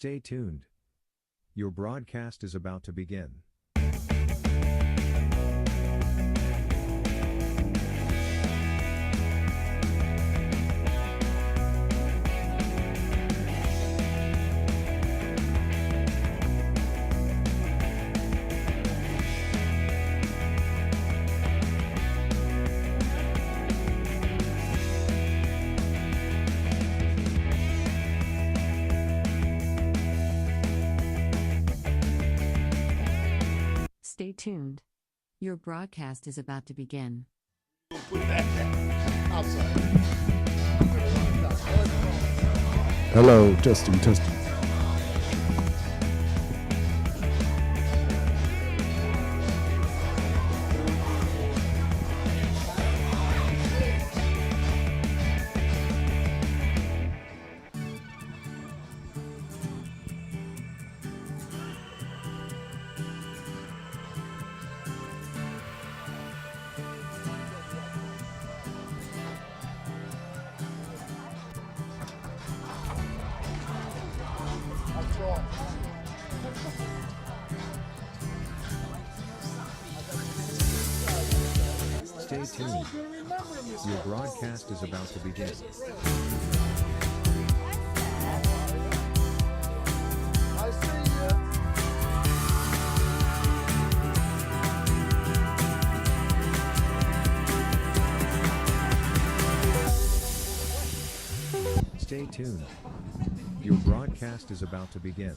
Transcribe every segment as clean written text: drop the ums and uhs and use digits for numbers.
Stay tuned. Your broadcast is about to begin. Stay tuned. Your broadcast is about to begin. Hello, testing. Stay tuned. Your broadcast is about to begin. Stay tuned. Your broadcast is about to begin.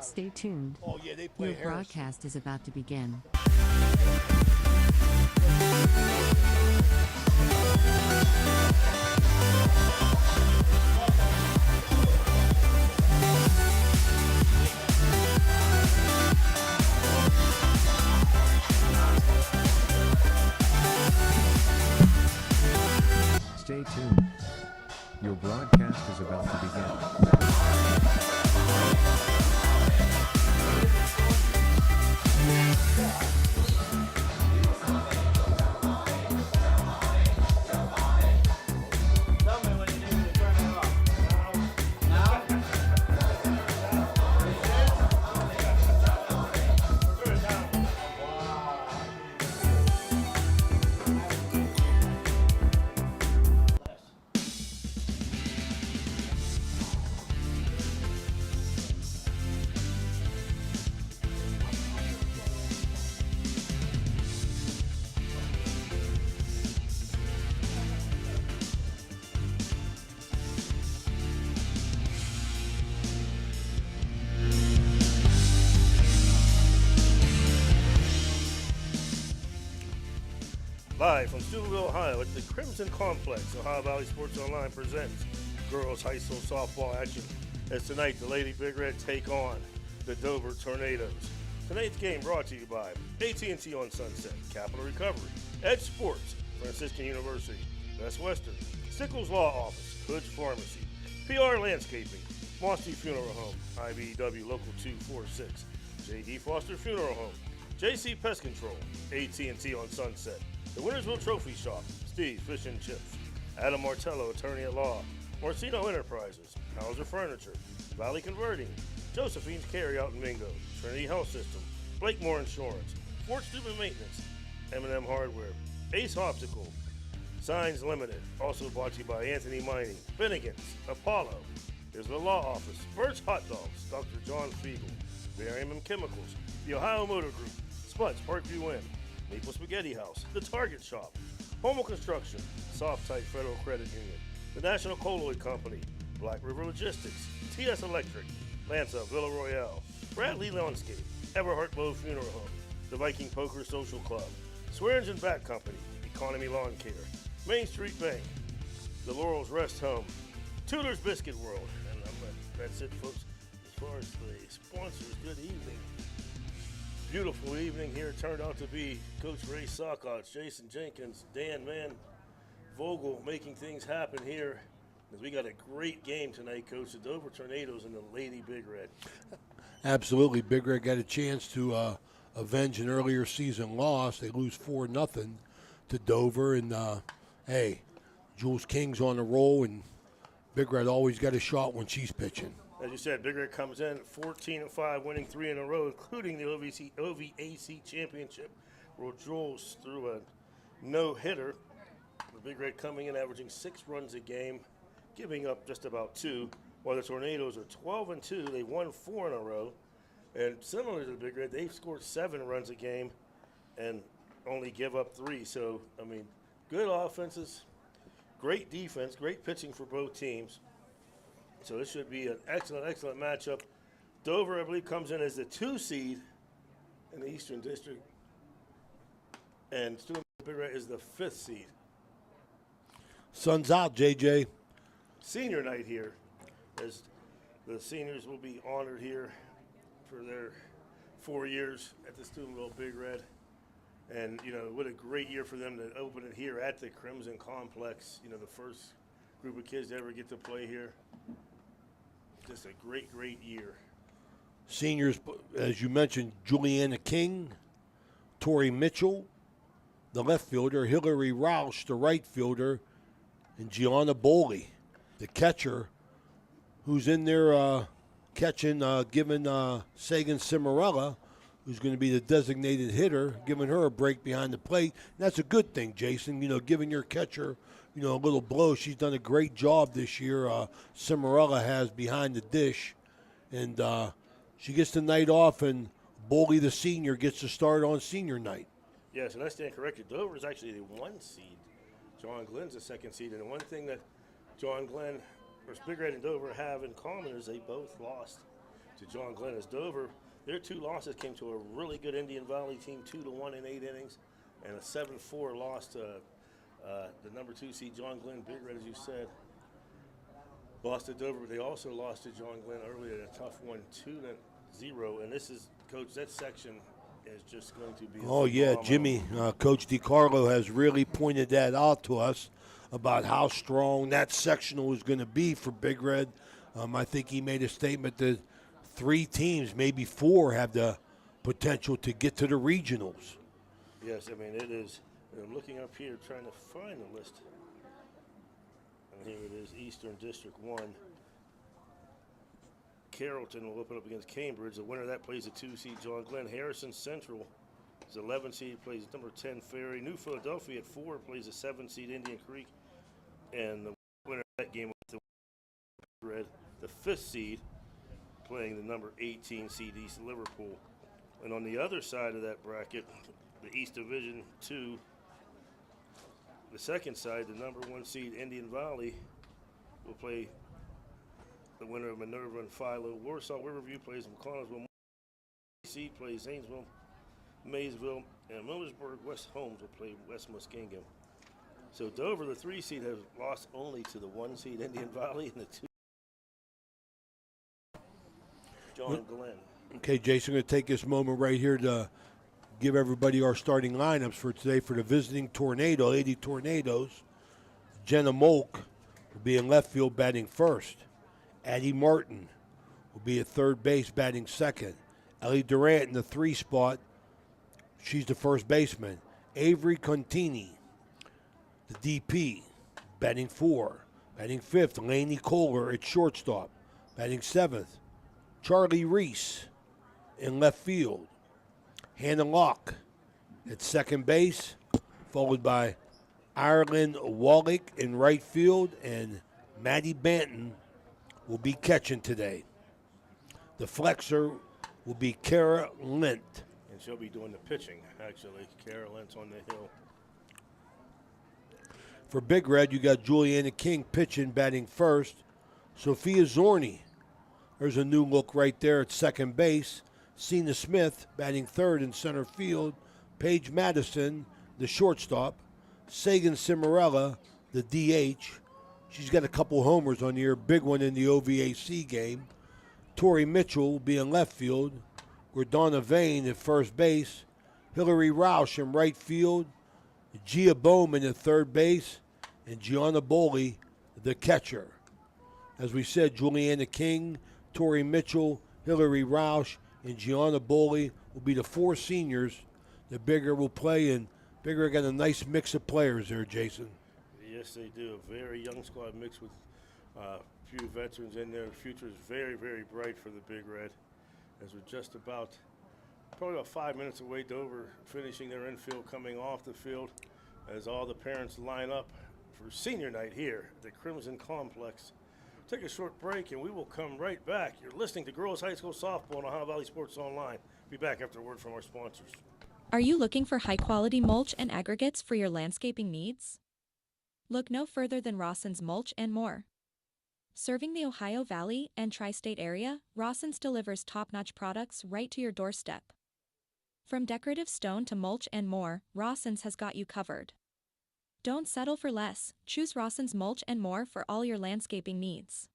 Stay tuned. Your broadcast is about to begin. Stay tuned. Your broadcast is about to begin. Live from Steubenville, Ohio, at the Crimson Complex, Ohio Valley Sports Online presents girls high school softball action. As tonight, the Lady Big Red take on the Dover Tornadoes. Tonight's game brought to you by AT&T on Sunset, Capital Recovery, Edge Sports, Franciscan University, Best Western, Sickles Law Office, Hood's Pharmacy, PR Landscaping, Mossy Funeral Home, IBEW Local 246, J.D. Foster Funeral Home, JC Pest Control, AT&T on Sunset, the Wintersville Trophy Shop, Steve Fish and Chips, Adam Martello, Attorney at Law, Morcino Enterprises, Hauser Furniture, Valley Converting, Josephine's Carryout and Bingo, Trinity Health System, Blakemore Insurance, Fort Steuben Maintenance, M&M Hardware, Ace Optical, Signs Limited, also brought to you by Anthony Mining, Finnegan's, Apollo, Here's the Law Office, Birch Hot Dogs, Dr. John Fiegel, Barium and Chemicals, the Ohio Motor Group, Spuds Parkview Inn, Maple Spaghetti House, The Target Shop, Homo Construction, Soft Type Federal Credit Union, the National Colloid Company, Black River Logistics, TS Electric, Lanza Villa Royale, Bradley Landscape, Everhart Bow Funeral Home, the Viking Poker Social Club, Swearings and Bat Company, Economy Lawn Care, Main Street Bank, the Laurel's Rest Home, Tudor's Biscuit World, and that's it, folks. As far as the sponsors, good evening. beautiful evening here. It turned out to be Coach Ray Sockott, Jason Jenkins, Dan Van Vogel making things happen here. As we got a great game tonight, Coach. The Dover Tornadoes and the Lady Big Red. Absolutely. Big Red got a chance to avenge an earlier season loss. They lose 4-0 to Dover. And, hey, Jules King's on the roll, and Big Red always got a shot when she's pitching. As you said, Big Red comes in 14-5, winning 3 in a row, including the OVAC Championship, where Jules threw a no-hitter. The Big Red coming in, averaging 6 runs a game, giving up just about 2, while the Tornadoes are 12-2. They won 4 in a row. And similar to the Big Red, they've scored 7 runs a game and only give up 3. So, I mean, good offenses, great defense, great pitching for both teams. So this should be an excellent, excellent matchup. Dover, I believe, comes in as the 2 seed in the Eastern District. And Stewart Big Red is the 5th seed. Sun's out, JJ. Senior night here, as the seniors will be honored here for their 4 years at the Steubenville Big Red. And, you know, what a great year for them to open it here at the Crimson Complex. You know, the first group of kids to ever get to play here. Just a great, great year. Seniors, as you mentioned, Juliana King, Tori Mitchell, the left fielder, Hillary Roush, the right fielder, and Gianna Boley, the catcher, who's in there catching, giving Sagan Cimarella, who's going to be the designated hitter, giving her a break behind the plate. And that's a good thing, Jason, you know, giving your catcher, you know, a little blow. She's done a great job this year. Cimarella has behind the dish. And she gets the night off, and Boley, the senior, gets to start on senior night. Yes, and I stand corrected. Dover is actually the 1 seed. John Glenn's the 2nd seed. And one thing that John Glenn, or Big Red and Dover have in common is they both lost to John Glenn. As Dover, their 2 losses came to a really good Indian Valley team, 2-1 in 8 innings, and a 7-4 loss to the number 2 seed, John Glenn. Big Red, as you said, lost to Dover, but they also lost to John Glenn earlier in a tough one, 2-0. And this is, Coach, that section is just going to be Jimmy, Coach DiCarlo has really pointed that out to us about how strong that sectional is going to be for Big Red. I think he made a statement that 3 teams, maybe 4, have the potential to get to the regionals. Yes, I mean, it is. I'm looking up here trying to find the list. And here it is, Eastern District 1. Carrollton will open up against Cambridge. The winner of that plays a 2 seed, John Glenn. Harrison Central is 11 seed, plays number 10 Ferry. New Philadelphia at 4 plays a 7 seed Indian Creek. And the winner of that game was the Red, the 5th seed, playing the number 18 seed East Liverpool. And on the other side of that bracket, the East Division 2, the 2nd side, the number 1 seed Indian Valley will play the winner of Minerva and Philo. Warsaw Riverview plays McConnellsville. Seed plays Zanesville, Maysville, and Millersburg West Holmes will play West Muskingum. So Dover, the 3 seed, has lost only to the 1 seed Indian Valley and the 2 John Glenn. Okay, Jason, I'm going to take this moment right here to give everybody our starting lineups for today for the visiting Tornado, Lady Tornadoes. Jenna Molk will be in left field batting first. Addie Martin will be at third base batting second. Ellie Durant in the 3 spot. She's the first baseman. Avery Contini, the DP, batting 4. Batting 5th, Laney Kohler at shortstop. Batting 7th, Charlie Reese in left field. Hannah Locke at second base, followed by Ireland Wallach in right field, and Maddie Banton will be catching today. The flexor will be Kara Lint. And she'll be doing the pitching, actually. Kara Lint's on the hill. For Big Red, you got Juliana King pitching, batting first. Sophia Zorni, there's a new look right there at second base. Cena Smith batting third in center field. Paige Madison, the shortstop. Sagan Cimarella, the DH. She's got a couple homers on the year, big one in the OVAC game. Tori Mitchell will be in left field. Gordana Vane at first base, Hillary Roush in right field, Gia Bowman at third base, and Gianna Boley, the catcher. As we said, Juliana King, Tori Mitchell, Hillary Roush, and Gianna Boley will be the four seniors that Bigger will play, and Bigger got a nice mix of players there, Jason. Yes, they do. A very young squad mixed with a few veterans in there. The future is very, very bright for the Big Red, as we're just probably about 5 minutes away. Dover finishing their infield, coming off the field, as all the parents line up for senior night here at the Crimson Complex. Take a short break, and we will come right back. You're listening to Girls High School Softball on Ohio Valley Sports Online. Be back after a word from our sponsors. Are you looking for high-quality mulch and aggregates for your landscaping needs? Look no further than Rawson's Mulch and More. Serving the Ohio Valley and tri-state area, Rawson's delivers top-notch products right to your doorstep. From decorative stone to mulch and more, Rawson's has got you covered. Don't settle for less. Choose Rawson's Mulch and More for all your landscaping needs.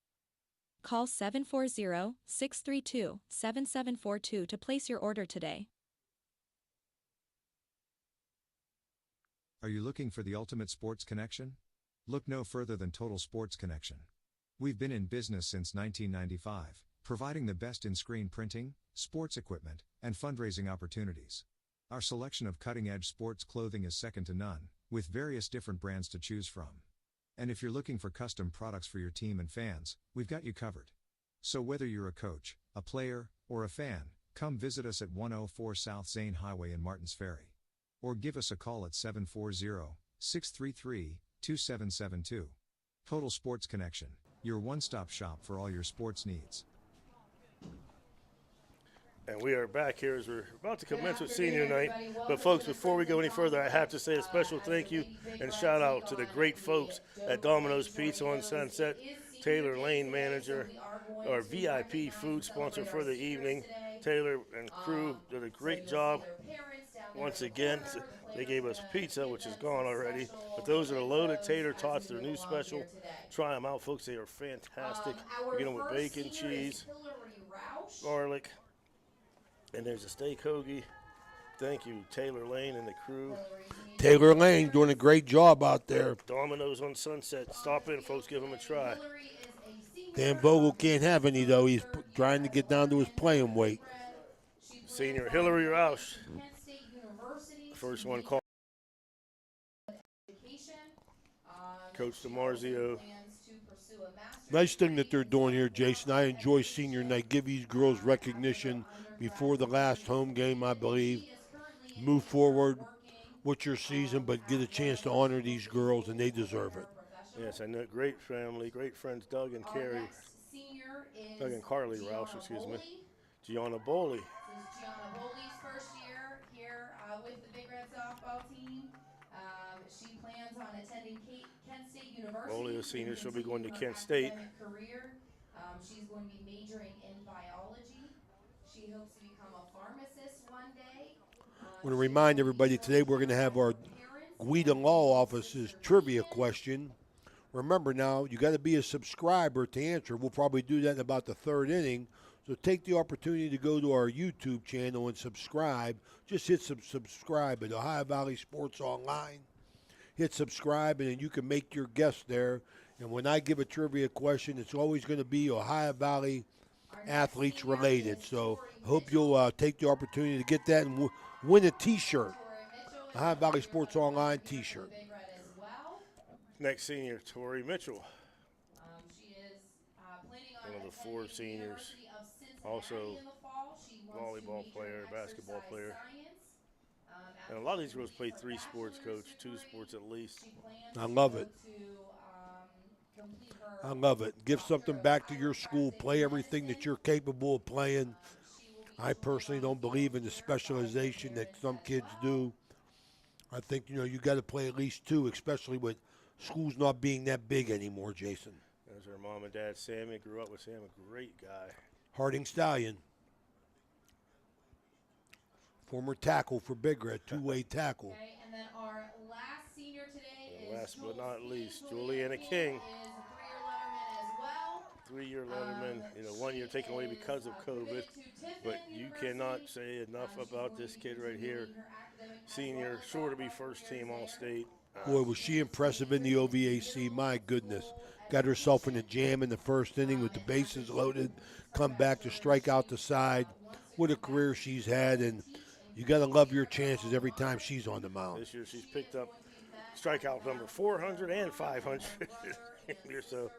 Call 740-632-7742 to place your order today. Are you looking for the ultimate sports connection? Look no further than Total Sports Connection. We've been in business since 1995, providing the best in screen printing, sports equipment, and fundraising opportunities. Our selection of cutting-edge sports clothing is second to none, with various different brands to choose from. And if you're looking for custom products for your team and fans, we've got you covered. So whether you're a coach, a player, or a fan, come visit us at 104 South Zane Highway in Martins Ferry. Or give us a call at 740-633-2772. Total Sports Connection, your one-stop shop for all your sports needs. And we are back here as we're about to commence with senior night. But folks, before we go any further, I have to say a special thank you and shout out to the great folks at Domino's Pizza on Sunset, Taylor Lane, manager, our VIP food sponsor for the evening. Taylor and crew did a great job. Once again, they gave us pizza, which is gone already. But those are the loaded tater tots, their new special. Try them out, folks. They are fantastic. You get them with bacon, cheese, garlic. And there's a steak hoagie. Thank you, Taylor Lane and the crew. Taylor Lane doing a great job out there. Domino's on Sunset. Stop in, folks. Give them a try. Dan Vogel can't have any, though. He's trying to get down to his playing weight. Senior Hillary Roush. First one called. Coach DiMarzio. Nice thing that they're doing here, Jason. I enjoy senior night. Give these girls recognition before the last home game, I believe. Move forward with your season, but get a chance to honor these girls, and they deserve it. Yes, I know. Great family, great friends, Doug and Carrie. Doug and Carly Roush, excuse me. Gianna Boley. This is Gianna Boley's first year here with the Big Red softball team. She plans on attending Kent State University. Boley, a senior, she'll be going to Kent State. Career. She's going to be majoring in biology. She hopes to become a pharmacist one day. I want to remind everybody today we're going to have our Guida Law Office's trivia question. Remember now, you got to be a subscriber to answer. We'll probably do that in about the third inning. So take the opportunity to go to our YouTube channel and subscribe. Just hit subscribe at Ohio Valley Sports Online. Hit subscribe, and then you can make your guess there. And when I give a trivia question, it's always going to be Ohio Valley athletes related. So I hope you'll take the opportunity to get that and win a T-shirt, Ohio Valley Sports Online T-shirt. Next senior, Tori Mitchell. She is planning on One of the four attending the seniors. University of Cincinnati Also, in the fall. She wants volleyball to major player, in basketball exercise player. science. And a lot of these girls play three sports, coach, two sports at least. She plans I love to it. complete her I love it. Give something back to your school. Play everything that you're capable of playing. I personally don't believe in the specialization that some kids do. I think, you got to play at least two, especially with schools not being that big anymore, Jason. There's her mom and dad, Sammy. Grew up with Sam, a great guy. Harding Stallion. Former tackle for Big Red, two-way tackle. Okay, and then our last senior today And is last but Jules not King. least, Juliana King. Is a three-year letterman as well. 3-year letterman, 1 year taken away because of COVID. But you cannot say enough about this kid right here. Senior, sure to be first team All-State. Boy, was she impressive in the OVAC. My goodness. Got herself in a jam in the first inning with the bases loaded, come back to strike out the side. What a career she's had, and you got to love your chances every time she's on the mound. This year she's picked up strikeout number 400 and 500 here, so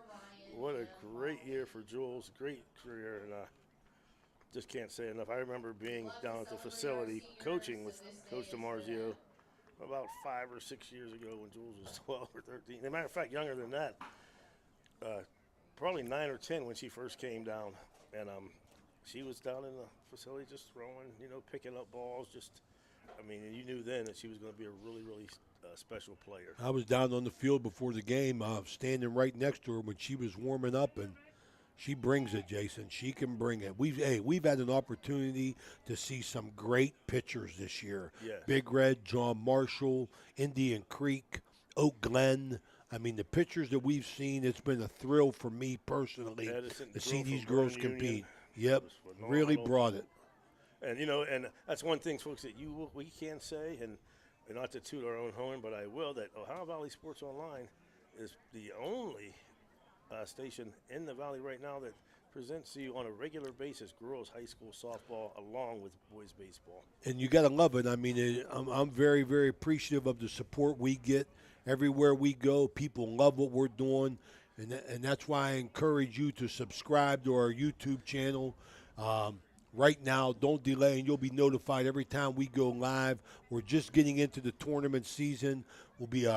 what a great year for Jules. Great career, and just can't say enough. I remember being down at the facility coaching with Coach DiMarzio about 5 or 6 years ago when Jules was 12 or 13. As a matter of fact, younger than that. Probably 9 or 10 when she first came down. And she was down in the facility just throwing, picking up balls. You knew then that she was going to be a really, really special player. I was down on the field before the game, standing right next to her when she was warming up, and she brings it, Jason. She can bring it. We've had an opportunity to see some great pitchers this year. Yeah. Big Red, John Marshall, Indian Creek, Oak Glen. The pitchers that we've seen, it's been a thrill for me personally to see these girls compete. Yep, really brought it. And and that's one thing, folks, that we can say, and not to toot our own horn, but I will, that Ohio Valley Sports Online is the only station in the Valley right now that presents to you on a regular basis girls high school softball along with boys baseball. And you got to love it. I'm very, very appreciative of the support we get everywhere we go. People love what we're doing, and that's why I encourage you to subscribe to our YouTube channel. Right now, don't delay, and you'll be notified every time we go live. We're just getting into the tournament season. We'll be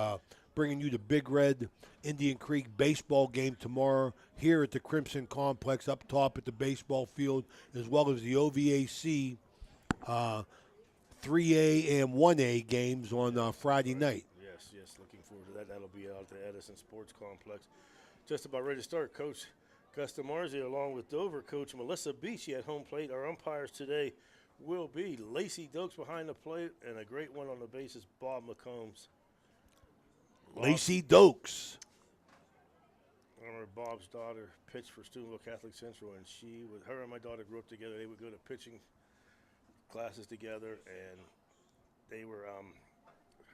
bringing you the Big Red Indian Creek baseball game tomorrow here at the Crimson Complex up top at the baseball field, as well as the OVAC 3A and 1A games on Friday night. Yes, looking forward to that. That'll be out at the Edison Sports Complex. Just about ready to start. Coach Gus DiMarzio along with Dover coach Melissa Beachy at home plate. Our umpires today will be Lacey Dokes behind the plate, and a great one on the bases, Bob McCombs. Lacey Dokes. I remember Bob's daughter pitched for Steubenville Catholic Central, and her and my daughter grew up together. They would go to pitching classes together, and they were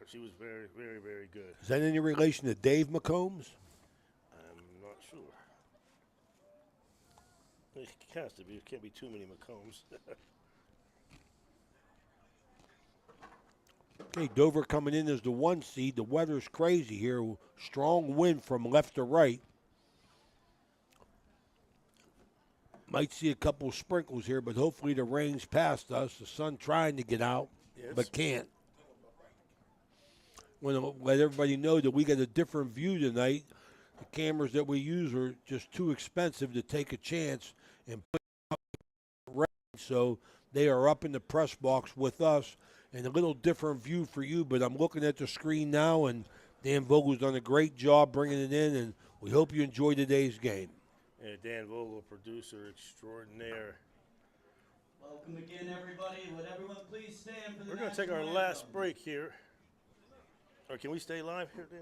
she was very, very, very good. Is that any relation to Dave McCombs? I'm not sure. It has to be. It can't be too many McCombs. Okay, Dover coming in as the 1 seed. The weather's crazy here. Strong wind from left to right. Might see a couple sprinkles here, but hopefully the rain's past us. The sun trying to get out, but can't. Want to let everybody know that we got a different view tonight. The cameras that we use are just too expensive to take a chance and put up rain, so they are up in the press box with us, and a little different view for you. But I'm looking at the screen now, and Dan Vogel's done a great job bringing it in, and we hope you enjoy today's game. Dan Vogel, producer extraordinaire. Welcome again, everybody. Would everyone please stand for the We're going to take our last break here. Or can we stay live here, Dan?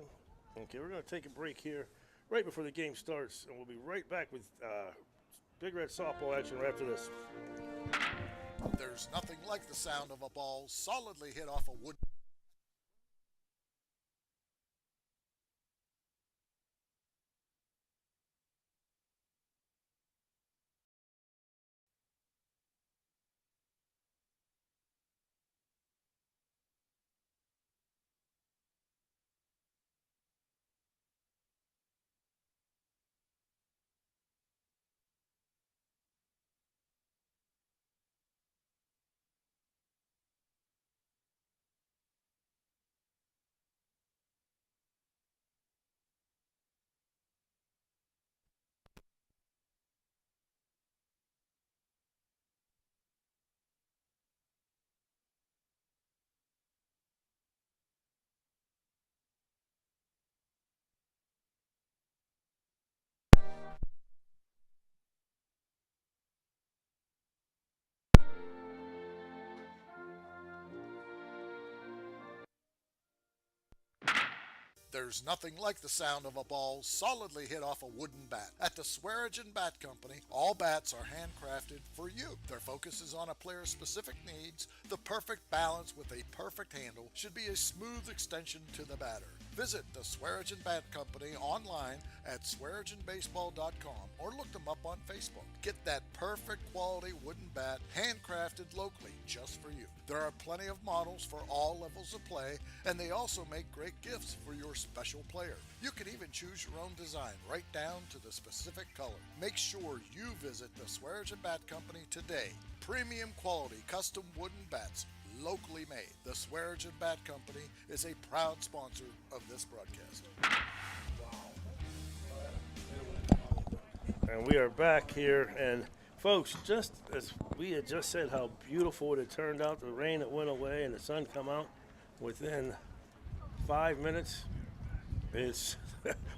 Okay, we're going to take a break here right before the game starts, and we'll be right back with Big Red softball action right after this. There's nothing like the sound of a ball solidly hit off a wood. There's nothing like the sound of a ball solidly hit off a wooden bat. At the Swearingen Bat Company, all bats are handcrafted for you. Their focus is on a player's specific needs. The perfect balance with a perfect handle should be a smooth extension to the batter. Visit the Swearingen Bat Company online at swearingenbaseball.com or look them up on Facebook. Get that perfect quality wooden bat handcrafted locally just for you. There are plenty of models for all levels of play, and they also make great gifts for your special player. You can even choose your own design right down to the specific color. Make sure you visit the Swearingen Bat Company today. Premium quality custom wooden bats, locally made. The Swearingen Bat Company is a proud sponsor of this broadcast. And we are back here, and folks, just as we had just said how beautiful it had turned out, the rain that went away and the sun come out within 5 minutes. It's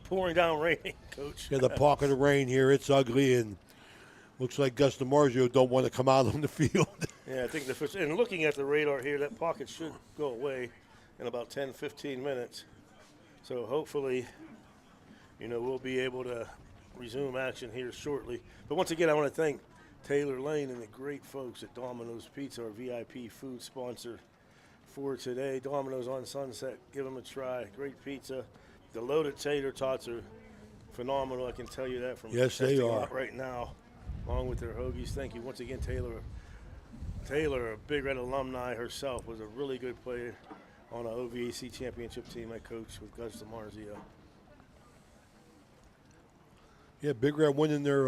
pouring down raining, Coach. Yeah, the pocket of rain here, it's ugly, and looks like Gus DiMarzio don't want to come out on the field. Yeah, I think and looking at the radar here, that pocket should go away in about 10, 15 minutes. So hopefully, we'll be able to resume action here shortly. But once again, I want to thank Taylor Lane and the great folks at Domino's Pizza, our VIP food sponsor for today. Domino's on Sunset, give them a try. Great pizza. The loaded tater tots are phenomenal. I can tell you that from yes, they are right now, along with their hoagies. Thank you once again, Taylor. Taylor, a Big Red alumni herself, was a really good player on an OVAC championship team I coached with Gus DiMarzio. Yeah, Big Red winning their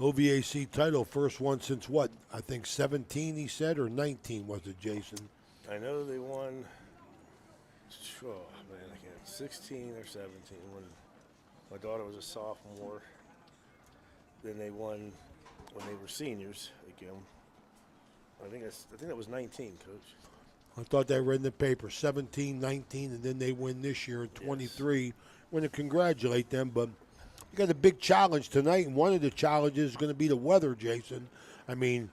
OVAC title, first one since what? I think 17, he said, or 19 was it, Jason? I know they won, I can't, 16 or 17 when my daughter was a sophomore. Then they won when they were seniors again. I think that was 19, Coach. I thought they read in the paper, 17, 19, and then they win this year in 23. Yes. Want to congratulate them, but you got a big challenge tonight, and one of the challenges is going to be the weather, Jason. I mean,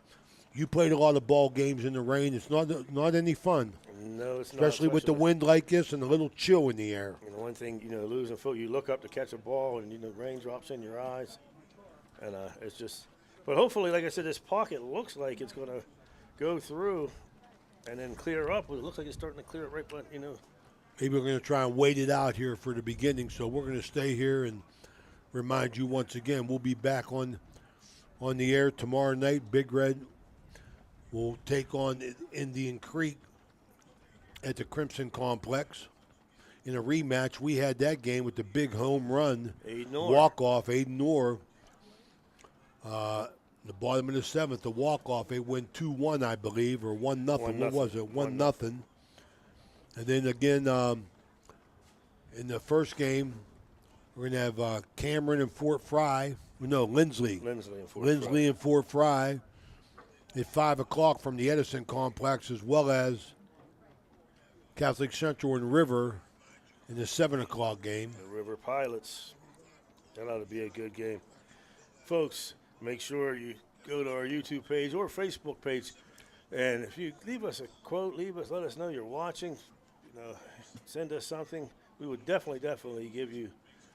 you played a lot of ball games in the rain. It's not any fun. No, it's not. Especially with the wind like this and a little chill in the air. One thing, losing foot, you look up to catch a ball, and, rain drops in your eyes. And it's just – but hopefully, like I said, this pocket looks like it's going to go through and then clear up. It looks like it's starting to clear it right, but, Maybe we're going to try and wait it out here for the beginning, so we're going to stay here and remind you once again, we'll be back on the air tomorrow night. Big Red will take on Indian Creek at the Crimson Complex. In a rematch, we had that game with the big home run, walk-off, Aiden Orr. The bottom of the seventh, the walk-off, they win 2-1, I believe, or 1-0. What was it? 1-0. And then again, in the first game, we're going to have Cameron and Fort Fry. No, Lindsley. Lindsley and Fort Fry at 5 o'clock from the Edison Complex, as well as Catholic Central and River in the 7 o'clock game. The River Pilots. That ought to be a good game. Folks, make sure you go to our YouTube page or Facebook page. And if you leave us a quote, let us know you're watching. Send us something. We would definitely give you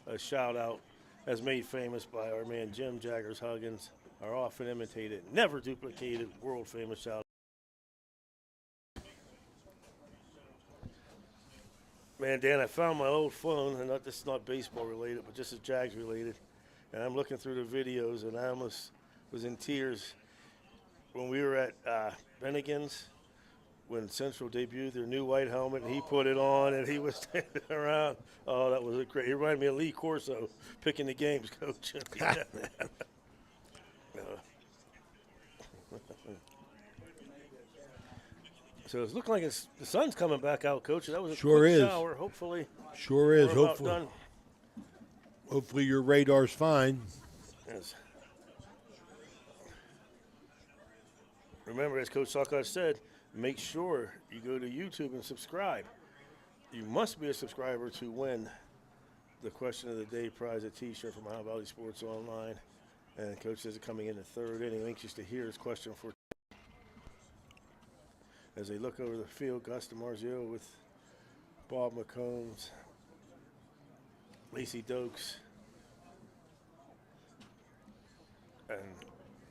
a shout out, as made famous by our man Jim Jaggers Huggins, our often imitated, never duplicated, world famous shout out. Man, Dan, I found my old phone, and this is not baseball related, but just as Jags related. And I'm looking through the videos, and I almost was in tears when we were at Bennigan's when Central debuted their new white helmet, and he put it on, and he was standing around. Oh, that was great. He reminded me of Lee Corso picking the games, Coach. So it's looking like the sun's coming back out, Coach. That was a quick shower, hopefully. Sure is. Hopefully your radar's fine. Yes. Remember, as Coach Salcott said, make sure you go to YouTube and subscribe. You must be a subscriber to win the Question of the Day prize, a T-shirt from Ohio Valley Sports Online. And Coach says it's coming in the third inning. Anxious to hear his question for as they look over the field. Gus DiMarzio with Bob McCombs Lacey Dokes, and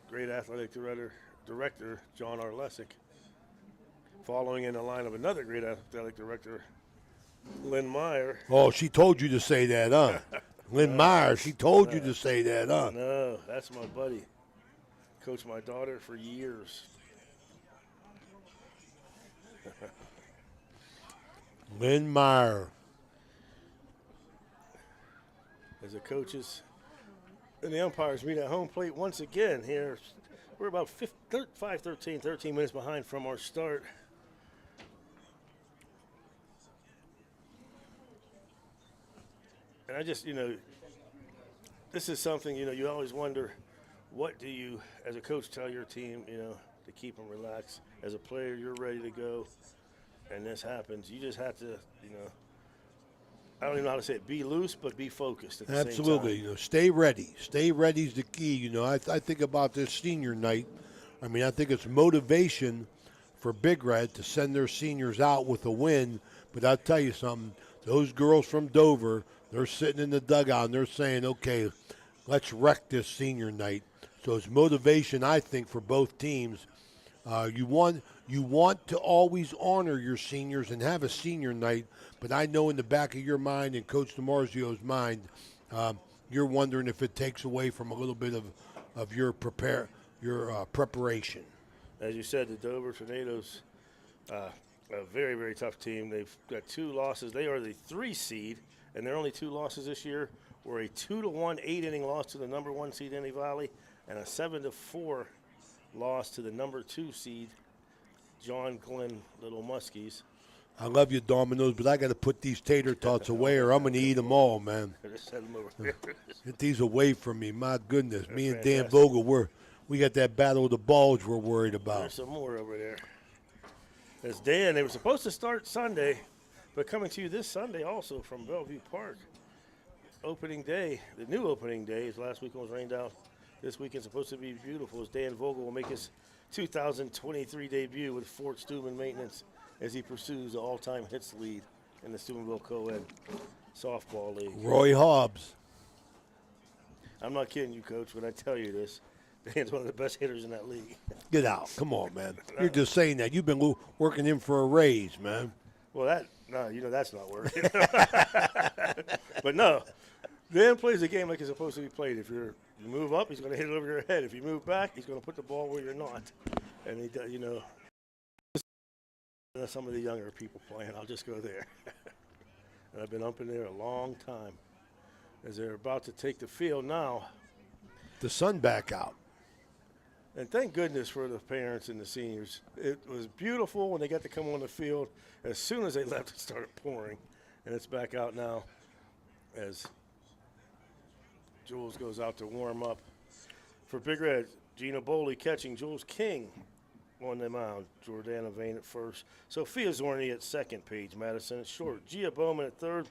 great athletic director John R. Lessick. Following in the line of another great athletic director, Lynn Meyer. Oh, she told you to say that, huh? Lynn Meyer, she told you to say that, huh? No, that's my buddy. Coached my daughter for years. Lynn Meyer. As the coaches and the umpires meet at home plate once again here. We're about 13 minutes behind from our start. And I just, this is something, you always wonder, what do you, as a coach, tell your team, to keep them relaxed? As a player, you're ready to go, and this happens. You just have to, I don't even know how to say it, be loose, but be focused at the same time. Absolutely. Stay ready. Stay ready is the key. I think about this senior night. I mean, I think it's motivation for Big Red to send their seniors out with a win. But I'll tell you something, those girls from Dover, they're sitting in the dugout and they're saying, okay, let's wreck this senior night. So it's motivation, I think, for both teams. You want to always honor your seniors and have a senior night, but I know in the back of your mind and Coach DiMarzio's mind, you're wondering if it takes away from a little bit of your preparation. As you said, the Dover Tornadoes, a very, very tough team. They've got 2 losses. They are the 3 seed, and their only 2 losses this year were a 2-1 8-inning loss to the number 1 seed Indy Valley and a 7-4 loss to the number 2 seed John Glenn Little Muskies. I love you, Domino's, but I got to put these tater tots away or I'm going to eat them all, man. Just set them over here. Get these away from me. My goodness. Me and Dan Vogel, we got that battle of the balls we're worried about. There's some more over there. As Dan, they were supposed to start Sunday, but coming to you this Sunday also from Bellevue Park. Opening day, the new opening day, as last weekend was rained out. This weekend's supposed to be beautiful as Dan Vogel will make his 2023 debut with Fort Steuben Maintenance as he pursues the all-time hits lead in the Steubenville Co-Ed Softball League. Roy Hobbs. I'm not kidding you, Coach, when I tell you this. Dan's one of the best hitters in that league. Get out. Come on, man. You're just saying that. You've been working him for a raise, man. Well, that's not working. But no, Dan plays the game like it's supposed to be played. If you move up, he's going to hit it over your head. If you move back, he's going to put the ball where you're not. And he does, some of the younger people playing. I'll just go there. And I've been up in there a long time. As they're about to take the field now. The sun back out. And thank goodness for the parents and the seniors. It was beautiful when they got to come on the field. As soon as they left, it started pouring. And it's back out now as Jules goes out to warm up. For Big Red, Gina Boley catching, Jules King on the mound. Jordana Vane at first. Sophia Zorni at second. Paige Madison at short. Gia Bowman at third.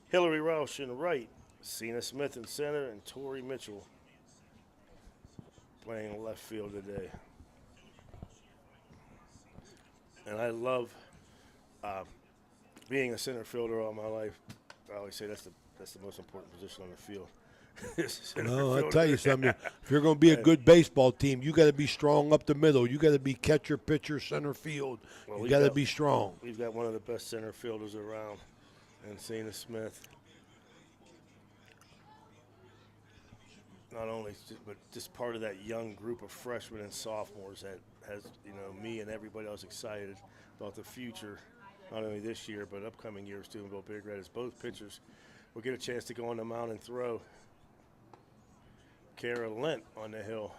Hillary Roush in right. Cena Smith in center. And Tori Mitchell playing left field today. And I love being a center fielder all my life. I always say that's the most important position on the field. No, I'll tell you something. If you're going to be a good baseball team, you got to be strong up the middle. You got to be catcher, pitcher, center field. Well, you got to be strong. We've got one of the best center fielders around, and Cena Smith. Not only, but just part of that young group of freshmen and sophomores that has, me and everybody else excited about the future, not only this year, but upcoming years too. Steubenville Big Red as both pitchers will get a chance to go on the mound and throw. Kara Lent on the hill.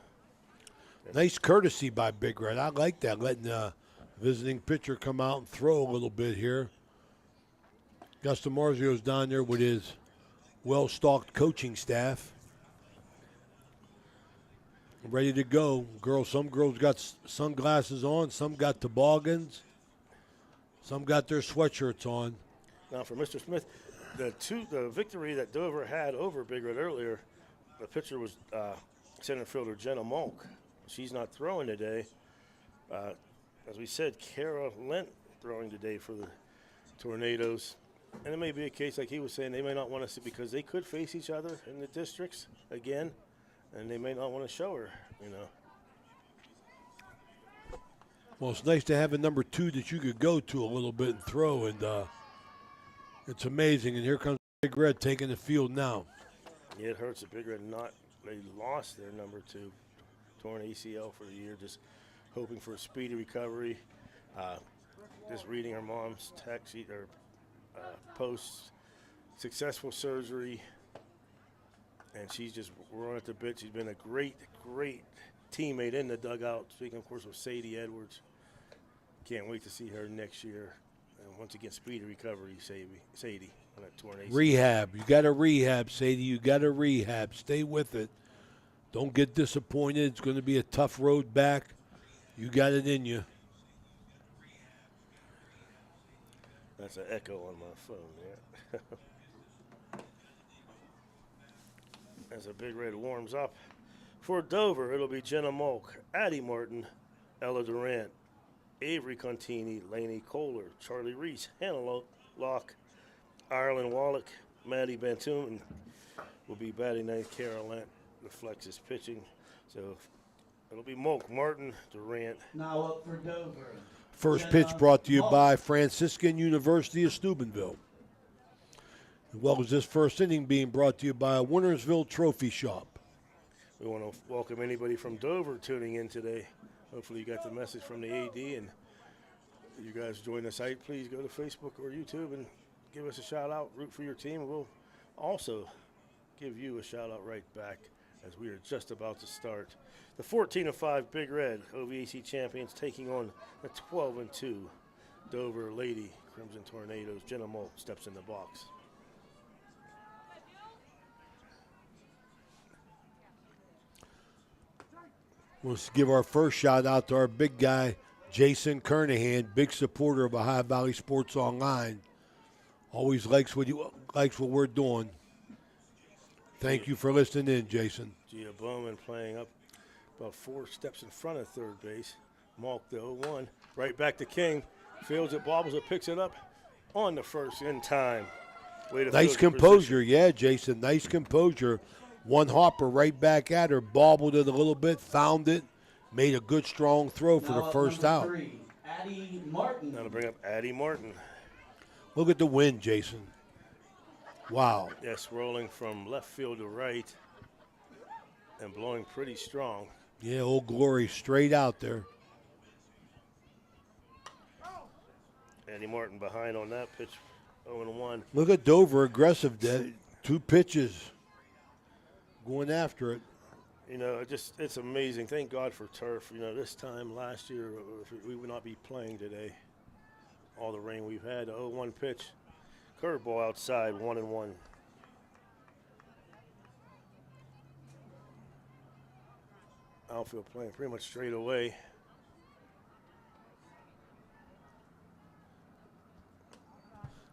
Nice courtesy by Big Red. I like that, letting the visiting pitcher come out and throw a little bit here. Gus DiMarzio's down there with his well-stocked coaching staff. Ready to go. Some girls got sunglasses on, some got toboggans, some got their sweatshirts on. Now for Mr. Smith, the victory that Dover had over Big Red earlier, the pitcher was center fielder Jenna Malk. She's not throwing today. As we said, Kara Lent throwing today for the Tornadoes. And it may be a case like he was saying, they may not want to see, because they could face each other in the districts again, and they may not want to show her, you know. Well, it's nice to have a number 2 that you could go to a little bit and throw, and it's amazing. And here comes Big Red taking the field now. Yeah, it hurts the Big Red they lost their number 2, torn ACL for the year, just hoping for a speedy recovery. Just reading her mom's text or post successful surgery, and she's just roaring at the bit. She's been a great teammate in the dugout. Speaking, of course, of Sadie Edwards. Can't wait to see her next year. And once again, speedy recovery, Sadie, on that torn ACL. Rehab. You got to rehab, Sadie. You got to rehab. Stay with it. Don't get disappointed. It's going to be a tough road back. You got it in you. That's an echo on my phone, yeah. As a Big Red warms up. For Dover, it'll be Jenna Molk, Addie Martin, Ella Durant, Avery Contini, Lainey Kohler, Charlie Reese, Hannah Locke, Ireland Wallach, Maddie Bantoon, and will be batting ninth. Carol Lent reflects his pitching. So it'll be Molk, Martin, Durant. Now up for Dover. First pitch brought to you by Franciscan University of Steubenville. As well as this first inning being brought to you by Wintersville Trophy Shop. We want to welcome anybody from Dover tuning in today. Hopefully you got the message from the AD, and you guys join the site. Please go to Facebook or YouTube and give us a shout out, root for your team, and we'll also give you a shout out right back as we are just about to start. The 14-5 Big Red OVAC champions taking on the 12-2 Dover Lady Crimson Tornadoes. Jenna Molt steps in the box. Let's give our first shout out to our big guy, Jason Kernahan, big supporter of Ohio Valley Sports Online. Always likes what we're doing. Thank you for listening in, Jason. Gia Bowman playing up about 4 steps in front of third base. Malk the 0-1. Right back to King. Fields it, bobbles it, picks it up on the first in time. Nice composure, yeah, Jason. Nice composure. One hopper right back at her, bobbled it a little bit, found it, made a good strong throw for the first out. 3, Addie Martin. Now to bring up Addie Martin. Look at the wind, Jason. Wow. Yes, rolling from left field to right and blowing pretty strong. Yeah, Old Glory straight out there. Addie Martin behind on that pitch, 0-1. Look at Dover, aggressive. 2 pitches. Going after it. You know, it's amazing. Thank God for turf. You know, this time last year, we would not be playing today. All the rain we've had. The 0-1 pitch. Curveball outside, 1-1. Outfield playing pretty much straight away.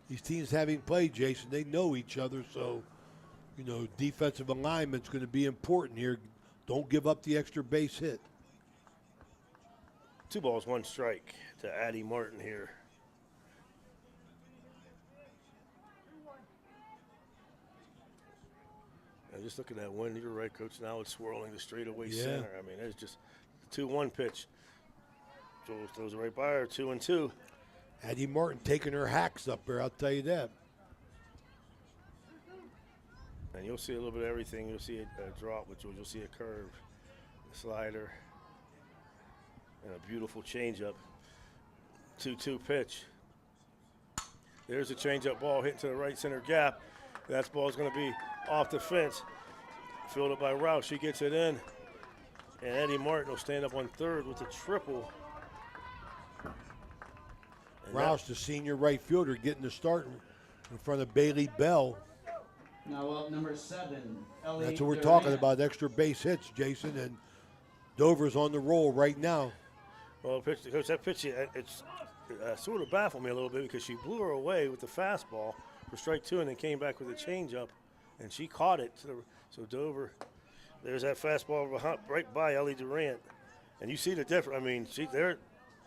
These teams having played, Jason, they know each other, so you know, defensive alignment's going to be important here. Don't give up the extra base hit. 2 balls, 1 strike to Addie Martin here. And just look at that wind. You're right, Coach. Now it's swirling the straightaway center. I mean, it's just the 2-1 pitch. Joel throws it right by her, 2-2. Addie Martin taking her hacks up there, I'll tell you that. And you'll see a little bit of everything. You'll see a drop, which you'll see a curve, a slider, and a beautiful changeup. 2-2 pitch. There's a changeup ball hitting to the right center gap. That ball's going to be off the fence. Fielded by Rouse. She gets it in. And Addie Martin will stand up on third with a triple. And Rouse, the senior right fielder, getting the start in front of Bailey Bell. Now up number 7, Ellie That's what we're Durant. talking about, extra base hits, Jason, and Dover's on the roll right now. Well, Coach, that pitch, it's sort of baffled me a little bit because she blew her away with the fastball for strike 2 and then came back with a changeup, and she caught it. So Dover, there's that fastball right by Ellie Durant. And you see the difference. I mean,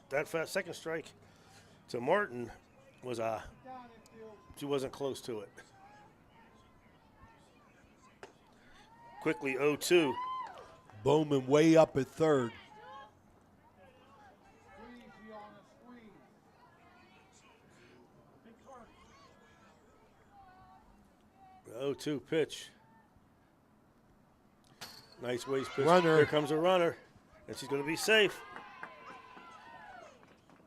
that second strike to Martin was a She wasn't close to it. Quickly 0-2. Bowman way up at third. The 0-2 pitch. Nice waist pitch. Runner. Here comes a runner, and she's going to be safe.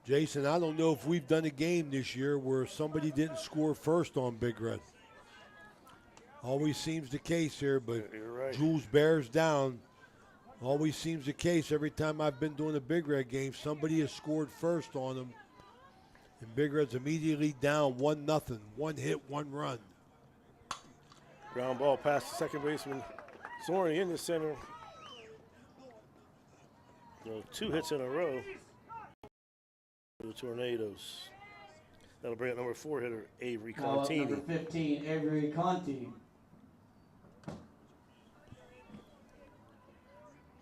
Jason, I don't know if we've done a game this year where somebody didn't score first on Big Red. Always seems the case here, but You're right. Jules bears down. Always seems the case every time I've been doing a Big Red game. Somebody has scored first on them, and Big Red's immediately down 1-0. 1 hit, 1 run. Ground ball past the second baseman. Soaring in the center. So 2 hits in a row for the Tornadoes. That'll bring up number 4 hitter, Avery Now up Contini. number 15, Avery Conti.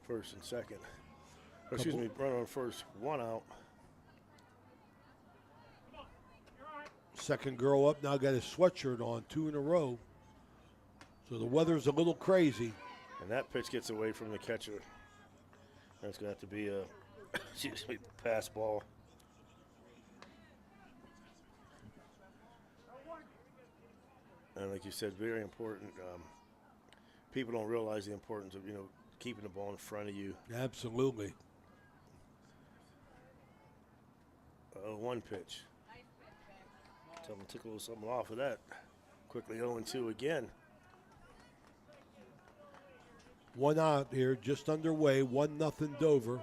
First and second. Excuse me, runner on first, 1 out. Second girl up now got his sweatshirt on, 2 in a row. So the weather's a little crazy. And that pitch gets away from the catcher. That's going to have to be a pass ball. And like you said, very important. People don't realize the importance of, keeping the ball in front of you. Absolutely. 1 pitch. Tell them to take a little something off of that. Quickly 0-2 again. 1 out here, just underway, 1-0 Dover.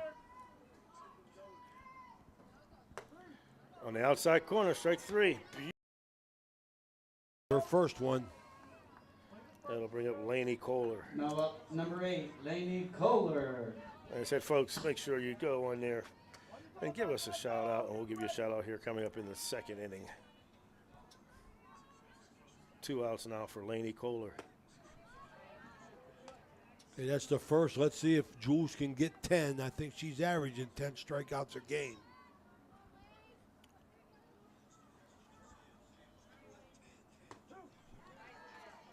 On the outside corner, strike 3. Her first one. That'll bring up Laney Kohler. Now up number 8, Laney Kohler. Like I said, folks, make sure you go on there and give us a shout out, and we'll give you a shout out here coming up in the second inning. 2 outs now for Laney Kohler. Okay, that's the first. Let's see if Jules can get 10. I think she's averaging 10 strikeouts a game.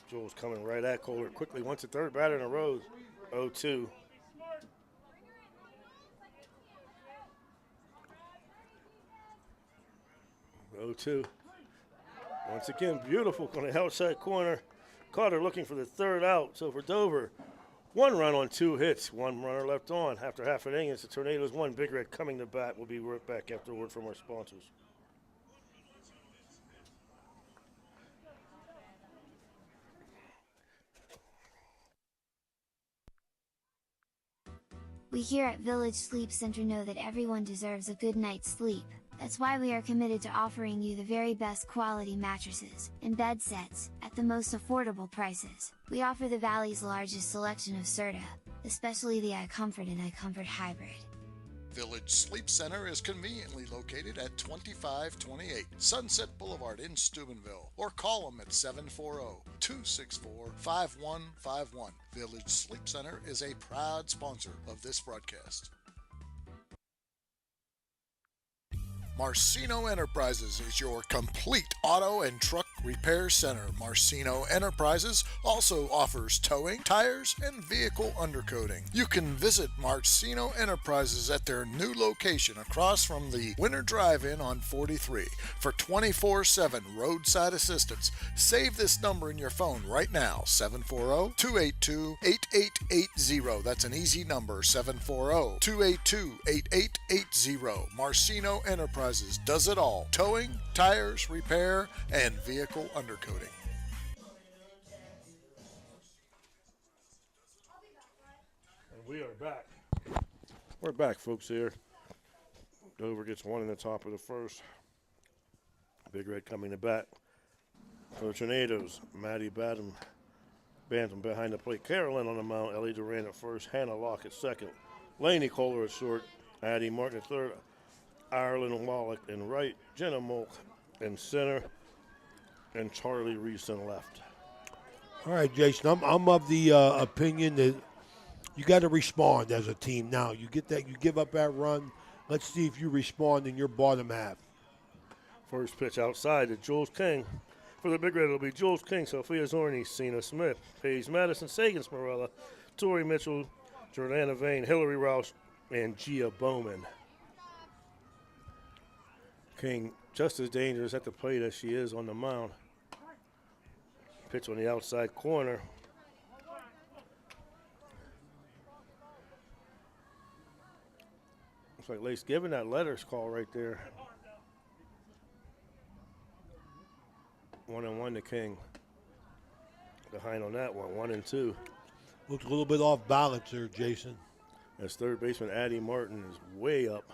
Jules coming right at Kohler quickly. Once a third batter in a row. 0-2. Once again, beautiful on the outside corner. Carter looking for the 3rd out. So for Dover, 1 run on 2 hits. 1 runner left on. After half an inning, it's the Tornadoes 1. Big Red coming to bat. We'll be right back after a word from our sponsors. We here at Village Sleep Center know that everyone deserves a good night's sleep. That's why we are committed to offering you the very best quality mattresses and bed sets at the most affordable prices. We offer the Valley's largest selection of Serta, especially the iComfort and iComfort Hybrid. Village Sleep Center is conveniently located at 2528 Sunset Boulevard in Steubenville, or call them at 740-264-5151. Village Sleep Center is a proud sponsor of this broadcast. Marcino Enterprises is your complete auto and truck repair center. Marcino Enterprises also offers towing, tires, and vehicle undercoating. You can visit Marcino Enterprises at their new location across from the Winter Drive-In on 43 for 24/7 roadside assistance. Save this number in your phone right now, 740-282-8880. That's an easy number, 740-282-8880. Marcino Enterprises does it all: towing, tires, repair, and vehicle undercoating. And we are back. We're back, folks, here. Dover gets 1 in the top of the first. Big Red coming to bat for the Tornadoes. Maddie Bantam behind the plate. Carolyn on the mound. Ellie Duran at first. Hannah Locke at second. Laney Kohler at short. Addie Martin at third. Ireland Wallach in right, Jenna Molk in center, and Charlie Reese in left. All right, Jason, I'm of the opinion that you got to respond as a team now. You get that, you give up that run. Let's see if you respond in your bottom half. First pitch outside to Jules King. For the Big Red, it'll be Jules King, Sophia Zorni, Cena Smith, Paige Madison, Sagan Smarella, Tori Mitchell, Jordana Vane, Hillary Roush, and Gia Bowman. King just as dangerous at the plate as she is on the mound. Pitch on the outside corner. Looks like Lace giving that letters call right there. 1-1 to King. Behind on that one, 1-2. Looks a little bit off balance there, Jason. As third baseman Addie Martin is way up.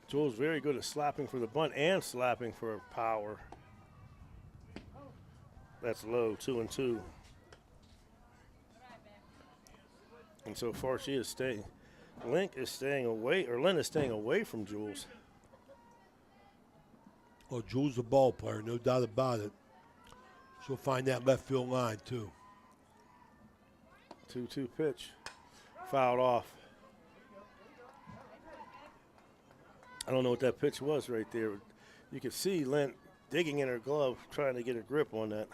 Jules very good at slapping for the bunt and slapping for power. That's low, 2-2. And so far she is staying. Lynn is staying away from Jules. Well, Jules the ball player, no doubt about it. She'll find that left field line, too. 2-2 pitch. Fouled off. I don't know what that pitch was right there. You could see Lynn digging in her glove, trying to get a grip on that.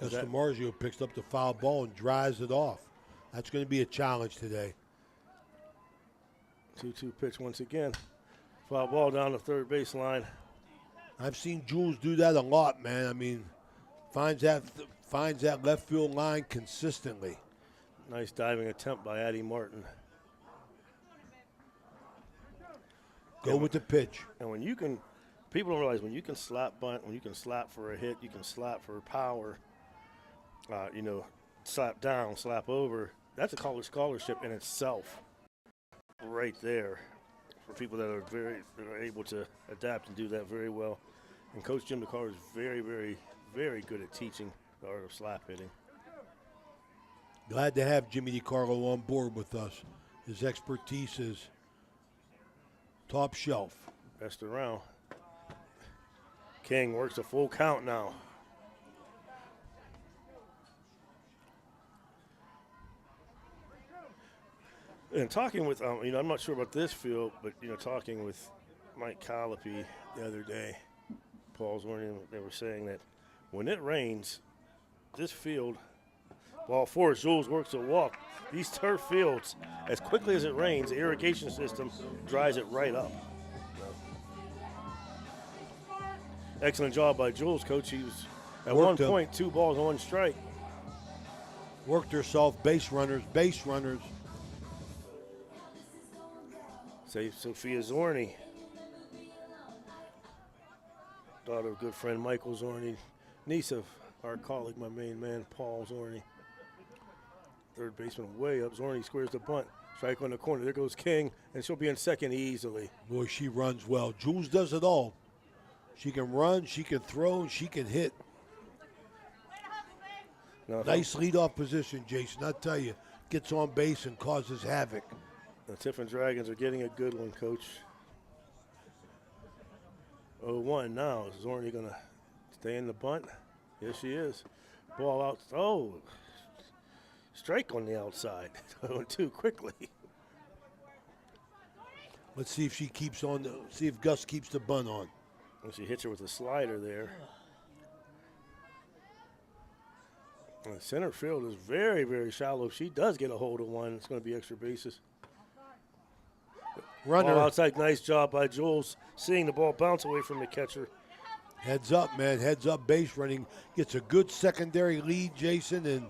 As DeMarzio picks up the foul ball and drives it off. That's going to be a challenge today. 2-2 pitch once again. Foul ball down the third baseline. I've seen Jules do that a lot, man. I mean, finds that left field line consistently. Nice diving attempt by Addie Martin. Go with the pitch. And when you can, people don't realize when you can slap bunt, when you can slap for a hit, you can slap for power, slap down, slap over. That's a college scholarship in itself right there for people that are able to adapt and do that very well. And Coach Jim DeCarlo is very, very, very good at teaching the art of slap hitting. Glad to have Jimmy DeCarlo on board with us. His expertise is top shelf. Best around. King works a full count now. And talking with, I'm not sure about this field, but, talking with Mike Colopy the other day, Paul's warning, they were saying that when it rains, this field, while Forrest Jules works a walk, these turf fields, as quickly as it rains, the irrigation system dries it right up. Excellent job by Jules, Coach. He was at one point 2 balls, 1 strike. Worked herself, base runners. Save Sophia Zorni, daughter of good friend Michael Zorni, niece of our colleague, my main man, Paul Zorni. Third baseman way up. Zorni squares the bunt. Strike on the corner. There goes King, and she'll be in second easily. Boy, she runs well. Jules does it all. She can run, she can throw, she can hit. Nice leadoff position, Jason. I tell you, gets on base and causes havoc. The Tiffin Dragons are getting a good one, Coach. 0-1 now. Is Zorni going to stay in the bunt? Yes, she is. Ball out. Oh, strike on the outside. 0-2 quickly. Let's see if she keeps on. See if Gus keeps the bunt on. And she hits her with a slider there. And the center field is very, very shallow. If she does get a hold of one, it's going to be extra bases. Runner. Ball outside, nice job by Jules, seeing the ball bounce away from the catcher. Heads up, man. Heads up base running. Gets a good secondary lead, Jason, and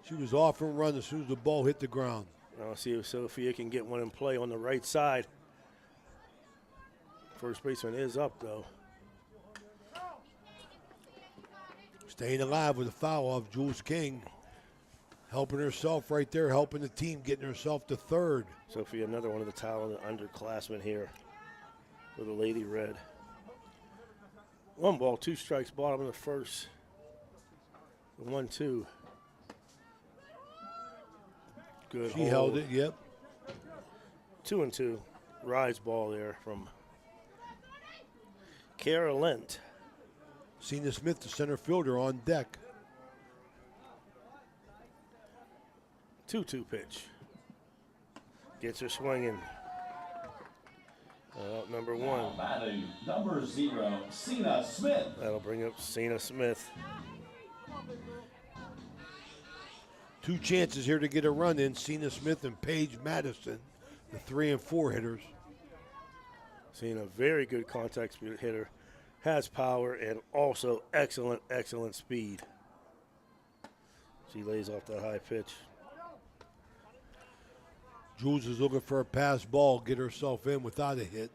she was off and run as soon as the ball hit the ground. I'll see if Sophia can get one in play on the right side. First baseman is up, though. Staying alive with a foul off Jules King. Helping herself right there, helping the team, getting herself to third. Sophia, another one of the talented underclassmen here for the Lady Red. 1 ball, 2 strikes, bottom of the first. 1-2. Good. She held it, yep. 2-2. Rise ball there from Kara Lent. Cena Smith, the center fielder, on deck. 2-2 pitch. Gets her swinging. Out number 1. Batting number 0, Cena Smith. That'll bring up Cena Smith. 2 chances here to get a run in. Cena Smith and Paige Madison, the 3 and 4 hitters. Cena, very good contact speed hitter. Has power and also excellent, excellent speed. She lays off that high pitch. Jules is looking for a pass ball, get herself in without a hit.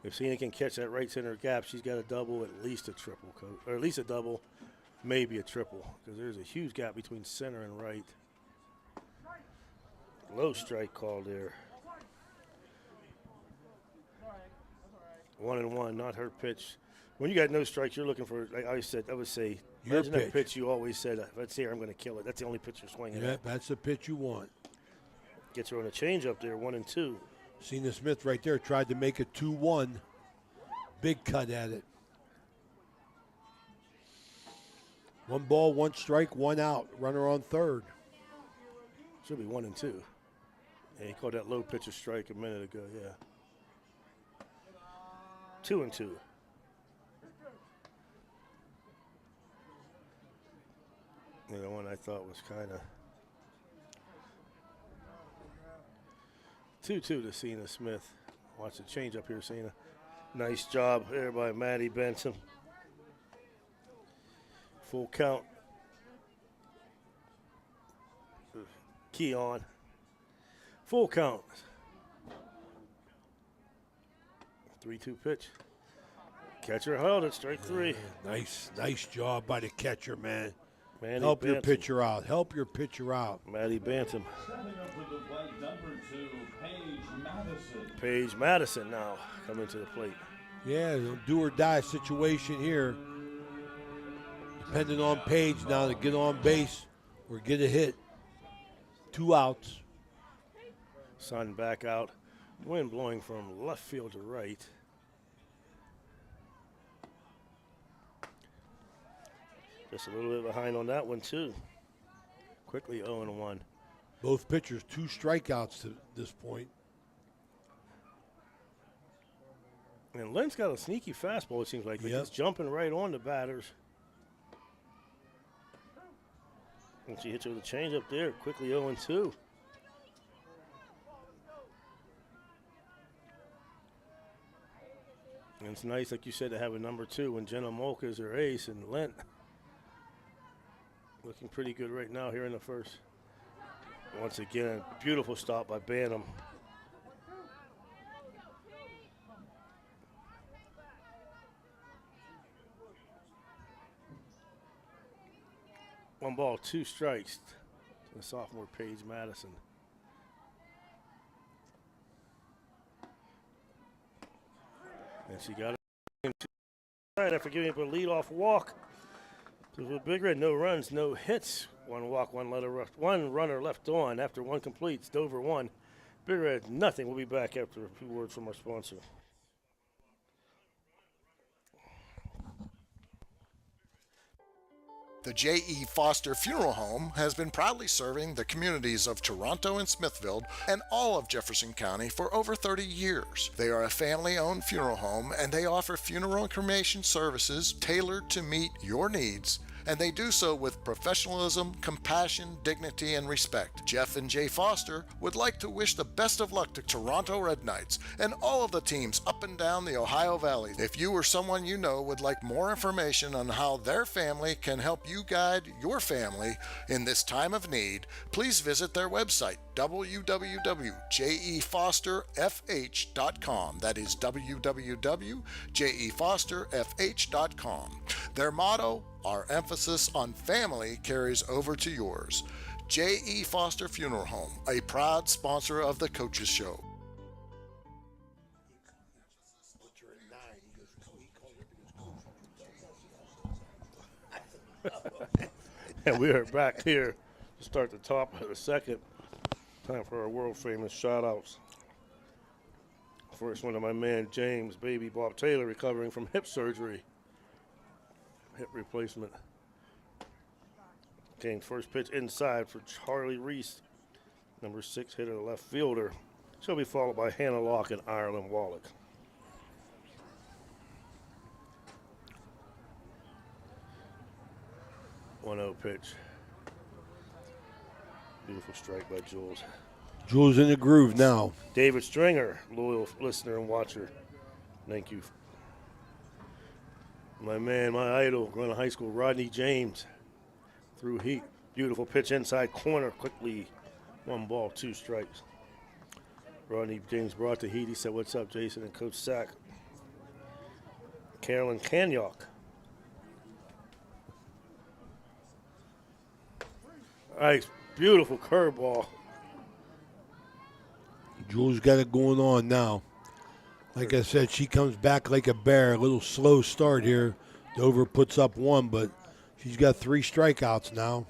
If Cena can catch that right center gap, she's got a double, at least a triple, or at least a double, maybe a triple, because there's a huge gap between center and right. Low strike call there. 1-1, not her pitch. When you got no strikes, you're looking for, like I said, I would say, Your imagine that pitch. pitch you always said, if it's here, I'm going to kill it. That's the only pitch you're swinging Yeah, at. that's the pitch you want. Gets her on a change up there, 1-2. Cena Smith right there tried to make it 2-1. Big cut at it. 1 ball, 1 strike, 1 out. Runner on third. Should be 1-2. Yeah, he called that low pitch a strike a minute ago, yeah. 2-2. The one I thought was kind of 2-2 to Cena Smith. Watch the change up here, Cena. Nice job there by Maddie Benson. Full count. Key on. Full count. 3-2 pitch. Catcher held it, strike 3. Nice job by the catcher, man. Maddie Help your Bantam. pitcher out. Help your pitcher out. Maddie Bantam. Stepping up with the plate, number 2, Paige Madison. Paige Madison now coming to the plate. Yeah, do or die situation here. Depending on Paige now to get on base or get a hit. 2 outs. Sun back out. Wind blowing from left field to right. Just a little bit behind on that one, too. Quickly 0-1. Both pitchers 2 strikeouts to this point. And Lynn's got a sneaky fastball, it seems like. But Yep. he's jumping right on the batters. And she hits her with a change up there. Quickly 0-2. And it's nice, like you said, to have a number 2 when Jenna Molk is her ace, and Lent looking pretty good right now here in the first. Once again, beautiful stop by Bantam. One ball, 2 strikes to the sophomore Paige Madison. And she got it right after giving up a leadoff walk. So with Big Red, no runs, no hits. 1 walk, 1 runner left on after 1 completes. Dover 1. Big Red, nothing. We'll be back after a few words from our sponsor. The J.E. Foster Funeral Home has been proudly serving the communities of Toronto and Smithfield and all of Jefferson County for over 30 years. They are a family-owned funeral home, and they offer funeral and cremation services tailored to meet your needs, and they do so with professionalism, compassion, dignity, and respect. Jeff and Jay Foster would like to wish the best of luck to Toronto Red Knights and all of the teams up and down the Ohio Valley. If you or someone you know would like more information on how their family can help you guide your family in this time of need, please visit their website, www.jefosterfh.com. That is www.jefosterfh.com. Their motto, our emphasis on family carries over to yours. J.E. Foster Funeral Home, a proud sponsor of the Coaches Show. And we are back here to start the top of the second. Time for our world famous shout outs. First one to my man James Baby Bob Taylor, recovering from hip surgery. Hip replacement. Came first pitch inside for Charlie Reese, number 6 hitter, left fielder. She'll be followed by Hannah Locke and Ireland Wallach. 1-0 pitch. Beautiful strike by Jules. Jules in the groove now. David Stringer, loyal listener and watcher. Thank you. My man, my idol, going to high school, Rodney James. Through heat. Beautiful pitch inside corner quickly. 1 ball, 2 strikes. Rodney James brought the heat. He said, "What's up, Jason?" and Coach Sack. Carolyn Kanyok. Nice, beautiful curveball. Jules got it going on now. Like I said, she comes back like a bear. A little slow start here. Dover puts up 1, but she's got 3 strikeouts now.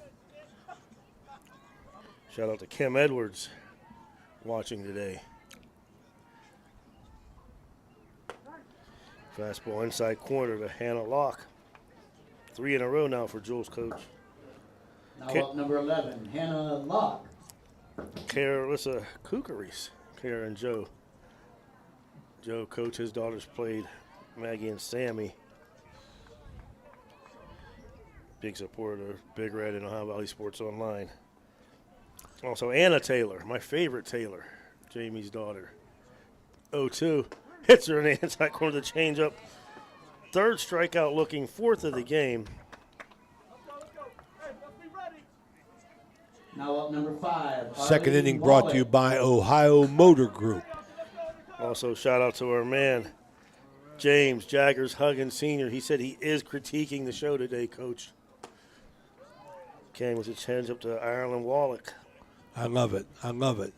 Shout out to Kim Edwards watching today. Fastball inside corner to Hannah Locke. 3 in a row now for Jules' coach. Now up number 11, Hannah Locke. Carissa Koukaris. Kara and Joe. Joe, coach, his daughters played Maggie and Sammy. Big supporter of Big Red and Ohio Valley Sports Online. Also, Anna Taylor, my favorite Taylor, Jamie's daughter. 0-2. Hits her in the inside corner of the changeup. 3rd strikeout looking, 4th of the game. Now up number 5. Second inning brought to you by Ohio Motor Group. Also, shout out to our man, James Jaggers Huggins Sr. He said he is critiquing the show today, Coach. Came with a changeup to Ireland Wallach. I love it. I love it.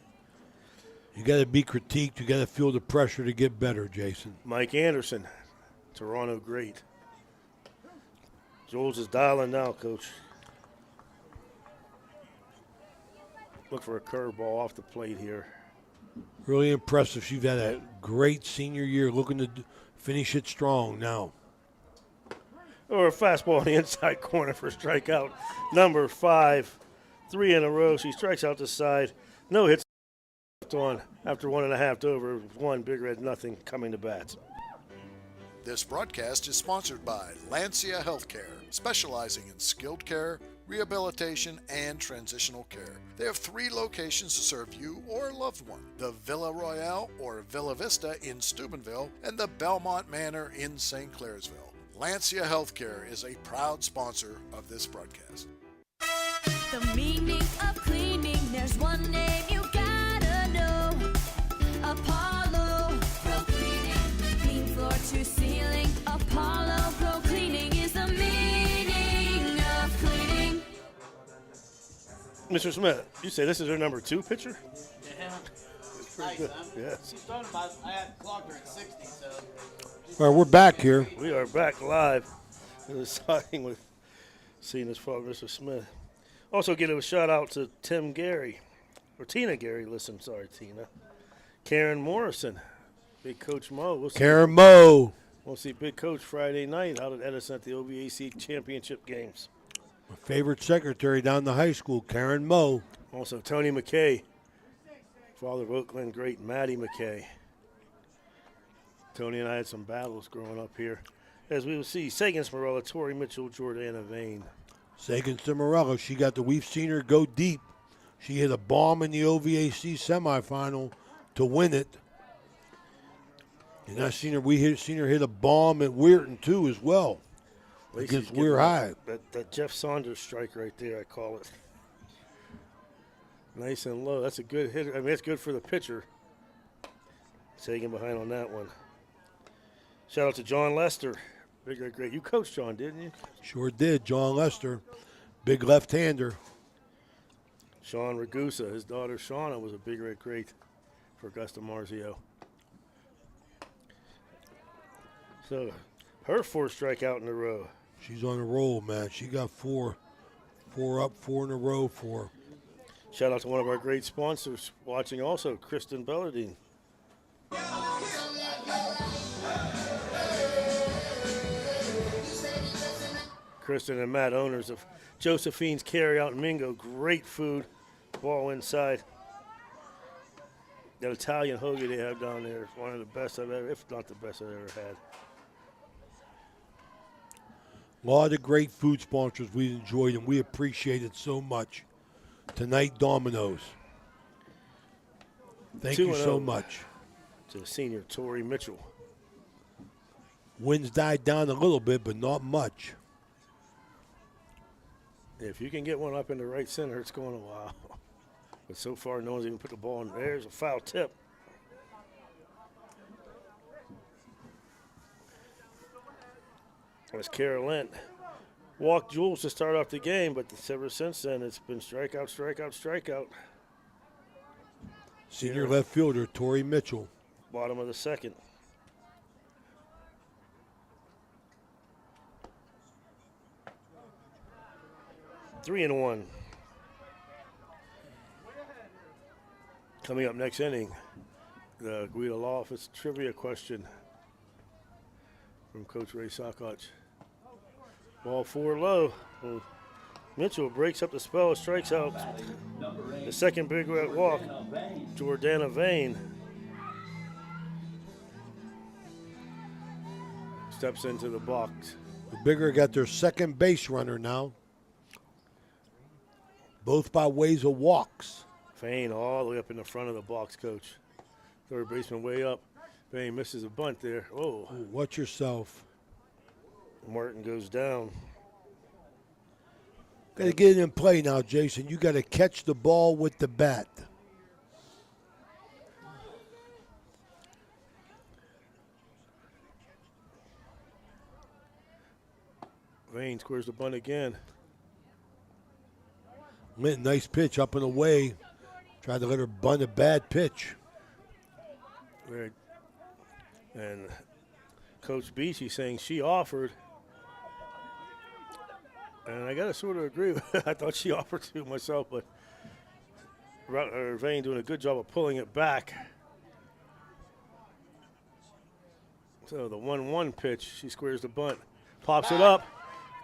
You got to be critiqued. You got to feel the pressure to get better, Jason. Mike Anderson, Toronto great. Jules is dialing now, Coach. Look for a curveball off the plate here. Really impressive. She's had a great senior year, looking to finish it strong now. Or a fastball on the inside corner for strikeout. Number 5, 3 in a row. She strikes out the side. No hits on after 1.5 to over. 1 Big Red, nothing coming to bats. This broadcast is sponsored by Lancia Healthcare, specializing in skilled care, rehabilitation, and transitional care. They have 3 locations to serve you or a loved one: the Villa Royale or Villa Vista in Steubenville and the Belmont Manor in St. Clairsville. Lancia Healthcare is a proud sponsor of this broadcast. The meaning of cleaning, there's one name you gotta know. Apollo Pro Cleaning. Clean floor to ceiling. Apollo Pro Cleaning is the meaning of cleaning. Mr. Smith, you say this is her number 2 pitcher? Yeah. Pretty good. Yes. She's talking about, I had clocked her at 60, so. All right, we're back here. We are back live. Starting with seeing this father, Mr. Smith. Also, give a shout out to Tim Gary, or Tina Gary. Listen, sorry, Tina. Karen Morrison, Big Coach Mo. Karen Mo. We'll see Big Coach Friday night out at Edison at the OVAC Championship games. My favorite secretary down the high school, Karen Mo. Also, Tony McKay, father of Oakland great Maddie McKay. Tony and I had some battles growing up here. As we will see, Sagan Smarella, Tori Mitchell, Jordana Vane. Sagan Cimarella, we've seen her go deep. She hit a bomb in the OVAC semifinal to win it. And I've seen her hit a bomb at Weirton too as well. Against Weir High. That Jeff Saunders strike right there, I call it. Nice and low. That's a good hit. I mean, it's good for the pitcher. Sagan behind on that one. Shout out to John Lester. Big Red Great. You coached John, didn't you? Sure did. John Lester, big left-hander. Sean Ragusa, his daughter Shauna was a Big Red Great for Augusta Marzio. So, her 4th strikeout in a row. She's on a roll, man. She got 4 up, 4 in a row for. Shout out to one of our great sponsors watching also, Kristen Belladine. Kristen and Matt, owners of Josephine's Carryout in Mingo. Great food. Ball inside. That Italian hoagie they have down there is one of the best I've ever, if not the best I've ever had. A lot of great food sponsors we enjoyed, and we appreciate it so much. Tonight, Domino's. Thank you so much. To senior Tori Mitchell. Winds died down a little bit, but not much. If you can get one up in the right center, it's going a while. But so far, no one's even put the ball in. There's a foul tip. As Carolyn walked Jules to start off the game, but ever since then, it's been strikeout, strikeout, strikeout. Senior left fielder, Tori Mitchell. Bottom of the second. Three and one. Coming up next inning, the Guida Law Office trivia question from Coach Ray Sokoch. Ball 4 low. Mitchell breaks up the spell, strikes out the second big red walk, Jordana Vane. Steps into the box. The Bigger got their second base runner now. Both by ways of walks. Vane all the way up in the front of the box, Coach. Third baseman way up. Vane misses a bunt there. Oh. Watch yourself. Martin goes down. Got to get it in play now, Jason. You got to catch the ball with the bat. Vane squares the bunt again. Nice pitch up and away. Tried to let her bunt a bad pitch. Right. And Coach Beachy saying she offered. And I got to sort of agree with it. I thought she offered to myself, but Vane doing a good job of pulling it back. So the 1-1 pitch, she squares the bunt. Pops it up.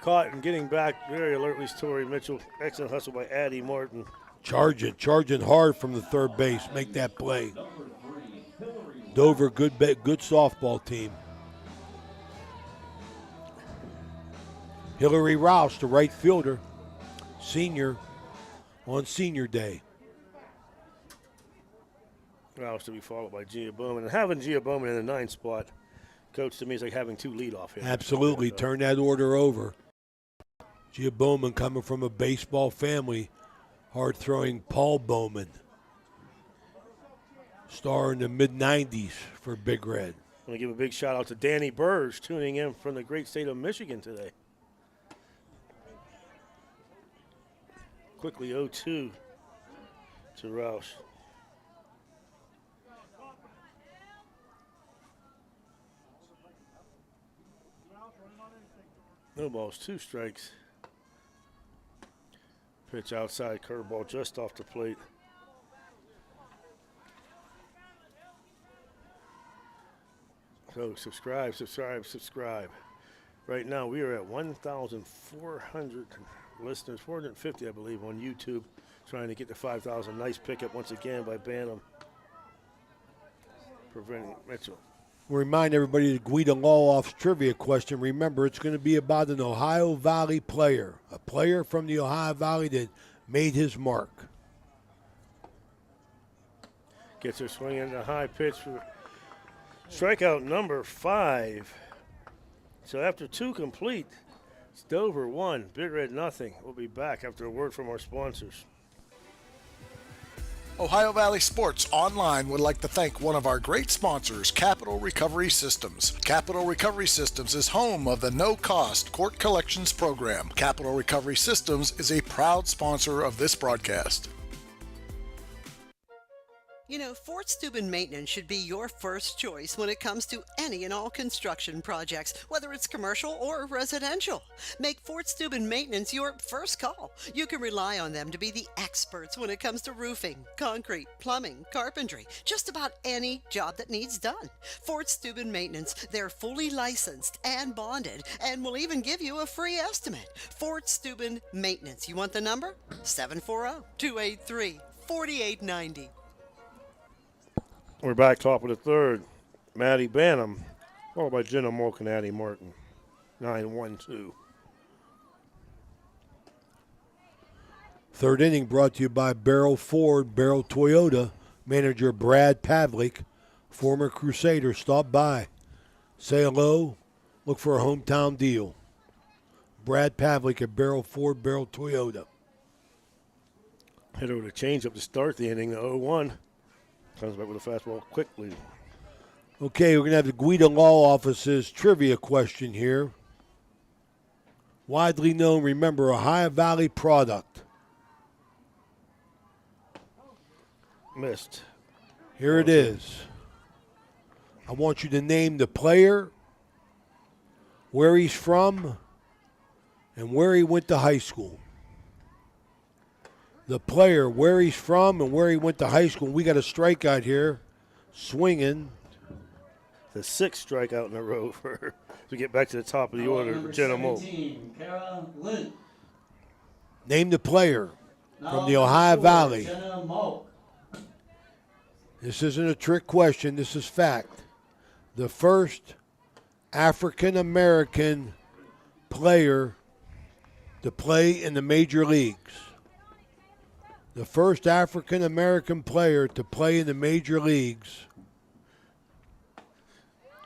Caught and getting back very alertly is Tori Mitchell. Excellent hustle by Addie Martin. Charging hard from the third base. Make that play. Dover, good softball team. Hillary Rouse, the right fielder, senior on senior day. Rouse to be followed by Gia Bowman. And having Gia Bowman in the 9th spot, Coach, to me, is like having 2 leadoff hitters. Absolutely. Turn that order over. Gia Bowman coming from a baseball family. Hard-throwing Paul Bowman. Star in the mid-90s for Big Red. I want to give a big shout-out to Danny Burge tuning in from the great state of Michigan today. Quickly 0-2 to Roush. No balls, 2 strikes. Pitch outside, curveball just off the plate. So subscribe. Right now we are at 1,400 listeners, 450 I believe on YouTube, trying to get to 5,000. Nice pickup once again by Bantam. Preventing Mitchell. We'll remind everybody the Guida Law-Off's trivia question. Remember, it's going to be about an Ohio Valley player, a player from the Ohio Valley that made his mark. Gets her swinging the high pitch for strikeout number 5. So after 2 complete, it's Dover 1, Big Red nothing. We'll be back after a word from our sponsors. Ohio Valley Sports Online would like to thank one of our great sponsors, Capital Recovery Systems. Capital Recovery Systems is home of the no-cost court collections program. Capital Recovery Systems is a proud sponsor of this broadcast. You know, Fort Steuben Maintenance should be your first choice when it comes to any and all construction projects, whether it's commercial or residential. Make Fort Steuben Maintenance your first call. You can rely on them to be the experts when it comes to roofing, concrete, plumbing, carpentry, just about any job that needs done. Fort Steuben Maintenance, they're fully licensed and bonded and will even give you a free estimate. Fort Steuben Maintenance. You want the number? 740-283-4890. We're back top of the third. Maddie Bantam, followed by Jenna Molk and Addie Martin. 9-1-2. Third inning brought to you by Barrel Ford, Barrel Toyota. Manager Brad Pavlik, former Crusader, stop by. Say hello. Look for a hometown deal. Brad Pavlik at Barrel Ford, Barrel Toyota. Hit over the changeup to start the inning, the 0-1. Comes back with a fastball quickly. Okay, we're going to have the Guida Law Office's trivia question here. Widely known, remember, Ohio Valley product. Missed. Here it is. I want you to name the player, where he's from, and where he went to high school. The player, where he's from, and where he went to high school. We got a strikeout here. Swinging. The sixth strikeout in a row for to get back to the top of the order, Jenna Moe. Kara Lynn. Name the player from the Now, Ohio four, Valley. Jenna Moe. This isn't a trick question. This is fact. The first African-American player to play in the major leagues. The first African-American player to play in the major leagues.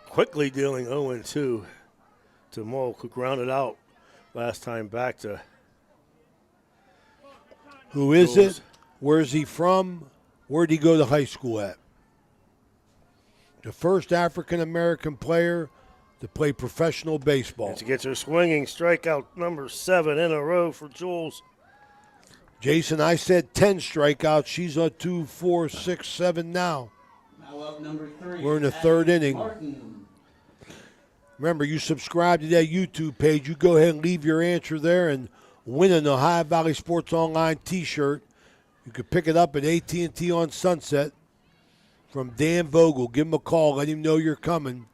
Quickly dealing 0-2 to Moe, who grounded out last time back to. Who is it? Where's he from? Where'd he go to high school at? The first African-American player to play professional baseball. And she gets her swinging strikeout number 7 in a row for Jules. Jason, I said 10 strikeouts. She's on 2, 4, 6, 7 now. Now up number 3. We're in the third inning. Martin. Remember, you subscribe to that YouTube page. You go ahead and leave your answer there and win an Ohio Valley Sports Online T-shirt. You can pick it up at AT&T on Sunset from Dan Vogel. Give him a call. Let him know you're coming.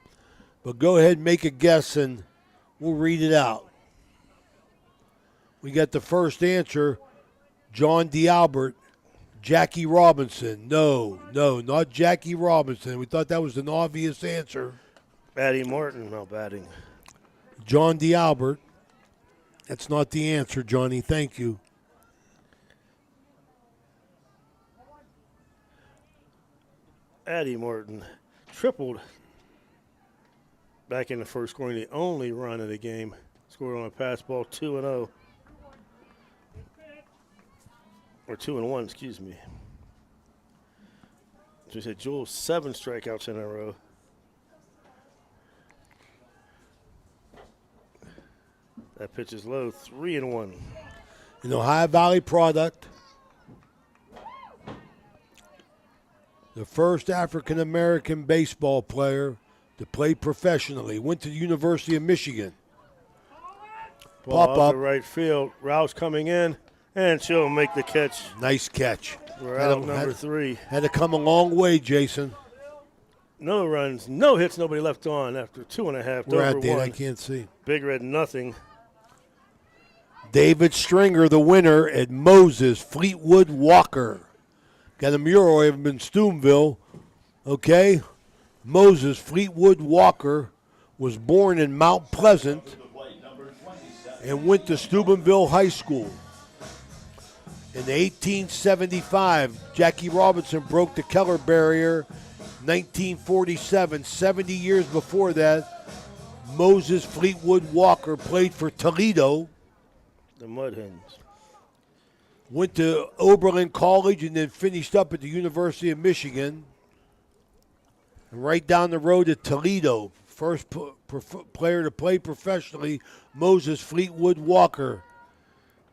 But go ahead and make a guess, and we'll read it out. We got the first answer, John DeAlbert, Jackie Robinson. No, not Jackie Robinson. We thought that was an obvious answer. Addie Martin now batting. John DeAlbert. That's not the answer, Johnny. Thank you. Addie Martin tripled back in the first, scoring the only run of the game. Scored on a pass ball, 2-0. Or 2-1, excuse me. So we said Jules, 7 strikeouts in a row. That pitch is low, 3-1. An Ohio Valley product. The first African-American baseball player to play professionally. Went to the University of Michigan. Ball Pop out up. to right field. Rouse coming in, and she'll make the catch. Nice catch. We're out number 3. Had to come a long way, Jason. No runs, no hits, nobody left on after 2.5. We're over at Dan, 1. I can't see. Big Red, nothing. David Stringer, the winner at Moses Fleetwood Walker. Got a mural of him in Steubenville. Okay. Moses Fleetwood Walker was born in Mount Pleasant and went to Steubenville High School. In 1875, Jackie Robinson broke the Keller barrier. 1947, 70 years before that, Moses Fleetwood Walker played for Toledo. The Mud Hens. Went to Oberlin College and then finished up at the University of Michigan. And right down the road at Toledo, first player to play professionally, Moses Fleetwood Walker.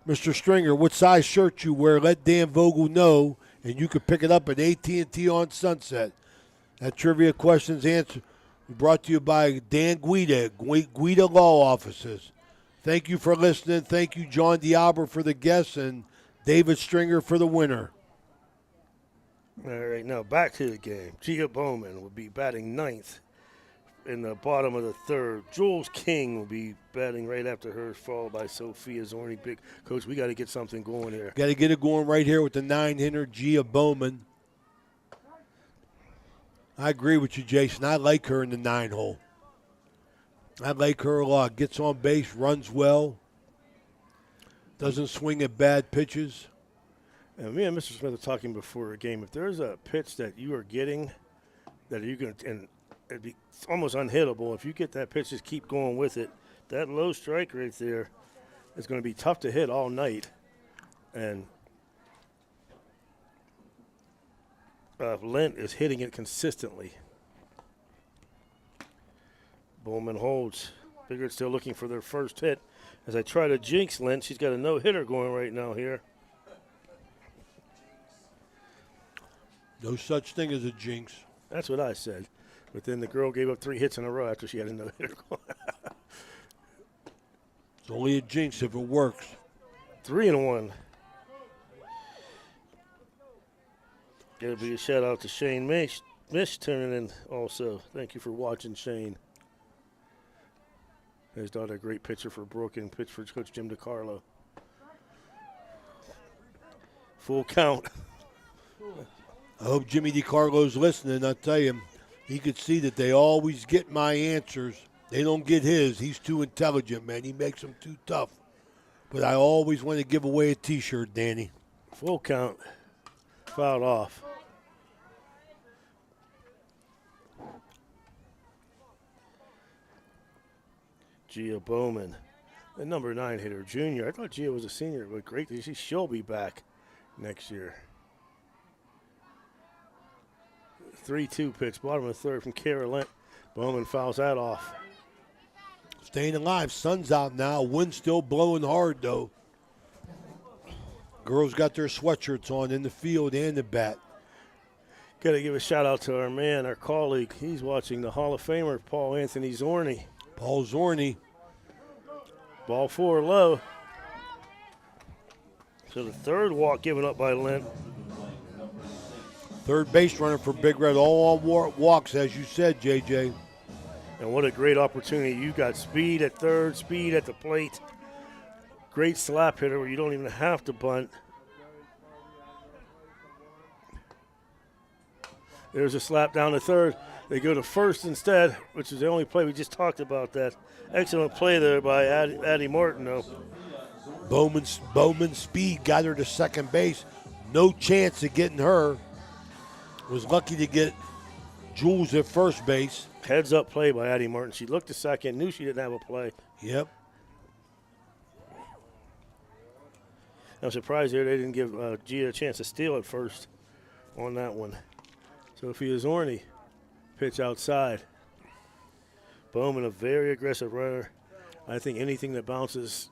Mr. Stringer, what size shirt you wear, let Dan Vogel know, and you can pick it up at AT&T on Sunset. That trivia questions answer brought to you by Dan Guida, Guida Law Offices. Thank you for listening. Thank you, John DeAlbert, for the guests, and David Stringer for the winner. All right, now back to the game. Gia Bowman will be batting 9th in the bottom of the 3rd. Jules King will be batting right after her, followed by Sophia Zorni. Big coach, we got to get something going here. Got to get it going right here with the 9-hitter, Gia Bowman. I agree with you, Jason. I like her in the 9-hole. I like her a lot. Gets on base, runs well. Doesn't swing at bad pitches. And me and Mr. Smith were talking before a game. If there's a pitch that you are getting that you can, and it's almost unhittable, if you get that pitch, just keep going with it. That low strike right there is going to be tough to hit all night. And Lent is hitting it consistently. Bowman holds. Bigger's still looking for their first hit. As I try to jinx Lent, she's got a no-hitter going right now here. No such thing as a jinx. That's what I said. But then the girl gave up 3 hits in a row after she had a no-hitter going. It's only a jinx if it works. 3-1. Gotta be a shout out to Shane Mish turning in also. Thank you for watching, Shane. His daughter, a great pitcher for Brooke and pitch for Coach Jim DiCarlo. Full count. I hope Jimmy DiCarlo's listening. I tell you, he could see that they always get my answers. They don't get his. He's too intelligent, man. He makes them too tough. But I always want to give away a T-shirt, Danny. Full count. Fouled off. Gia Bowman, the number 9 hitter, junior. I thought Gia was a senior, but great to see she'll be back next year. 3-2 pitch, bottom of the third from Kara Lent. Bowman fouls that off. Staying alive. Sun's out now. Wind's still blowing hard, though. Girls got their sweatshirts on in the field and the bat. Got to give a shout out to our man, our colleague. He's watching the Hall of Famer, Paul Anthony Zorni. Paul Zorni. Ball 4 low. So the third walk given up by Lent. Third base runner for Big Red. All walks, as you said, JJ. And what a great opportunity. You got speed at third, speed at the plate. Great slap hitter where you don't even have to bunt. There's a slap down to third. They go to first instead, which is the only play we just talked about. That excellent play there by Addie Martin, though. Bowman's speed got her to second base. No chance of getting her. Was lucky to get Jules at first base. Heads up play by Addie Martin. She looked to second, knew she didn't have a play. Yep. I'm surprised there they didn't give Gia a chance to steal at first on that one. Sophia Zorni, pitch outside. Bowman, a very aggressive runner. I think anything that bounces,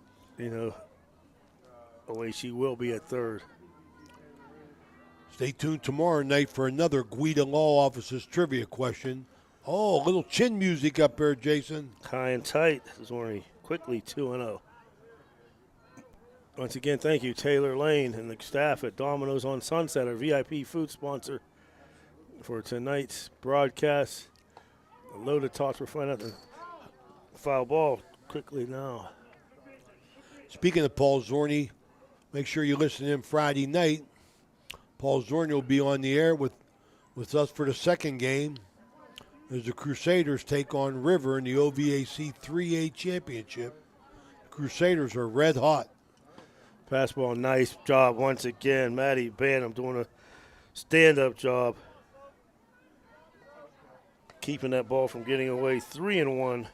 away, she will be at third. Stay tuned tomorrow night for another Guida Law Office's trivia question. Oh, a little chin music up there, Jason. High and tight. Zorni quickly 2-0. Once again, thank you, Taylor Lane and the staff at Domino's on Sunset, our VIP food sponsor for tonight's broadcast. A load of talks. We're finding out the foul ball quickly now. Speaking of Paul Zorni, make sure you listen in Friday night. Paul Zorni will be on the air with us for the second game as the Crusaders take on River in the OVAC 3A championship. The Crusaders are red hot. Pass ball, nice job once again. Maddie Banham doing a stand-up job. Keeping that ball from getting away. 3-1.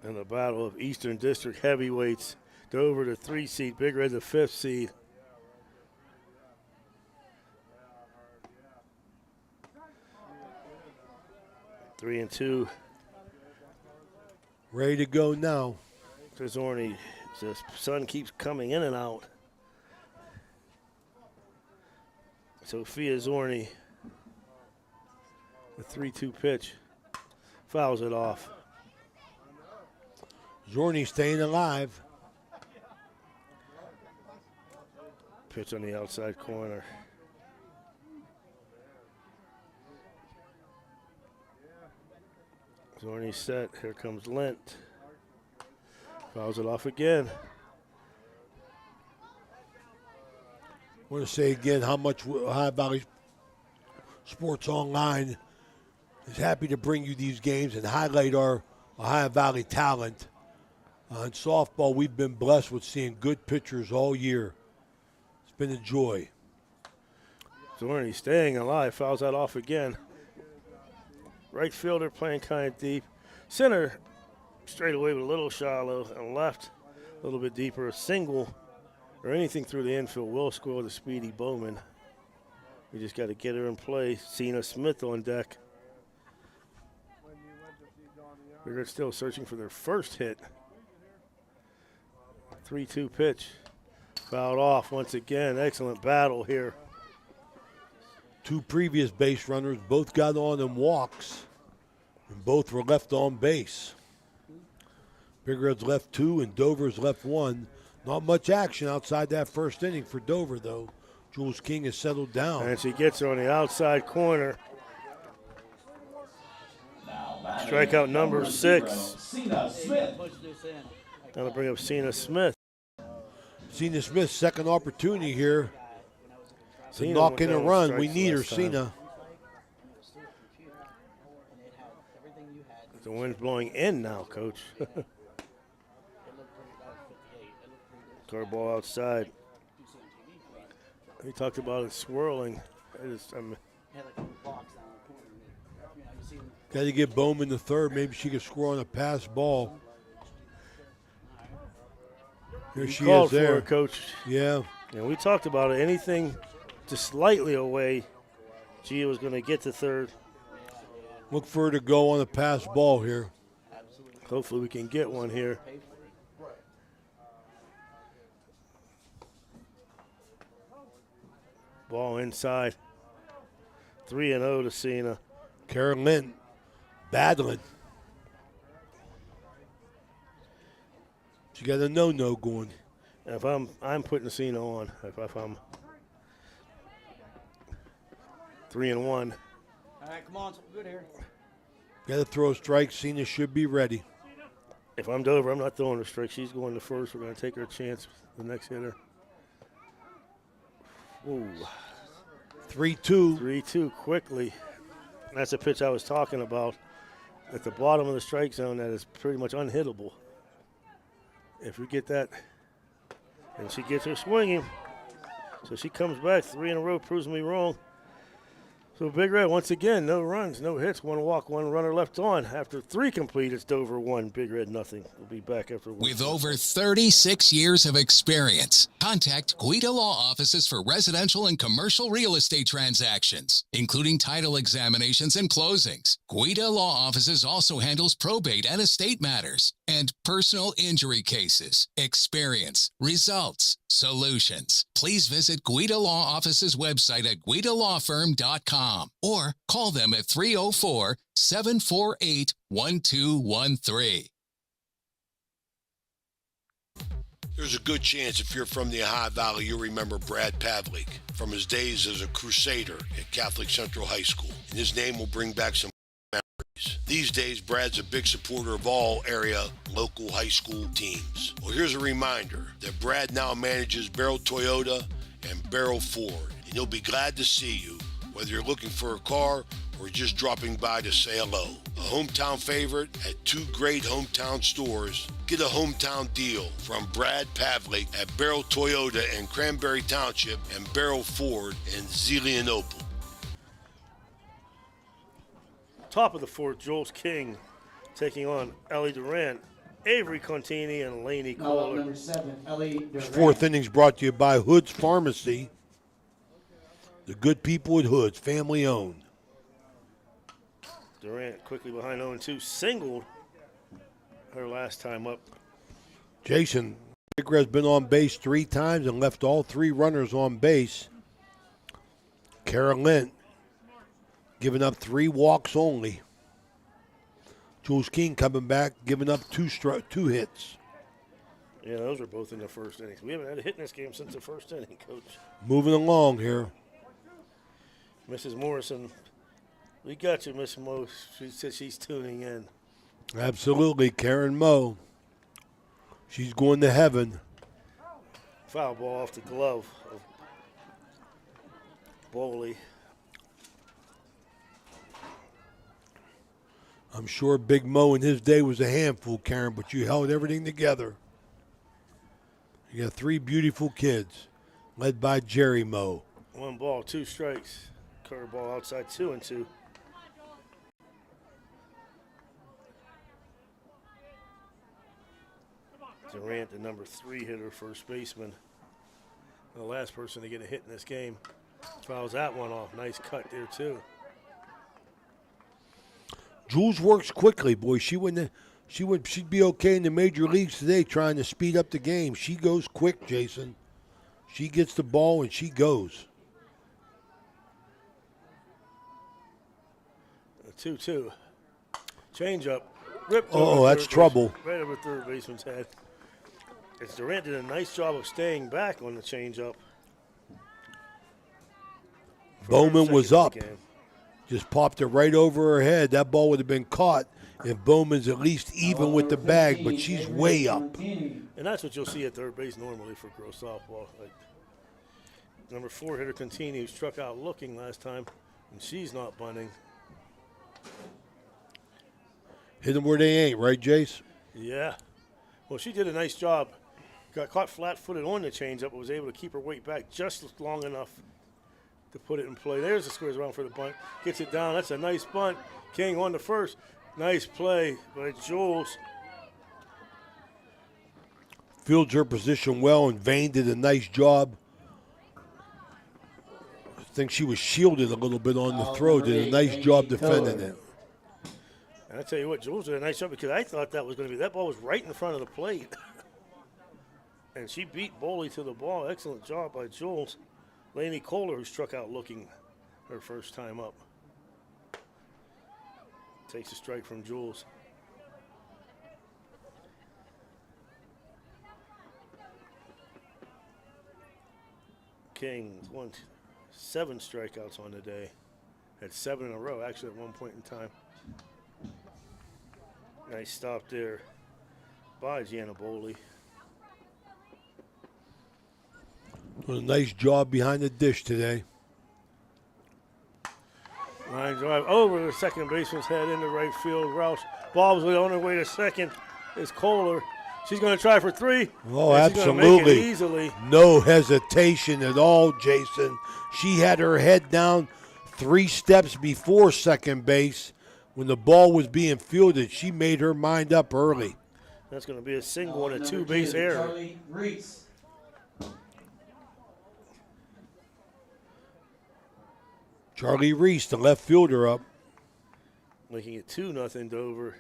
In the battle of Eastern District heavyweights. Dover the 3 seed, Big Red the 5th seed. Three and 2. Ready to go now. Zorni, the sun keeps coming in and out. Sophia Zorni, the 3-2 pitch, fouls it off. Zorni staying alive. Pitch on the outside corner. Zorni set. Here comes Lent. Fouls it off again. I want to say again how much Ohio Valley Sports Online is happy to bring you these games and highlight our Ohio Valley talent. In softball, we've been blessed with seeing good pitchers all year. It's been a joy. Zorney staying alive, fouls that off again. Right fielder playing kind of deep. Center straight away with a little shallow, and left a little bit deeper. A single or anything through the infield will score the speedy Bowman. We just got to get her in play. Cena Smith on deck. They're still searching for their first hit. 3-2 pitch. Fouled off once again. Excellent battle here. Two previous base runners both got on in walks, and both were left on base. Big Red's left 2 and Dover's left 1. Not much action outside that first inning for Dover, though. Jules King has settled down. And she gets her on the outside corner. Strikeout number 6. Cena Smith. That'll bring up Cena Smith. Cena Smith's second opportunity here to Cena knock in a went down run. strikes We need her, last time. Cena. The wind's blowing in now, Coach. Card ball outside. We talked about it swirling. Got to get Bowman the third. Maybe she could score on a pass ball. Here she called is there. for it, Coach. Yeah. And we talked about it. Anything just slightly away, Gia was going to get to third. Look for her to go on a pass ball here. Hopefully we can get one here. Ball inside. 3-0 to Cena. Karen Lynn battling. She got a no-no going. If I'm putting Cena on. If I'm 3-1. All right, come on, good here. Got to throw a strike. Cena should be ready. If I'm Dover, I'm not throwing a strike. She's going to first. We're going to take her chance. The next hitter. Ooh. 3-2. 3-2 quickly. That's a pitch I was talking about. At the bottom of the strike zone, that is pretty much unhittable. If we get that, and she gets her swinging. So she comes back 3 in a row, proves me wrong. So Big Red, once again, no runs, no hits, 1 walk, 1 runner left on. After 3 complete, it's Dover 1, Big Red nothing. We'll be back after 1. With over 36 years of experience, contact Guida Law Offices for residential and commercial real estate transactions, including title examinations and closings. Guida Law Offices also handles probate and estate matters and personal injury cases. Experience, results, solutions. Please visit Guida Law Office's website at guidalawfirm.com or call them at 304-748-1213. There's a good chance if you're from the Ohio Valley, you'll remember Brad Pavlik from his days as a crusader at Catholic Central High School. And his name will bring back some memories. These days, Brad's a big supporter of all area local high school teams. Well, here's a reminder that Brad now manages Barrel Toyota and Barrel Ford. And he'll be glad to see you, whether you're looking for a car or just dropping by to say hello. A hometown favorite at 2 great hometown stores. Get a hometown deal from Brad Pavlik at Barrel Toyota in Cranberry Township and Barrel Ford in Zelienople. Top of the 4th, Jules King taking on Ellie Durant, Avery Contini, and Laney Kohler. Number 7, Ellie Durant. This 4th inning's brought to you by Hood's Pharmacy. The good people at Hood's, family owned. Durant quickly behind 0-2, singled her last time up. Jason, Big Red's been on base 3 times and left all 3 runners on base. Kara Lynn giving up 3 walks only. Jules King coming back, giving up 2 hits. Yeah, those were both in the first inning. We haven't had a hit in this game since the first inning, Coach. Moving along here. Mrs. Morrison, we got you, Miss Mo. She said she's tuning in. Absolutely, Karen Moe. She's going to heaven. Foul ball off the glove of Bowley. I'm sure Big Mo in his day was a handful, Karen, but you held everything together. You got 3 beautiful kids, led by Jerry Mo. 1 ball, 2 strikes. Curveball outside, 2-2. Durant, the number 3 hitter, first baseman. The last person to get a hit in this game. Fouls that one off. Nice cut there, too. Jules works quickly, boy. She'd be okay in the major leagues today trying to speed up the game. She goes quick, Jason. She gets the ball and she goes. 2-2. Change up. Ripped Oh, that's trouble. Right over third baseman's head. It's Durant did a nice job of staying back on the changeup. Bowman was up. Just popped it right over her head. That ball would have been caught if Bowman's at least even with the bag, but she's way up. And that's what you'll see at third base normally for girls softball. Like number 4 hitter Contini, who struck out looking last time, and she's not bunting. Hit them where they ain't, right, Jace? Yeah. Well, she did a nice job. Got caught flat-footed on the changeup, but was able to keep her weight back just long enough to put it in play. There's the squares around for the bunt. Gets it down. That's a nice bunt. King on the first. Nice play by Jules. Fields her position well, and Vane did a nice job. I think she was shielded a little bit on the throw. Did a nice job defending it. And I tell you what, Jules did a nice job because I thought that was going to be, that ball was right in front of the plate. And she beat Boley to the ball. Excellent job by Jules. Lainey Kohler, who struck out looking her first time up. Takes a strike from Jules. King, 7 strikeouts on the day. Had 7 in a row, actually, at one point in time. Nice stop there by Gianna Boley. A nice job behind the dish today. Line drive over the second baseman's head into right field. Roush. Ball was on her way to second. Is Kohler. She's going to try for 3. Oh, and she's absolutely. gonna make it easily. No hesitation at all, Jason. She had her head down 3 steps before second base. When the ball was being fielded, she made her mind up early. That's going to be a single and a 2-base error. Charlie Reese. Charlie Reese, the left fielder, up. Making it 2-0 Dover.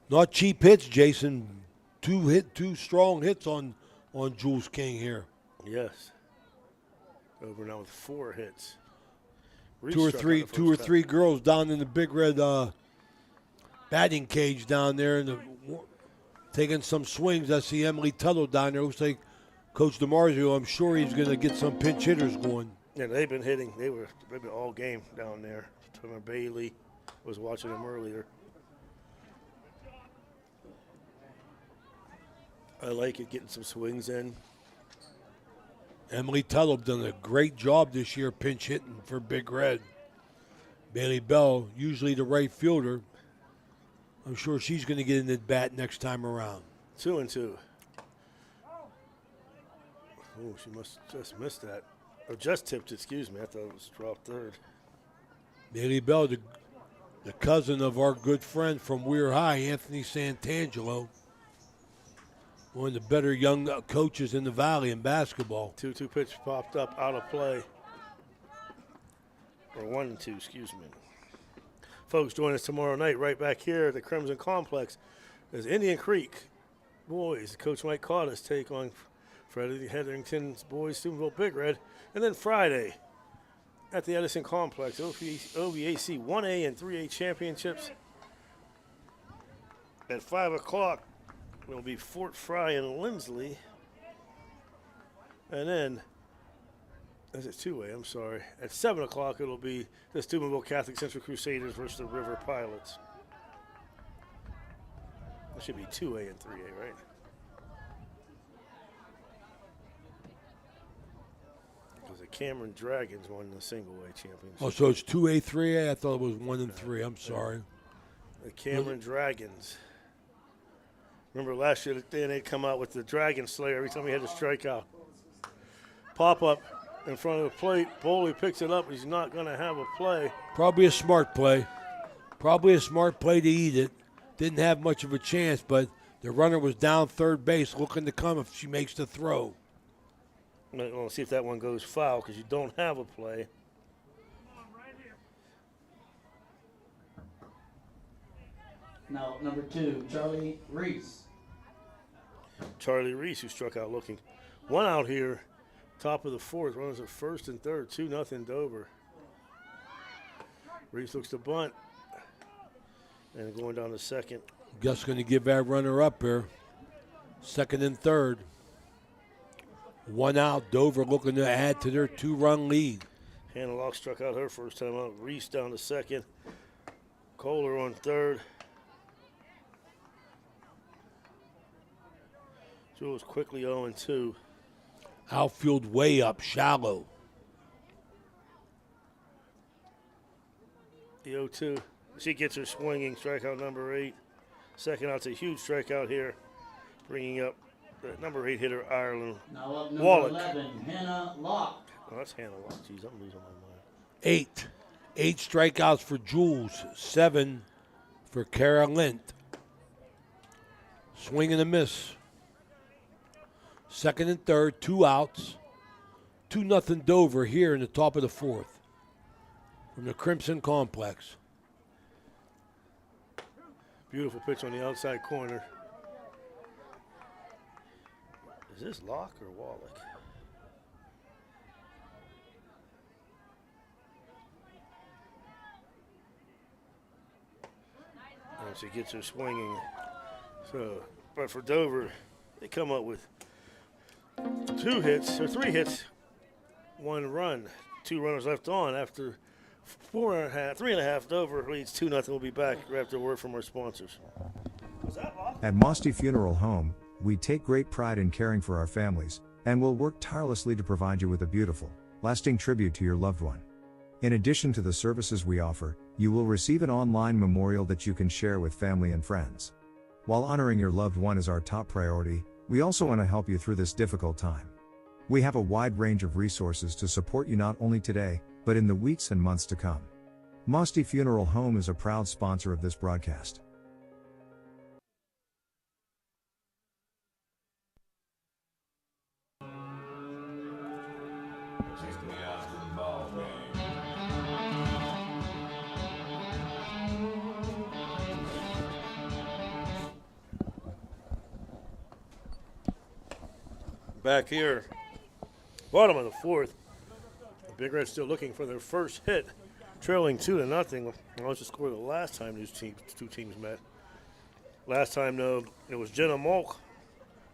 Not cheap hits, Jason. 2 strong hits on Jules King here. Yes. Dover now with 4 hits. Reese 2 or 3 girls down in the big red batting cage down there, and taking some swings. I see Emily Tuttle down there. Looks like Coach DiMarzio, I'm sure he's going to get some pinch hitters going. Yeah, they've been hitting. They've been all game down there. Turner Bailey was watching them earlier. I like it, getting some swings in. Emily Tuttle done a great job this year pinch hitting for Big Red. Bailey Bell, usually the right fielder. I'm sure she's going to get in at bat next time around. 2-2. Oh, she must just missed that. Or just tipped, excuse me. I thought it was dropped third. Bailey Bell, the cousin of our good friend from Weir High, Anthony Santangelo. One of the better young coaches in the Valley in basketball. 2-2 pitch popped up, out of play. Or 1-2, excuse me. Folks, join us tomorrow night right back here at the Crimson Complex as Indian Creek boys, Coach Mike Cottis, take on Freddie Hetherington's boys, Steubenville Big Red. And then Friday at the Edison Complex, OVAC 1A and 3A championships. At 5 o'clock, will be Fort Fry and Lindsley. And then, is it 2A? I'm sorry. At 7 o'clock, it'll be the Steubenville Catholic Central Crusaders versus the River Pilots. It should be 2A and 3A, right? Because the Cameron Dragons won the single-A championship. Oh, so it's 2A, 3A? I thought it was 1 and 3. I'm sorry. The Cameron Dragons. Remember last year, they'd come out with the Dragon Slayer every time he had a strikeout. Pop-up in front of the plate. Boley picks it up. He's not going to have a play. Probably a smart play. Probably a smart play to eat it. Didn't have much of a chance, but the runner was down third base looking to come if she makes the throw. We'll see if that one goes foul because you don't have a play. Now, number 2, Charlie Reese. Charlie Reese, who struck out looking. One out here, top of the fourth. Runners at first and third, 2-0 Dover. Reese looks to bunt. And going down to second. Just going to give that runner up here. Second and third. One out. Dover looking to add to their 2-run lead. Hannah Locke struck out her first time out. Reese down to second. Kohler on third. Jules quickly 0-2. Outfield way up, shallow. The 0-2. She gets her swinging. Strikeout number 8. Second out's a huge strikeout here. Bringing up the number 8 hitter, Ireland. Now up number Wallach. 11, Hannah Locke. Oh, that's Hannah Locke. Jeez, I'm losing my mind. 8. 8 strikeouts for Jules. 7 for Kara Lint. Swing and a miss. Second and third, 2 outs. 2-0 Dover here in the top of the fourth from the Crimson Complex. Beautiful pitch on the outside corner. Is this Locke or Wallach? And she gets her swinging. So, but for Dover, they come up with 2 hits, or 3 hits, 1 run. 2 runners left on after 3.5. Dover leads 2-0. We'll be back after a word from our sponsors. At Mosty Funeral Home, we take great pride in caring for our families, and will work tirelessly to provide you with a beautiful, lasting tribute to your loved one. In addition to the services we offer, you will receive an online memorial that you can share with family and friends. While honoring your loved one is our top priority, we also want to help you through this difficult time. We have a wide range of resources to support you not only today, but in the weeks and months to come. Mosty Funeral Home is a proud sponsor of this broadcast. Back here, bottom of the fourth. The Big Reds still looking for their first hit, trailing 2-0. That was the score the last time these two teams met. Last time, though, it was Jenna Molk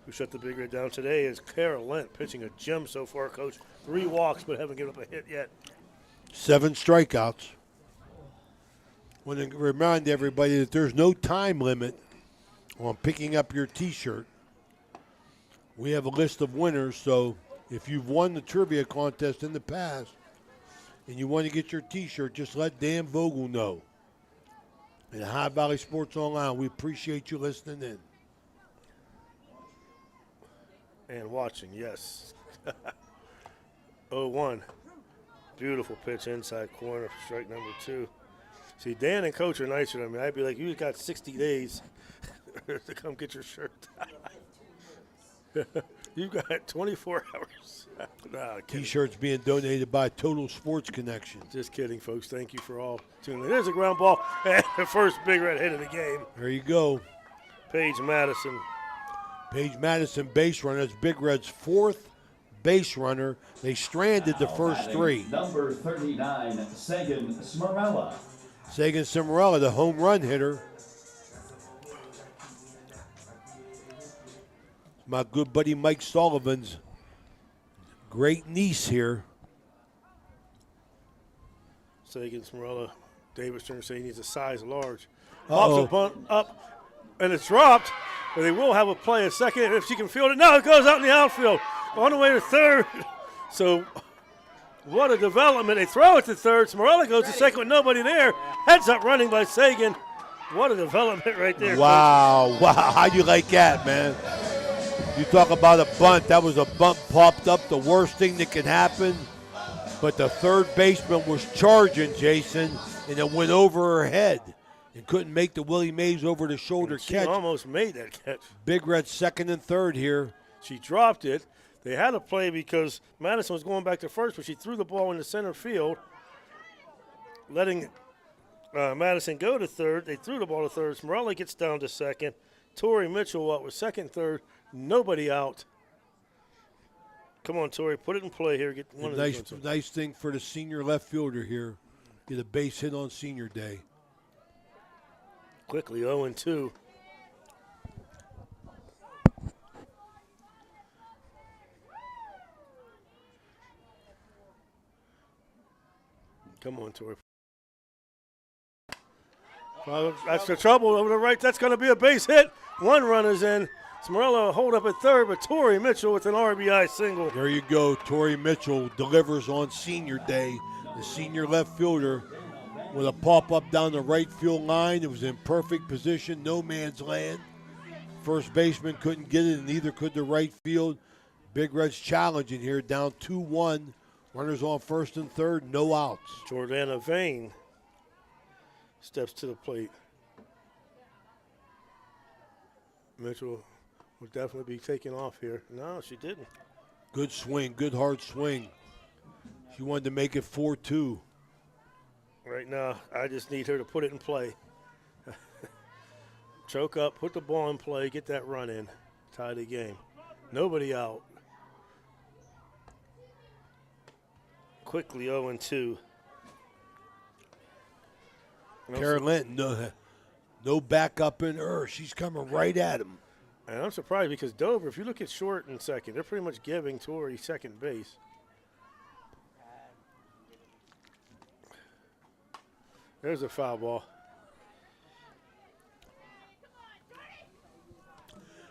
who shut the Big Red down. Today is Kara Lent pitching a gem so far, Coach. 3 walks, but haven't given up a hit yet. 7 strikeouts. Want to remind everybody that there's no time limit on picking up your T-shirt. We have a list of winners, so if you've won the trivia contest in the past and you want to get your T-shirt, just let Dan Vogel know. And High Valley Sports Online, we appreciate you listening in. And watching, yes. 0-1. Beautiful pitch inside corner, strike number 2. See, Dan and Coach are nicer than me. I'd be like, you got 60 days to come get your shirt. You've got 24 hours. Nah, T-shirts being donated by Total Sports Connection. Just kidding, folks. Thank you for all tuning in. There's a ground ball and the first Big Red hit of the game. There you go. Paige Madison. Paige Madison, base runner. That's Big Red's 4th base runner. They stranded the first 3. Number 39, Sagan Smarella. Sagan Smarella, the home run hitter. My good buddy Mike Sullivan's great niece here. Sagan Smarella. David Stern saying he needs a size large. Pops a bunt up, and it's dropped. But they will have a play a second if she can field it. No, it goes out in the outfield on the way to third. So What a development. They throw it to third. Smarella goes to second with nobody there. Heads up running by Sagan. What a development right there. Wow. How you like that, man? You talk about a bunt. That was a bunt popped up, the worst thing that can happen. But the third baseman was charging, Jason, and it went over her head and couldn't make the Willie Mays over the shoulder She catch. almost made that catch. Big Red second and third here. She dropped it. They had a play because Madison was going back to first, but she threw the ball in the center field, letting Madison go to third. They threw the ball to third. Smarella gets down to second. Tori Mitchell up with second, third. Nobody out. Come on, Tori, put it in play here. Get one of these ones. Nice thing for the senior left fielder here. Get a base hit on senior day. Quickly 0-2. Come on, Tori. Well, that's the trouble over the right. That's going to be a base hit. One run is in. Smarella hold up at third, but Tori Mitchell with an RBI single. There you go. Tori Mitchell delivers on senior day. The senior left fielder with a pop-up down the right field line. It was in perfect position, no man's land. First baseman couldn't get it, and neither could the right field. Big Red's challenging here, down 2-1. Runners on first and third, no outs. Jordana Vane steps to the plate. Mitchell will definitely be taking off here. No, she didn't. Good swing, good hard swing. She wanted to make it 4-2. Right now, I just need her to put it in play. Choke up, put the ball in play, get that run in, tie the game. Nobody out. Quickly 0-2. Kara Linton, no backup in her. She's coming right at him. And I'm surprised because Dover, if you look at short and second, they're pretty much giving Tori second base. There's a foul ball.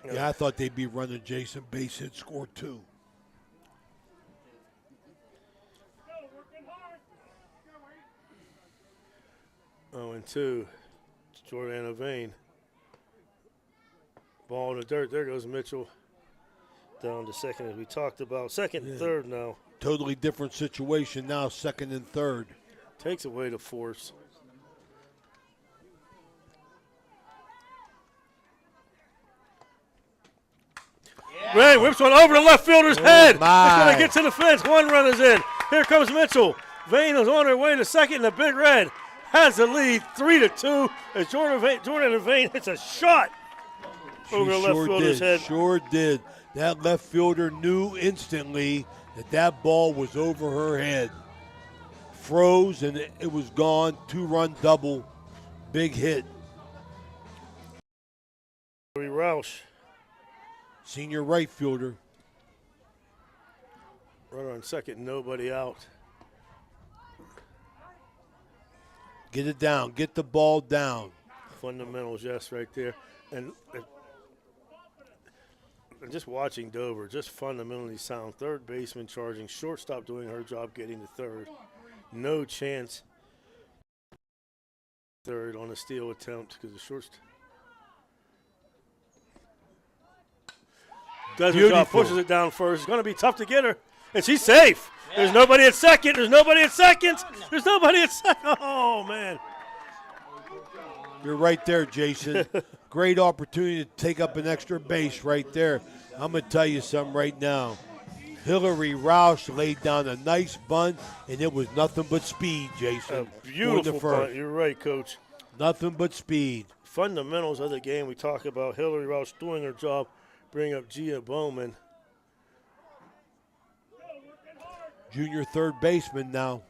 Yeah, I thought they'd be running Jason base hit, score 2. Oh, and 2, Jordana Vane. Ball in the dirt. There goes Mitchell down to second, as we talked about. Second and third now. Totally different situation now, second and third. Takes away the force. Ray whips one over the left fielder's head. It's going to get to the fence. One run is in. Here comes Mitchell. Vane is on her way to second. The Big Red has the lead 3-2 as Jordan Vane hits a shot over the left fielder's head. Sure did. That left fielder knew instantly that ball was over her head. Froze, and it was gone. 2-run double. Big hit. Roush. Senior right fielder. Runner on second, nobody out. Get it down. Get the ball down. Fundamentals, yes, right there. And just watching Dover, just fundamentally sound. Third baseman charging, shortstop doing her job getting to third. No chance. Third on a steal attempt because the shortstop does her job, pushes it down first. It's going to be tough to get her. And she's safe. There's nobody at second. There's nobody at second. There's nobody at second. Oh, man. You're right there, Jason. Great opportunity to take up an extra base right there. I'm going to tell you something right now. Hillary Roush laid down a nice bunt, and it was nothing but speed, Jason. A beautiful bunt. You're right, Coach. Nothing but speed. Fundamentals of the game. We talk about Hillary Roush doing her job. Bring up Gia Bowman. Junior third baseman now.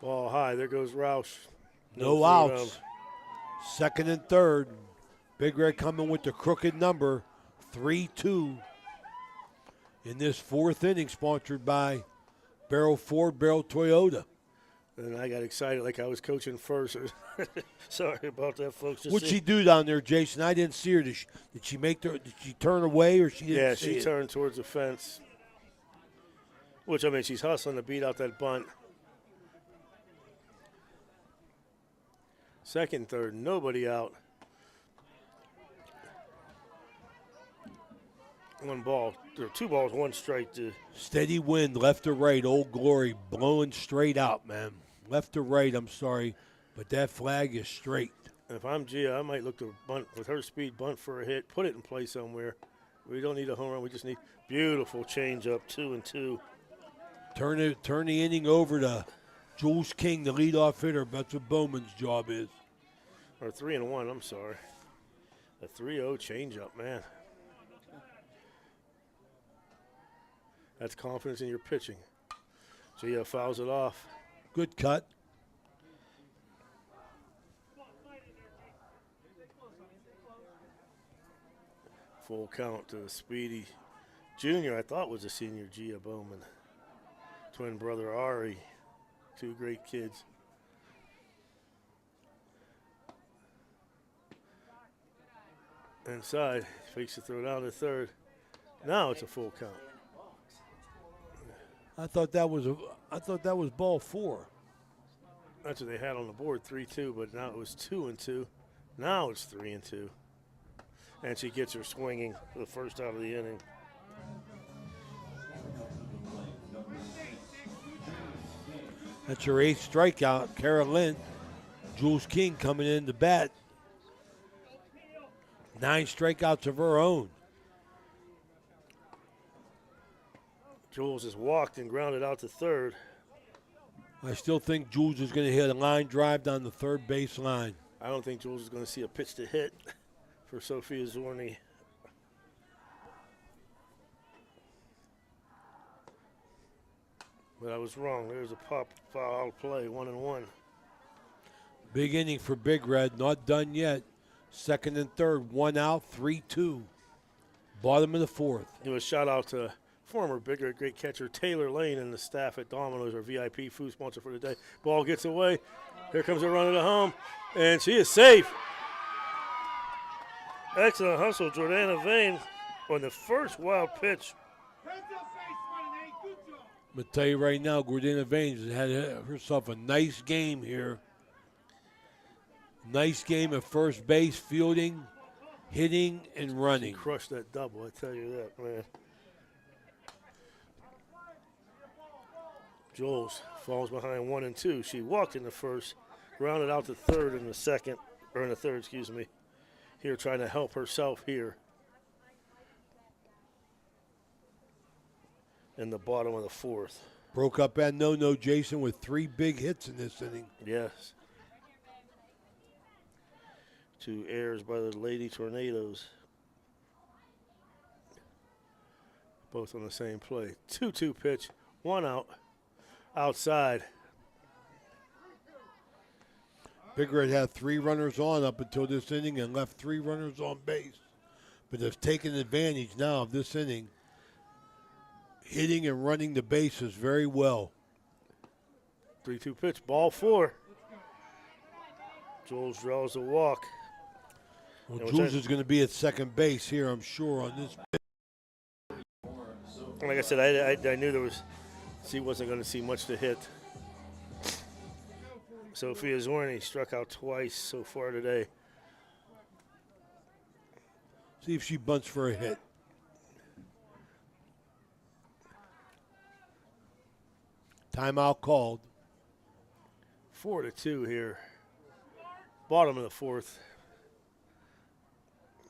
Ball high. There goes Roush. No outs. Second and third. Big Red coming with the crooked number, 3-2. In this fourth inning, sponsored by Barrel Ford, Barrel Toyota. And I got excited like I was coaching first. Sorry about that, folks. What'd she do down there, Jason? I didn't see her. Did she did she turn away or she didn't Yeah, see she it? turned towards the fence. Which, I mean, she's hustling to beat out that bunt. Second, third, nobody out. One ball, or 2 balls, 1 strike to Steady wind, left to right, Old Glory blowing straight out, man. Left to right, I'm sorry, but that flag is straight. And if I'm Gia, I might look to bunt with her speed, bunt for a hit, put it in play somewhere. We don't need a home run. We just need beautiful change up, 2-2. Turn the inning over to Jules King, the leadoff hitter. That's what Bowman's job is. Or 3-1, I'm sorry. A 3-0 changeup, man. That's confidence in your pitching. Gia fouls it off. Good cut. Full count to Speedy Jr., I thought was a senior, Gia Bowman. Twin brother Ari, 2 great kids. Inside, fakes to throw down to third. Now it's a full count. I thought that was ball 4. That's what they had on the board, 3-2, but now it was 2-2. Now it's 3-2. And she gets her swinging for the first out of the inning. That's her 8th strikeout. Kara Lynn, Jules King coming in to bat. 9 strikeouts of her own. Jules has walked and grounded out to third. I still think Jules is going to hit a line drive down the third base line. I don't think Jules is going to see a pitch to hit for Sophia Zorni. But I was wrong. There's a foul play, 1-1. Big inning for Big Red. Not done yet. Second and third, 1 out, 3-2. Bottom of the 4th. Do a shout out to former Big Red great catcher Taylor Lane and the staff at Domino's, our VIP food sponsor for the day. Ball gets away. Here comes a run to home, and she is safe. Excellent hustle, Jordana Vane on the first wild pitch. I'm going to tell you right now, Gordana Vanes has had herself a nice game here. Nice game at first base, fielding, hitting, and running. She crushed that double, I tell you that, man. Jules falls behind 1 and 2. She walked in the first, grounded out to third in the second, or in the third, excuse me. Here trying to help herself here. In the bottom of the 4th. Broke up that no-no, Jason, with 3 big hits in this inning. Yes. 2 errors by the Lady Tornadoes. Both on the same play. 2-2 pitch, 1 out. Outside. Big Red had 3 runners on up until this inning and left 3 runners on base. But they've taken advantage now of this inning, hitting and running the bases very well. 3-2 pitch, ball 4. Jules draws a walk. Well, Jules is going to be at second base here, I'm sure, on this pitch. Like I said, I knew she wasn't going to see much to hit. Sophia Zorni struck out twice so far today. See if she bunts for a hit. Timeout called. 4-2 here. Bottom of the 4th.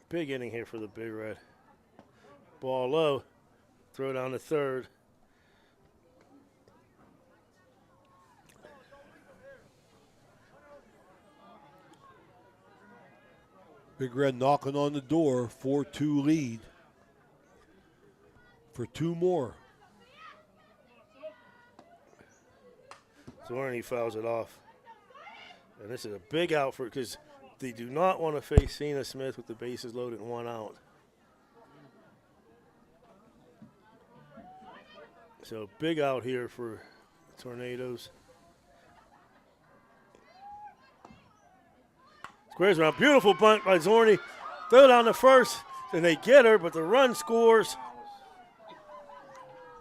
Big inning here for the Big Red. Ball low. Throw down to third. Big Red knocking on the door, 4-2 lead for 2 more. Zorni fouls it off. And this is a big out for, because they do not want to face Cena Smith with the bases loaded and 1 out. So big out here for the Tornadoes. Squares around. Beautiful bunt by Zorni. Throw down the first, and they get her, but the run scores.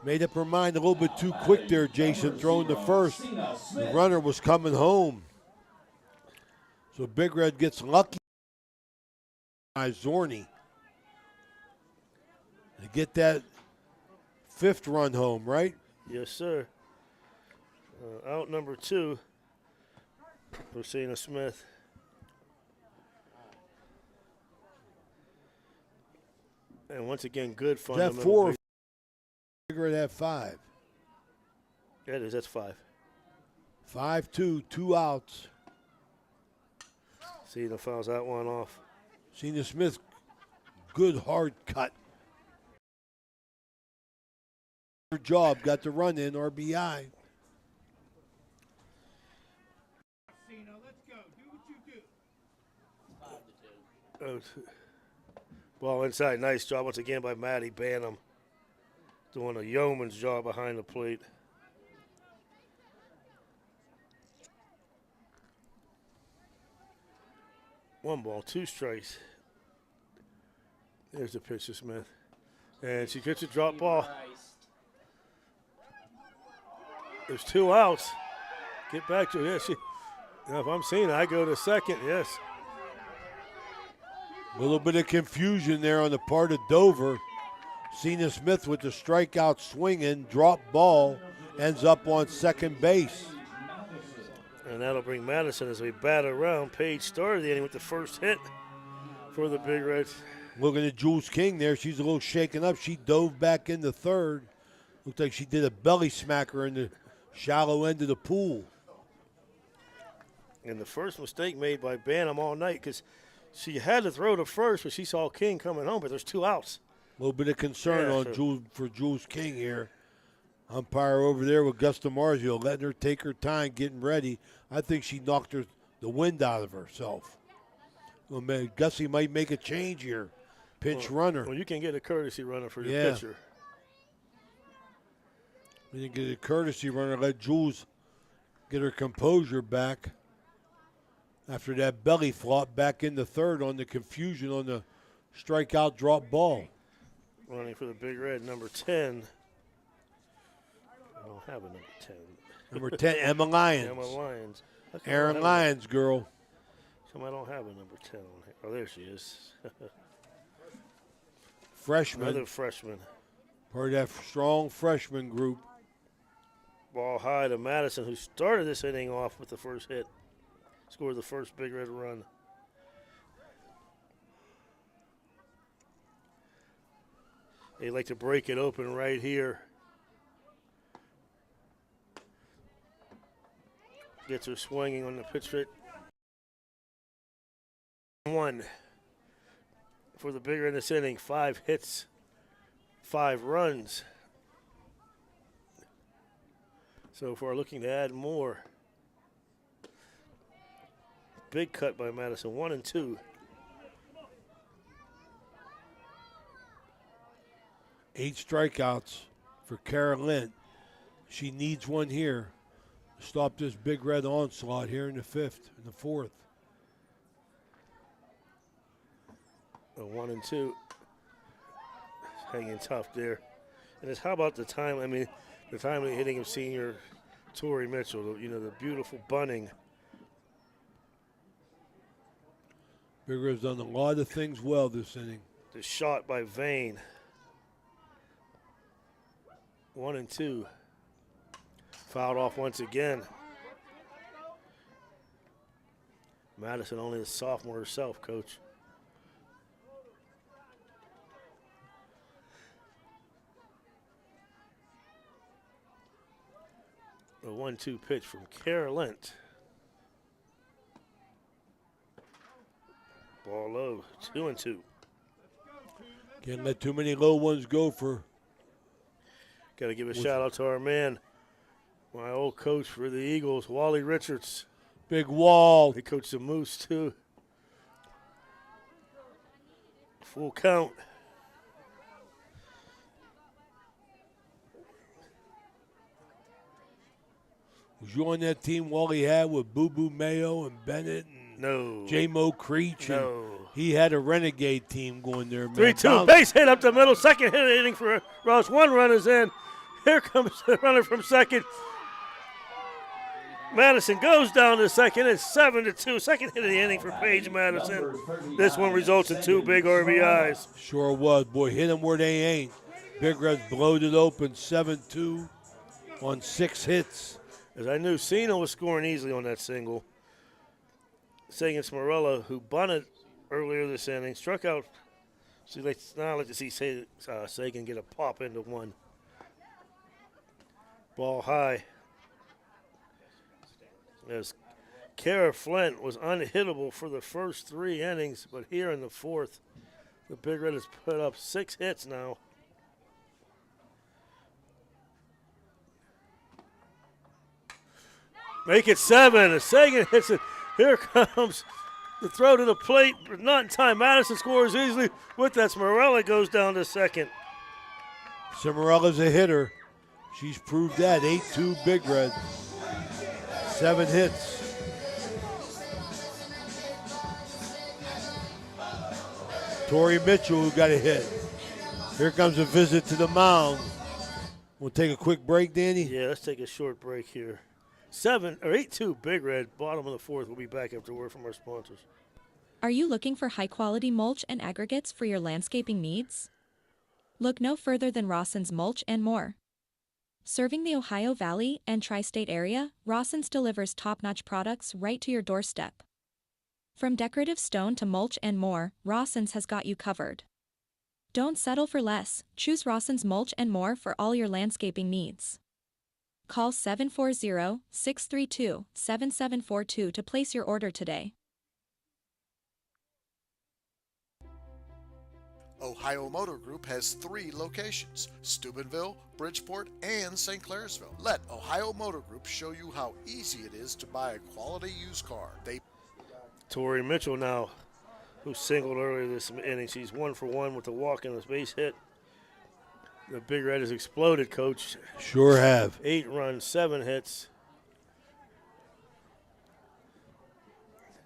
Made up her mind a little bit too quick there, Jason, throwing the first. The runner was coming home. So Big Red gets lucky by Zorni to get that 5th run home, right? Yes, sir. Out number 2 for Cena Smith. And once again, good fundamental. Is that 4? Big Red had 5. Yeah, it is. That's 5. 5-2, 2 outs. Cena fouls that one off. Cena Smith, good hard cut. Good job, got the run in, RBI. Ball inside. Nice job once again by Maddie Banham. Doing a yeoman's job behind the plate. One ball, 2 strikes. There's the pitch to Smith. And she gets a drop ball. There's 2 outs. Get back to it. Yeah, now if I'm seeing it, I go to second. Yes. A little bit of confusion there on the part of Dover. Cena Smith with the strikeout swinging, drop ball, ends up on second base. And that'll bring Madison as we bat around. Page started the inning with the first hit for the Big Reds. Looking at Jules King there, she's a little shaken up. She dove back in the 3rd. Looked like she did a belly smacker in the shallow end of the pool. And the first mistake made by Banham all night, because she had to throw to first, but she saw King coming home, but there's 2 outs. A little bit of concern for Jules King here. Umpire over there with Gusta Marzio, letting her take her time, getting ready. I think she knocked the wind out of herself. Well, man, Gussie might make a change here. Pinch runner. Well, you can get a courtesy runner for your pitcher. You can get a courtesy runner, let Jules get her composure back after that belly flop back in the 3rd on the confusion on the strikeout drop ball. Running for the Big Red, number 10. I don't have a number 10. Number 10, Emma Lyons. Emma Lyons. Aaron Lyons, girl. I don't have a number 10 on here. Oh, there she is. Freshman. Another freshman. Part of that strong freshman group. Ball high to Madison, who started this inning off with the first hit. Scored the first Big Red run. They like to break it open right here. Gets her swinging on the pitch hit. 1 for the Big Red in this inning. 5 hits, 5 runs. So far looking to add more. Big cut by Madison, 1-2. 8 strikeouts for Kara Lynn. She needs one here to stop this Big Red onslaught here in the 5th and the 4th. A 1-2. Hanging tough there. And it's how about the time? I mean, the timely hitting of senior Tori Mitchell. You know, the beautiful bunting. Big Red's done a lot of things well this inning. The shot by Vane. 1-2. Fouled off once again. Madison only a sophomore herself, coach. A 1-2 pitch from Kara Lent. Ball low, 2-2. Can't let too many low ones go for. Got to give a shout out to our man, my old coach for the Eagles, Wally Richards. Big Wall. He coached the Moose too. Full count. Was you on that team Wally had with Boo Boo Mayo and Bennett and and J-Mo Creech. No. And he had a renegade team going there, man. 3-2, base hit up the middle. Second hit of the inning for Ross. One run is in. Here comes the runner from second. Madison goes down to second. It's 7-2. Second hit of the inning for Paige Madison. This one results in 2 big RBIs. Sure was. Boy, hit them where they ain't. Big Reds blowed it open 7-2 on 6 hits. As I knew Cena was scoring easily on that single. Sagan Smarella, who bunted earlier this inning, struck out. So now let's see Sagan get a pop into one. Ball high. As Kara Flint was unhittable for the first 3 innings, but here in the 4th, the Big Red has put up 6 hits now. Make it 7. As Sagan hits it. Here comes the throw to the plate, but not in time. Madison scores easily with that. Smarella goes down to second. Cimarella's a hitter. She's proved that. 8-2 Big Red. 7 hits. Tori Mitchell, who got a hit. Here comes a visit to the mound. We'll take a quick break, Danny. Yeah, let's take a short break here. 8-2 Big Red, bottom of the 4th. We'll be back after word from our sponsors. Are you looking for high-quality mulch and aggregates for your landscaping needs? Look no further than Rawson's Mulch and More. Serving the Ohio Valley and tri-state area, Rawson's delivers top-notch products right to your doorstep. From decorative stone to mulch and more, Rawson's has got you covered. Don't settle for less. Choose Rawson's Mulch and More for all your landscaping needs. Call 740-632-7742 to place your order today. Ohio Motor Group has 3 locations, Steubenville, Bridgeport, and St. Clairsville. Let Ohio Motor Group show you how easy it is to buy a quality used car. Tori Mitchell now, who singled earlier this inning. She's 1 for 1 with the walk and the base hit. The Big Red has exploded, Coach. Sure have. 8 runs, 7 hits.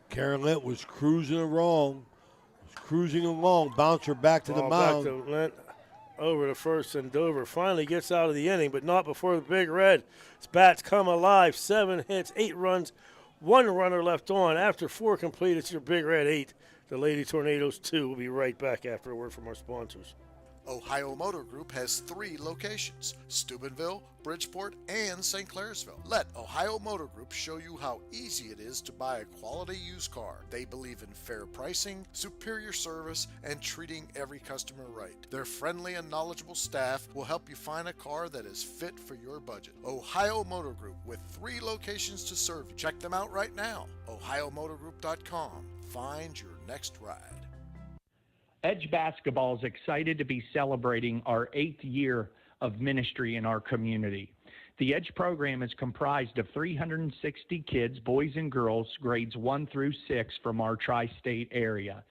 Karen Lent was cruising along, bounce her back to the mound. Back to Lent, over to first, and Dover finally gets out of the inning, but not before the Big Red. Its bats come alive. 7 hits, 8 runs, 1 runner left on. After 4 complete, it's your Big Red 8. The Lady Tornadoes 2. We'll be right back after a word from our sponsors. Ohio Motor Group has 3 locations, Steubenville, Bridgeport, and St. Clairsville. Let Ohio Motor Group show you how easy it is to buy a quality used car. They believe in fair pricing, superior service, and treating every customer right. Their friendly and knowledgeable staff will help you find a car that is fit for your budget. Ohio Motor Group, with 3 locations to serve you. Check them out right now. OhioMotorGroup.com. Find your next ride. Edge Basketball is excited to be celebrating our 8th year of ministry in our community. The Edge program is comprised of 360 kids, boys and girls, grades 1 through 6 from our tri-state area.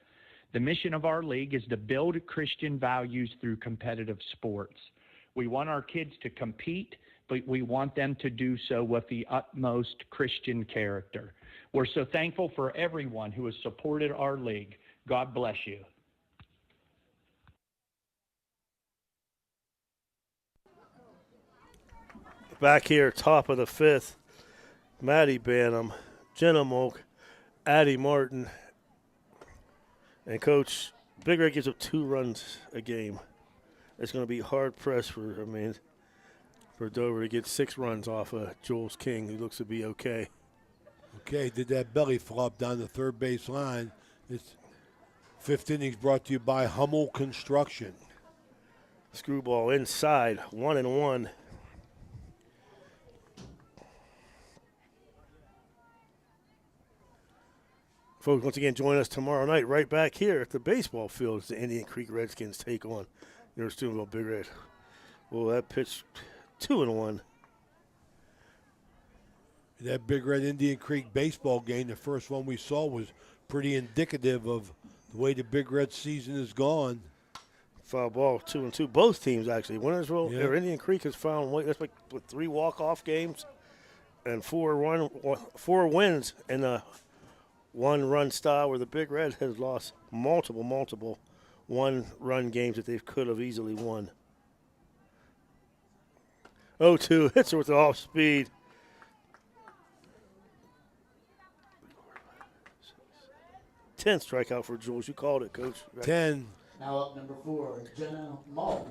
The mission of our league is to build Christian values through competitive sports. We want our kids to compete, but we want them to do so with the utmost Christian character. We're so thankful for everyone who has supported our league. God bless you. Back here, top of the 5th, Maddie Banham, Jenna Molk, Addie Martin, and Coach Big Red gives up 2 runs a game. It's going to be hard pressed for Dover to get 6 runs off of Jules King, who looks to be okay. Okay, did that belly flop down the third base line. It's 5th innings brought to you by Hummel Construction. Screwball inside, 1-1. Folks, once again, join us tomorrow night right back here at the baseball field as the Indian Creek Redskins take on your Steubenville Big Red. Well, that pitch 2-1. That Big Red Indian Creek baseball game, the first one we saw, was pretty indicative of the way the Big Red season has gone. Foul ball, 2-2. Both teams, actually. Wintersville or Indian Creek has found, that's like 3 walk-off games and 4 wins in one-run style where the Big Red has lost multiple one-run games that they could have easily won. 0-2 hits her with the off-speed. Tenth strikeout for Jules. You called it, Coach. Right? 10. Now up number 4, Jenna Malk.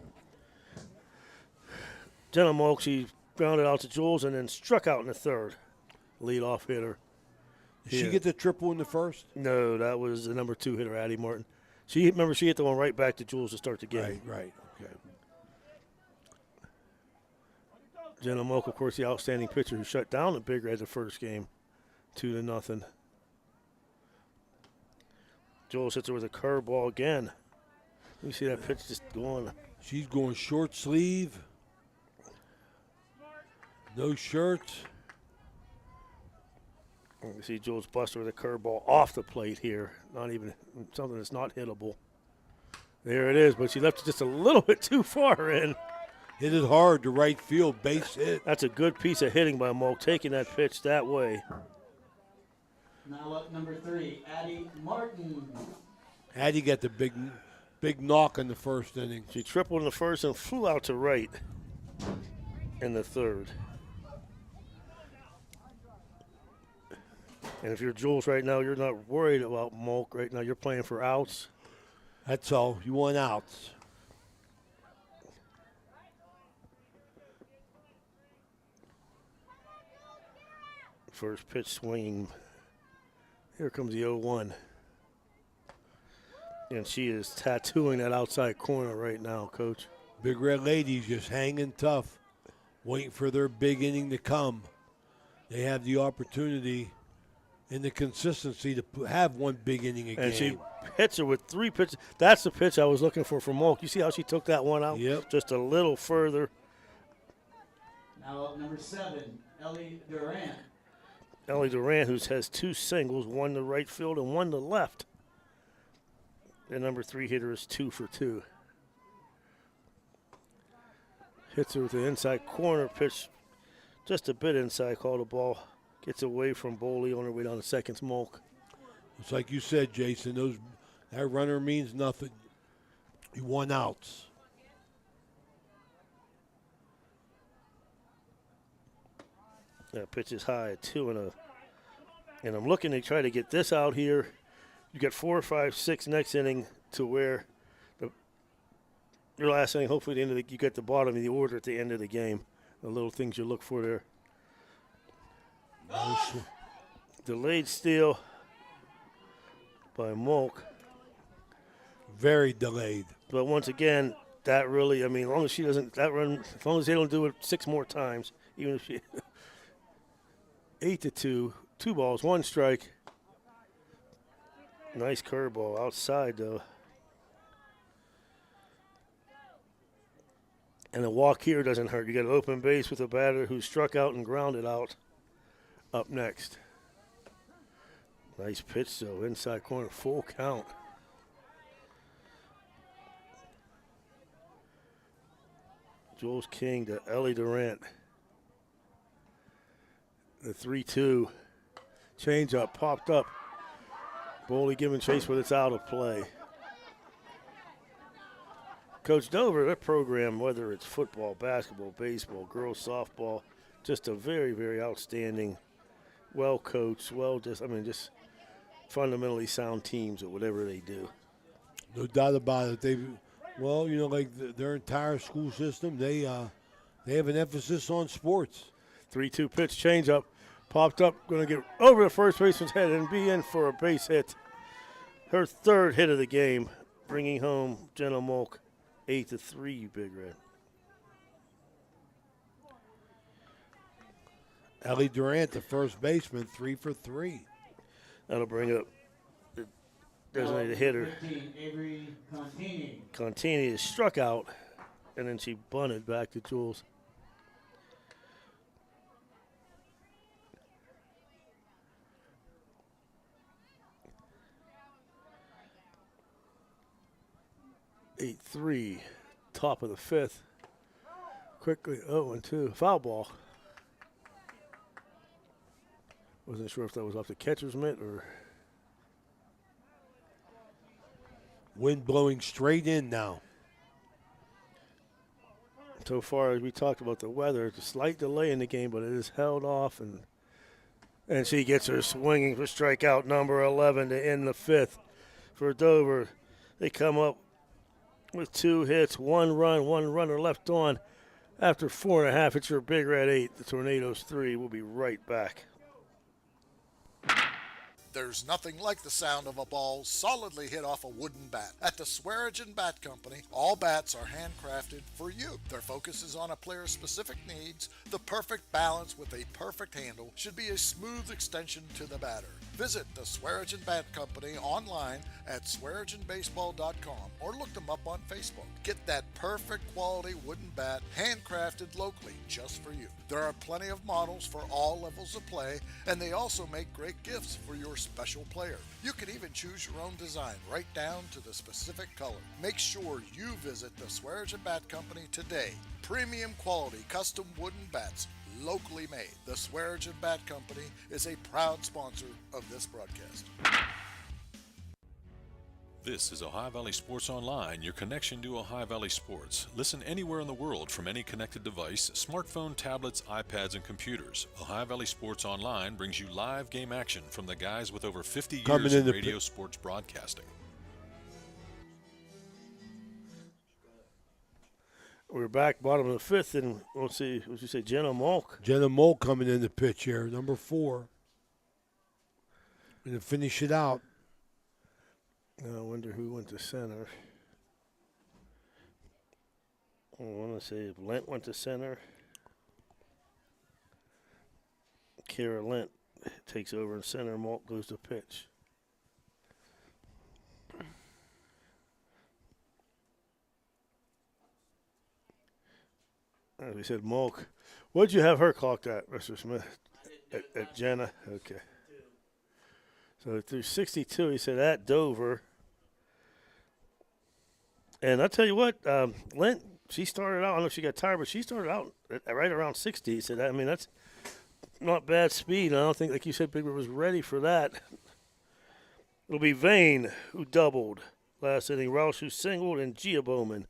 Jenna Malk, she grounded out to Jules and then struck out in the third. Lead-off hitter. Did she get the triple in the first? No, that was the number 2 hitter, Addie Martin. She hit the one right back to Jules to start the game. Right, okay. Jenna Malk, of course, the outstanding pitcher who shut down the Big Red the first game, 2-0. Jules hits her with a curveball again. You see that pitch just going. She's going short sleeve. No shirt. You see Jules Buster with a curveball off the plate here. Not even something that's not hittable. There it is, but she left it just a little bit too far in. Hit it hard to right field, base hit. That's a good piece of hitting by Malk, taking that pitch that way. Now up number 3, Addie Martin. Addie got the big knock in the first inning. She tripled in the first and flew out to right in the third. And if you're Jules right now, you're not worried about Malk right now. You're playing for outs. That's all. You want outs. First pitch swing. Here comes the 0-1. And she is tattooing that outside corner right now, Coach. Big Red Ladies just hanging tough, waiting for their big inning to come. They have the opportunity and the consistency to have one big inning a game. And she hits her with 3 pitches. That's the pitch I was looking for from Malk. You see how she took that one out? Yep. Just a little further. Now up number 7, Ellie Durant. Ellie Durant, who has 2 singles, one to right field and one to left. The number 3 hitter is 2 for 2. Hits her with the inside corner pitch, just a bit inside, called a ball. Gets away from Boley on her way down to second. Malk. It's like you said, Jason, that runner means nothing. You want outs. That pitch is high at 2-0. And I'm looking to try to get this out here. You got 4, 5, 6 next inning to where your last inning, hopefully you get the bottom of the order at the end of the game. The little things you look for there. Delayed steal by Malk. Very delayed. But once again, that really, as long as she doesn't, that run, as long as they don't do it 6 more times, even if she, 8-2, 2 balls, 1 strike. Nice curveball outside, though. And a walk here doesn't hurt. You got an open base with a batter who struck out and grounded out up next. Nice pitch, though. Inside corner, full count. Jules King to Ellie Durant. The 3-2. Change-up popped up. Boley giving chase, but it's out of play. Coach Dover, that program, whether it's football, basketball, baseball, girls softball, just a very, very outstanding, well-coached, just fundamentally sound teams at whatever they do. No doubt about it. Their entire school system, they have an emphasis on sports. 3-2 pitch, change-up. Popped up, going to get over the first baseman's head and be in for a base hit. Her 3rd hit of the game, bringing home Jenna Malk 8-3, Big Red. Ellie Durant, the first baseman, 3 for 3. That'll bring up the designated hitter. 15, Avery Contini. Contini is struck out, and then she bunted back to Jules. Eight, 3, top of the 5th. Quickly, 0-2, foul ball. Wasn't sure if that was off the catcher's mitt or Wind blowing straight in now. So far, as we talked about the weather, it's a slight delay in the game, but it is held off, and she gets her swinging for strikeout number 11 to end the fifth for Dover. They come up with 2 hits, 1 run, 1 runner left on. After 4.5, it's your Big Red 8, the Tornadoes 3. We'll be right back. There's nothing like the sound of a ball solidly hit off a wooden bat. At the Swearingen Bat Company, all bats are handcrafted for you. Their focus is on a player's specific needs. The perfect balance with a perfect handle should be a smooth extension to the batter. Visit the Swearingen Bat Company online at swearingenbaseball.com or look them up on Facebook. Get that perfect quality wooden bat handcrafted locally just for you. There are plenty of models for all levels of play, and they also make great gifts for your special player. You can even choose your own design right down to the specific color. Make sure you visit the Swearingen Bat Company today. Premium quality custom wooden bats, locally made. The Swearingen Bat Company is a proud sponsor of this broadcast. This is Ohio Valley Sports Online, your connection to Ohio Valley sports. Listen anywhere in the world from any connected device, smartphone, tablets, iPads, and computers. Ohio Valley Sports Online brings you live game action from the guys with over 50 years in radio sports broadcasting. We're back, bottom of the fifth, and we'll see, what you say, Jenna Molk? Jenna Molk coming in the pitch here, number 4. Going to finish it out. I wonder who went to center. I want to say if Lent went to center. Kara Lent takes over in center. Malk goes to pitch. As we said, Malk. What'd you have her clocked at, Mr. Smith? At Jenna? Okay. So through 62, he said at Dover. And I'll tell you what, Lent, she started out, I don't know if she got tired, but she started out right around 60. He said, I mean, that's not bad speed. I don't think, like you said, Big Red was ready for that. It'll be Vane who doubled last inning, Roush who singled, and Gia Bowman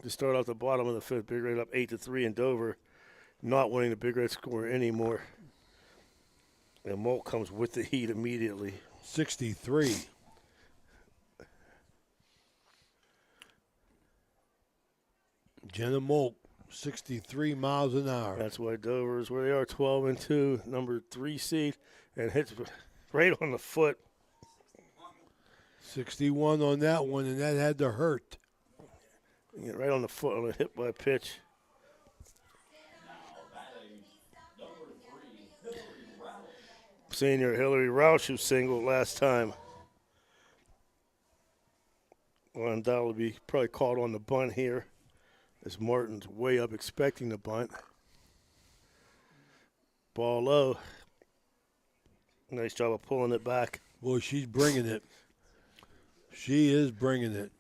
to start out the bottom of the fifth. Big Red up 8-3, and Dover not winning the Big Red score anymore. And Molt comes with the heat immediately. 63. Jenna Molt, 63 miles an hour. That's why Dover is where they are, 12-2, number 3 seed, and hits right on the foot. 61 on that one, and that had to hurt. Right on the foot on a hit by pitch. Senior Hillary Roush, who singled last time. Well, undoubtedly be probably caught on the bunt here, as Martin's way up expecting the bunt. Ball low. Nice job of pulling it back. Boy, she's bringing it. She is bringing it.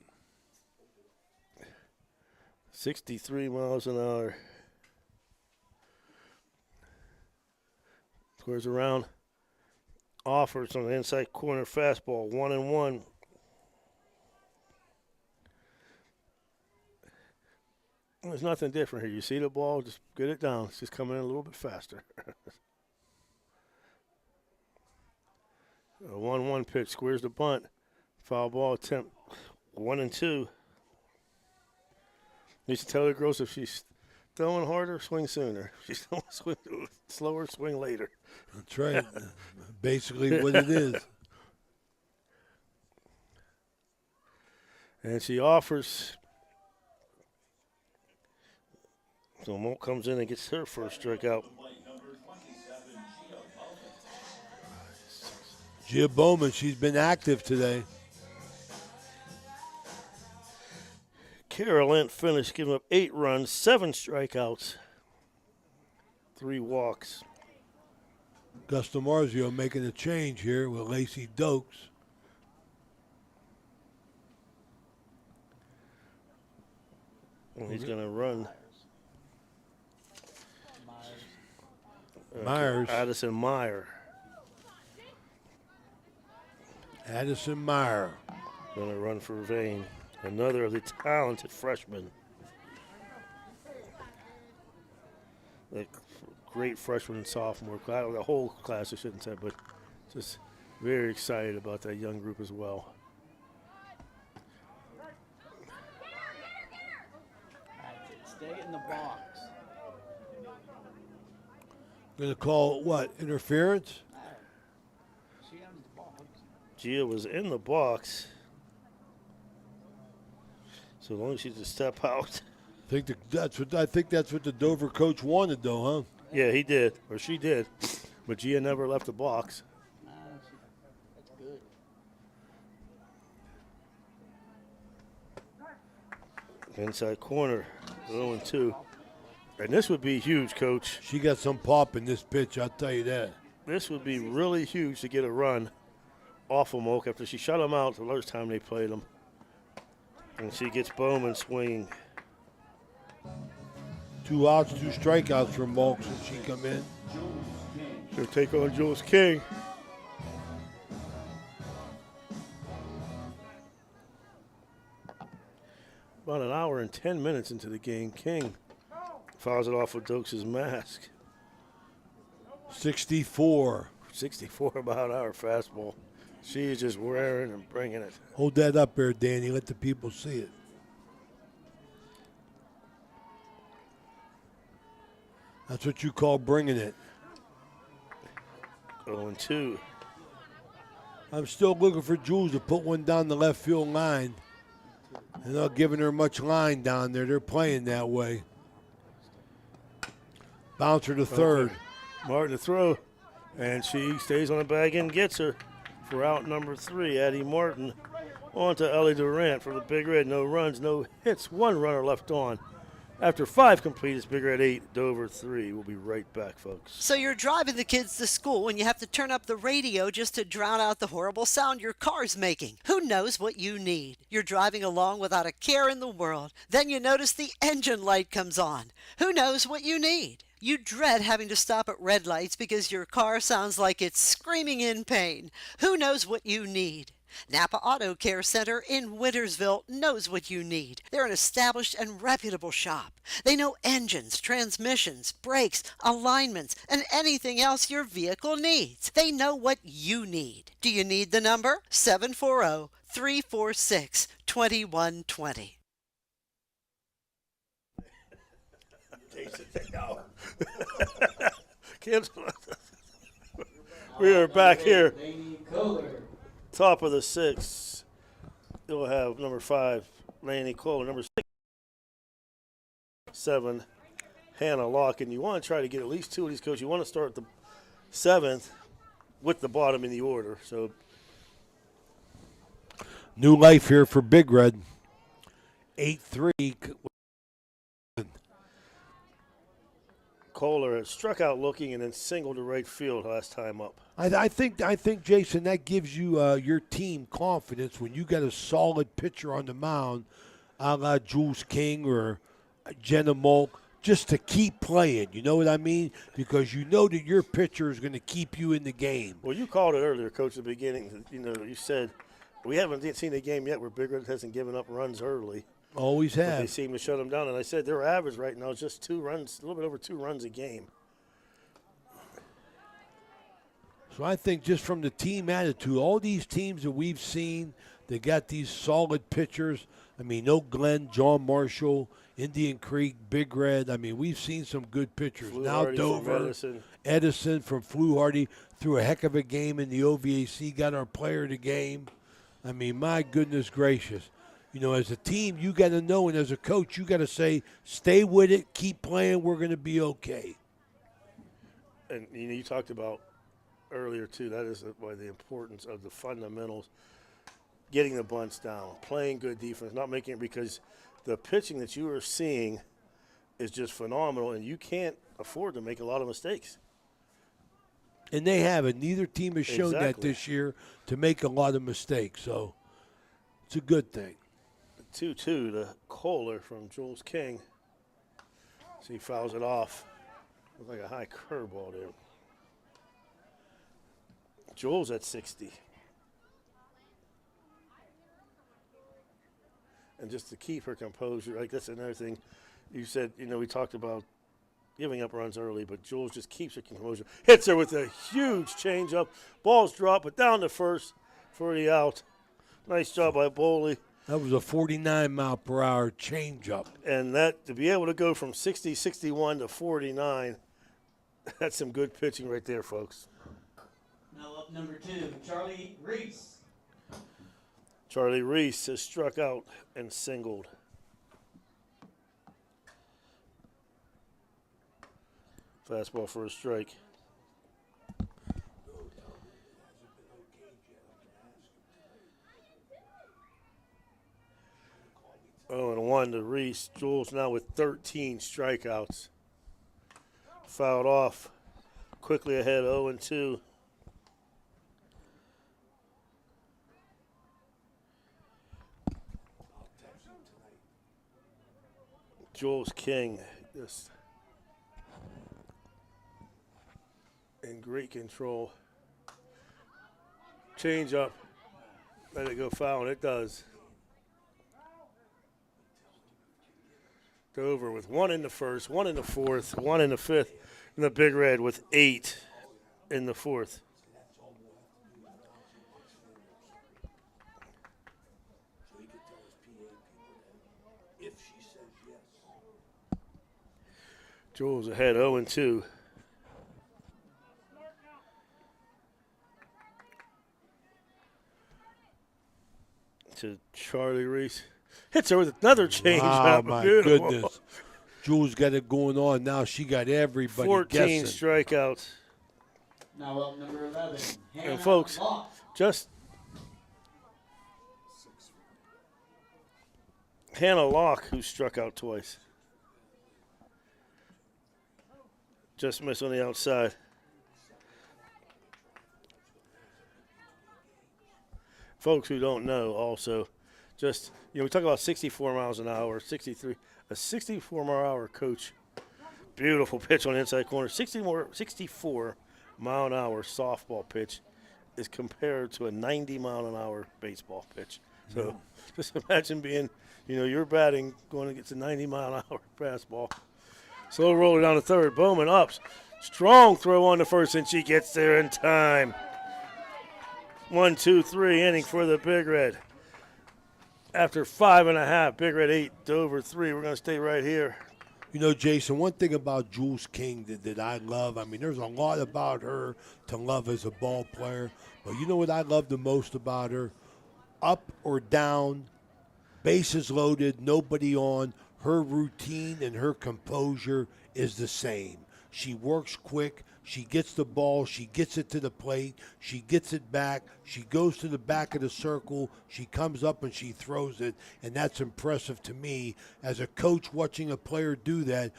63 miles an hour. Squares around. Offers on the inside corner fastball, 1-1. There's nothing different here. You see the ball, just get it down. It's just coming in a little bit faster. A 1-1 pitch, squares the bunt. Foul ball attempt, 1-2. Needs to tell the girls if she's throwing harder, swing sooner. If she's throwing slower, swing later. That's right. Basically what it is. And she offers. So Molt comes in and gets her first strikeout. Gia Bowman, she's been active today. Carol Lent finished, giving up 8 runs, 7 strikeouts, 3 walks. Gus DiMarzio making a change here with Lacey Dokes. And he's going to run. Myers. Addison Meyer. Addison Meyer. Gonna run for Vane. Another of the talented freshmen. The great freshman and sophomore class, the whole class I shouldn't say, but just very excited about that young group as well. Stay in the box. Gonna call it what? Interference? She owns the box. Gia was in the box. So long as she just step out. I think that's what the Dover coach wanted, though, huh? Yeah, he did, or she did, but Gia never left the box. That's good. Inside corner, 0-2. And this would be huge, Coach. She got some pop in this pitch, I'll tell you that. This would be really huge to get a run off of Moak after she shut him out the first time they played him. And she gets Bowman swinging. 2 outs, 2 strikeouts for Moak since she come in. She'll take on Jules King. About an hour and 10 minutes into the game, King fouls it off with Dokes' mask. 64. 64 about our fastball. She's just wearing and bringing it. Hold that up there, Danny. Let the people see it. That's what you call bringing it. 0-2. I'm still looking for Jules to put one down the left field line. They're not giving her much line down there. They're playing that way. Bouncer to third. Okay. Martin to throw. And she stays on the bag and gets her for out number 3. Addie Martin on to Ellie Durant for the Big Red. No runs, no hits. 1 runner left on. After 5 complete, it's Big Red 8, Dover 3. We'll be right back, folks. So you're driving the kids to school and you have to turn up the radio just to drown out the horrible sound your car's making. Who knows what you need? You're driving along without a care in the world. Then you notice the engine light comes on. Who knows what you need? You dread having to stop at red lights because your car sounds like it's screaming in pain. Who knows what you need? Napa Auto Care Center in Wintersville knows what you need. They're an established and reputable shop. They know engines, transmissions, brakes, alignments, and anything else your vehicle needs. They know what you need. Do you need the number? 740-346-2120. We are back here. Top of the 6th. You'll have number 5, Laney Kohler. Number 7, Hannah Locke. And you want to try to get at least 2 of these, Coach. You want to start the 7th with the bottom in the order. So new life here for Big Red. 8-3. Kohler has struck out looking and then singled to right field last time up. I think, Jason, that gives you your team confidence when you got a solid pitcher on the mound, a la Jules King or Jenna Molk, just to keep playing. You know what I mean? Because you know that your pitcher is going to keep you in the game. Well, you called it earlier, Coach, at the beginning. You know, you said we haven't seen a game yet where Big Red hasn't given up runs early. Always have. But they seem to shut them down. And I said their average right now is just 2 runs, a little bit over 2 runs a game. So I think just from the team attitude, all these teams that we've seen, they got these solid pitchers. I mean, no Glenn, John Marshall, Indian Creek, Big Red. I mean, we've seen some good pitchers. Now Dover, Edison from Fluharty threw a heck of a game in the OVAC, got our player of the game. I mean, my goodness gracious. You know, as a team, you got to know, and as a coach, you got to say, stay with it, keep playing, we're going to be okay. And you know, you talked about earlier, too, that is why the importance of the fundamentals, getting the bunts down, playing good defense, not making it, because the pitching that you are seeing is just phenomenal, and you can't afford to make a lot of mistakes. And they haven't. Neither team has shown that this year to make a lot of mistakes, so it's a good thing. 2-2 to Kohler from Jules King. So he fouls it off. Looks like a high curveball there. Jules at 60. and just to keep her composure. Like, that's another thing. You said, we talked about giving up runs early, but Jules just keeps her composure. Hits her with a huge changeup. Ball's dropped, but down to first for the out. Nice job by Boley. That was a 49-mile-per-hour changeup. And that, to be able to go from 60, 61 to 49, that's some good pitching right there, folks. Now up number 2, Charlie Reese. Charlie Reese has struck out and singled. Fastball for a strike. 0-1 to Reese. Jules now with 13 strikeouts. Fouled off. Quickly ahead, 0-2. Jules King just in great control. Change up. Let it go foul, and it does. Dover with 1 in the first, 1 in the fourth, 1 in the fifth, and the Big Red with 8 in the fourth. Jules ahead 0-2. To Charlie Reese. Hits her with another change. Wow, my goodness. Jules got it going on now. She got everybody 14 guessing. strikeouts. Now up number 11, Hannah And folks, Locke. just Hannah Locke, who struck out twice. Just missed on the outside. Folks who don't know also, just, we talk about 64 miles an hour, 63, a 64-mile-an-hour coach. Beautiful pitch on the inside corner. 64-mile-an-hour softball pitch is compared to a 90-mile-an-hour baseball pitch. So just imagine being, you're batting, going against a 90-mile-an-hour fastball. Slow roller down to third. Bowman ups. Strong throw on the first, and she gets there in time. 1, 2, 3 inning for the Big Red. After 5.5, Big Red 8, Dover 3. We're going to stay right here. Jason, one thing about Jules King that I love, there's a lot about her to love as a ball player, but you know what I love the most about her? Up or down, bases loaded, nobody on, her routine and her composure is the same. She works quick. She gets the ball. She gets it to the plate. She gets it back. She goes to the back of the circle. She comes up and she throws it, and that's impressive to me. As a coach watching a player do that,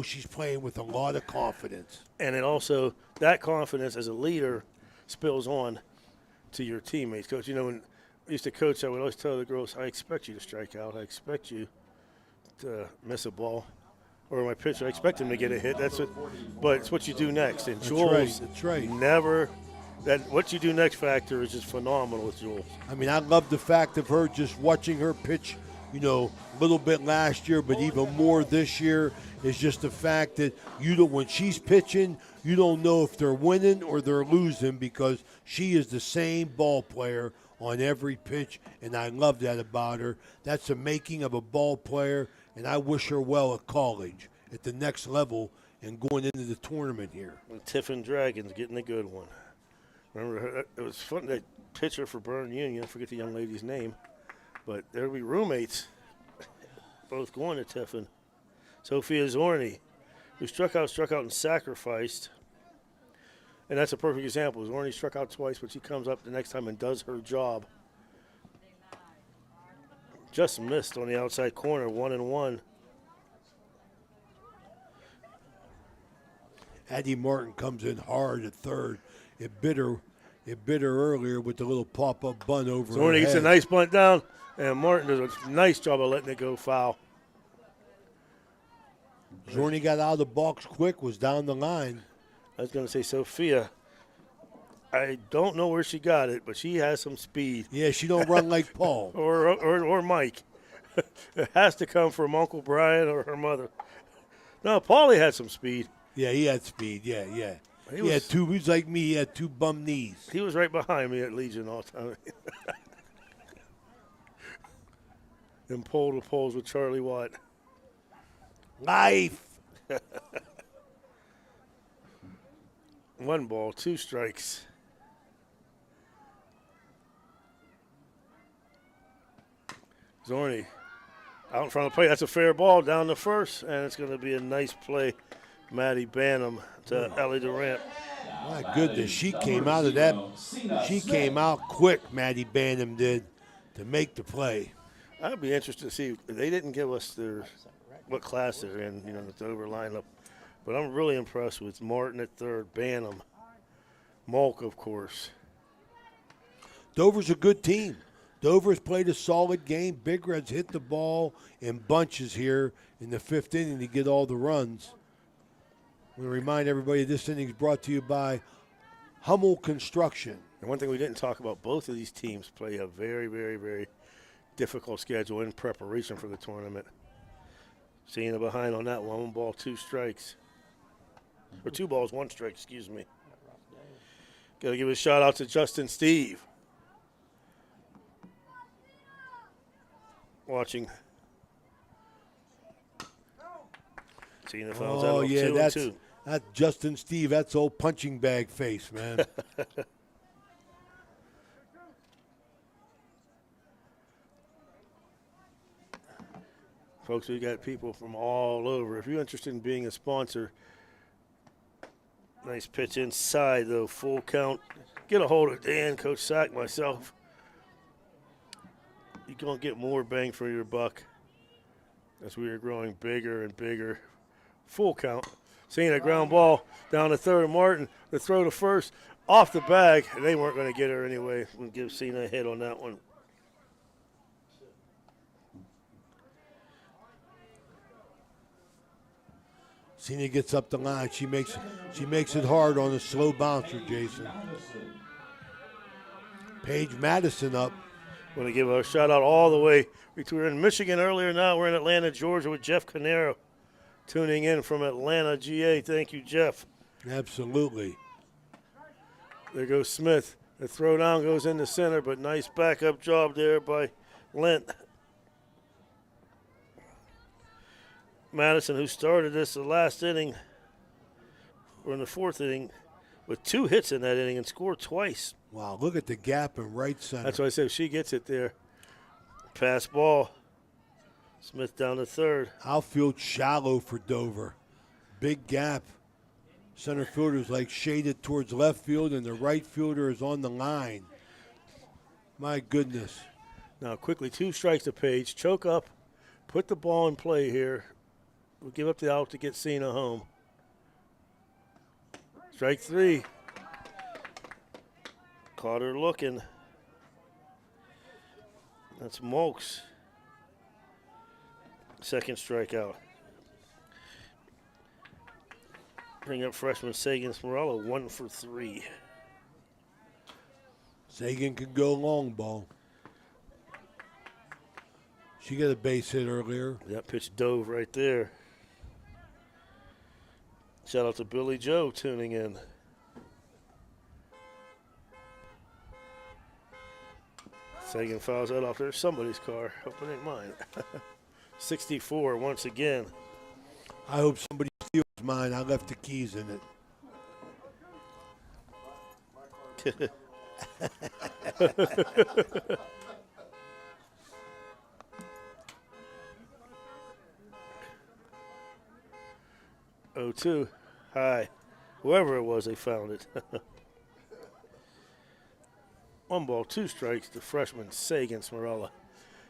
she's playing with a lot of confidence. And it also, that confidence as a leader spills on to your teammates. Coach, when I used to coach, I would always tell the girls, I expect you to strike out. I expect you to miss a ball. Or my pitcher, I expect him to get a hit. But it's what you do next. And Jules, that's right. Never, that what you do next factor is just phenomenal with Jules. I love the fact of her just watching her pitch, a little bit last year, but even more this year is just the fact that when she's pitching, you don't know if they're winning or they're losing because she is the same ball player on every pitch, and I love that about her. That's the making of a ball player, and I wish her well at college, at the next level, and going into the tournament here. And Tiffin Dragons getting a good one. Remember, it was fun, that pitcher for Bern Union, I forget the young lady's name, but there'll be roommates, both going to Tiffin. Sophia Zorni, who struck out and sacrificed. And that's a perfect example. Zorni struck out twice, but she comes up the next time and does her job. Just missed on the outside corner, 1-1. Addie Martin comes in hard at third. It bit her earlier with the little pop-up bunt over her Zorni gets a head. nice bunt down, and Martin does a nice job of letting it go foul. Zorni got out of the box quick, was down the line. I was going to say Sophia. I don't know where she got it, but she has some speed. Yeah, she don't run like Paul. or Mike. It has to come from Uncle Brian or her mother. No, Paulie had some speed. Yeah, he had speed. Yeah. He was like me. He had 2 bum knees. He was right behind me at Legion all the time. Them pole-to-poles with Charlie Watt. Life. 1 ball, 2 strikes. Zorni out in front of the plate. That's a fair ball down the first, and it's going to be a nice play. Maddie Banham to Ellie Durant. My goodness, she came out of that. She came out quick, Maddie Banham did, to make the play. I'd be interested to see. They didn't give us what class they're in, the Dover lineup. But I'm really impressed with Martin at third, Banham, Malk, of course. Dover's a good team. Dover's played a solid game. Big Reds hit the ball in bunches here in the 5th inning to get all the runs. I'm going to remind everybody this inning is brought to you by Hummel Construction. And one thing we didn't talk about, both of these teams play a very, very, very difficult schedule in preparation for the tournament. Seeing it behind on that 1 ball, 2 strikes. Or 2 balls, 1 strike, excuse me. Got to give a shout out to Justin Steve. Watching. Seeing the fouls out. Yeah, 2 and 2. That's Justin Steve. That's old punching bag face, man. Folks, we got people from all over. If you're interested in being a sponsor, nice pitch inside, though, full count. Get a hold of Dan, Coach Sack, myself. You're going to get more bang for your buck as we are growing bigger and bigger. Full count. Seeing a ground ball down to third. Martin, the throw to first, off the bag. And they weren't going to get her anyway. We'll give Cena a hit on that one. Cena gets up the line. She makes it hard on a slow bouncer, Jason. Paige Madison up. Want to give a shout out all the way. We were in Michigan earlier. Now we're in Atlanta, Georgia with Jeff Canero tuning in from Atlanta, GA. Thank you, Jeff. Absolutely. There goes Smith. The throw down goes in the center, but nice backup job there by Lent. Madison, who started this the last inning, or in the 4th inning, with 2 hits in that inning and scored twice. Wow, look at the gap in right center. That's why I said if she gets it there. Pass ball. Smith down to third. Outfield shallow for Dover. Big gap. Center fielder's like shaded towards left field, and the right fielder is on the line. My goodness. Now quickly, 2 strikes to Page. Choke up. Put the ball in play here. We'll give up the out to get Cena home. Strike 3. Caught her looking. That's Mokes. Second strikeout. Bring up freshman Sagan Morello, 1 for 3. Sagan can go long ball. She got a base hit earlier. That pitch dove right there. Shout out to Billy Joe tuning in. Sagan fouls that off. There's somebody's car. Hope it ain't mine. 64 once again. I hope somebody steals mine. I left the keys in it. 0-2. Hi. Whoever it was, they found it. 1 ball, 2 strikes to freshman Sagan Smarella.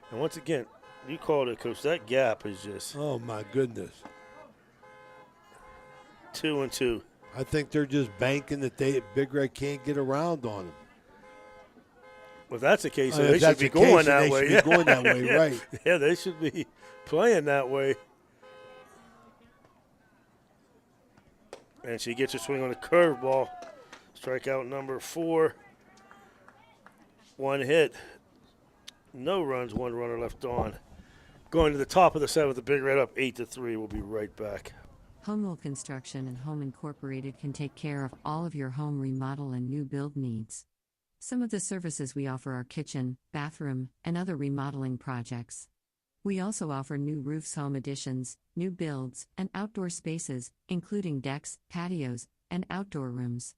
And once again, you called it, Coach. That gap is just. Oh, my goodness. 2 and 2. I think they're just banking that Big Red can't get around on them. Well, if that's the case, they should be going that way. They should be going that way, right. Yeah, they should be playing that way. And she gets her swing on a curveball. Strikeout number 4. 1 hit. No runs, 1 runner left on. Going to the top of the 7th, the Big Red up 8-3. We'll be right back. Home Construction and Home Incorporated can take care of all of your home remodel and new build needs. Some of the services we offer are kitchen, bathroom, and other remodeling projects. We also offer new roofs, home additions, new builds, and outdoor spaces, including decks, patios, and outdoor rooms.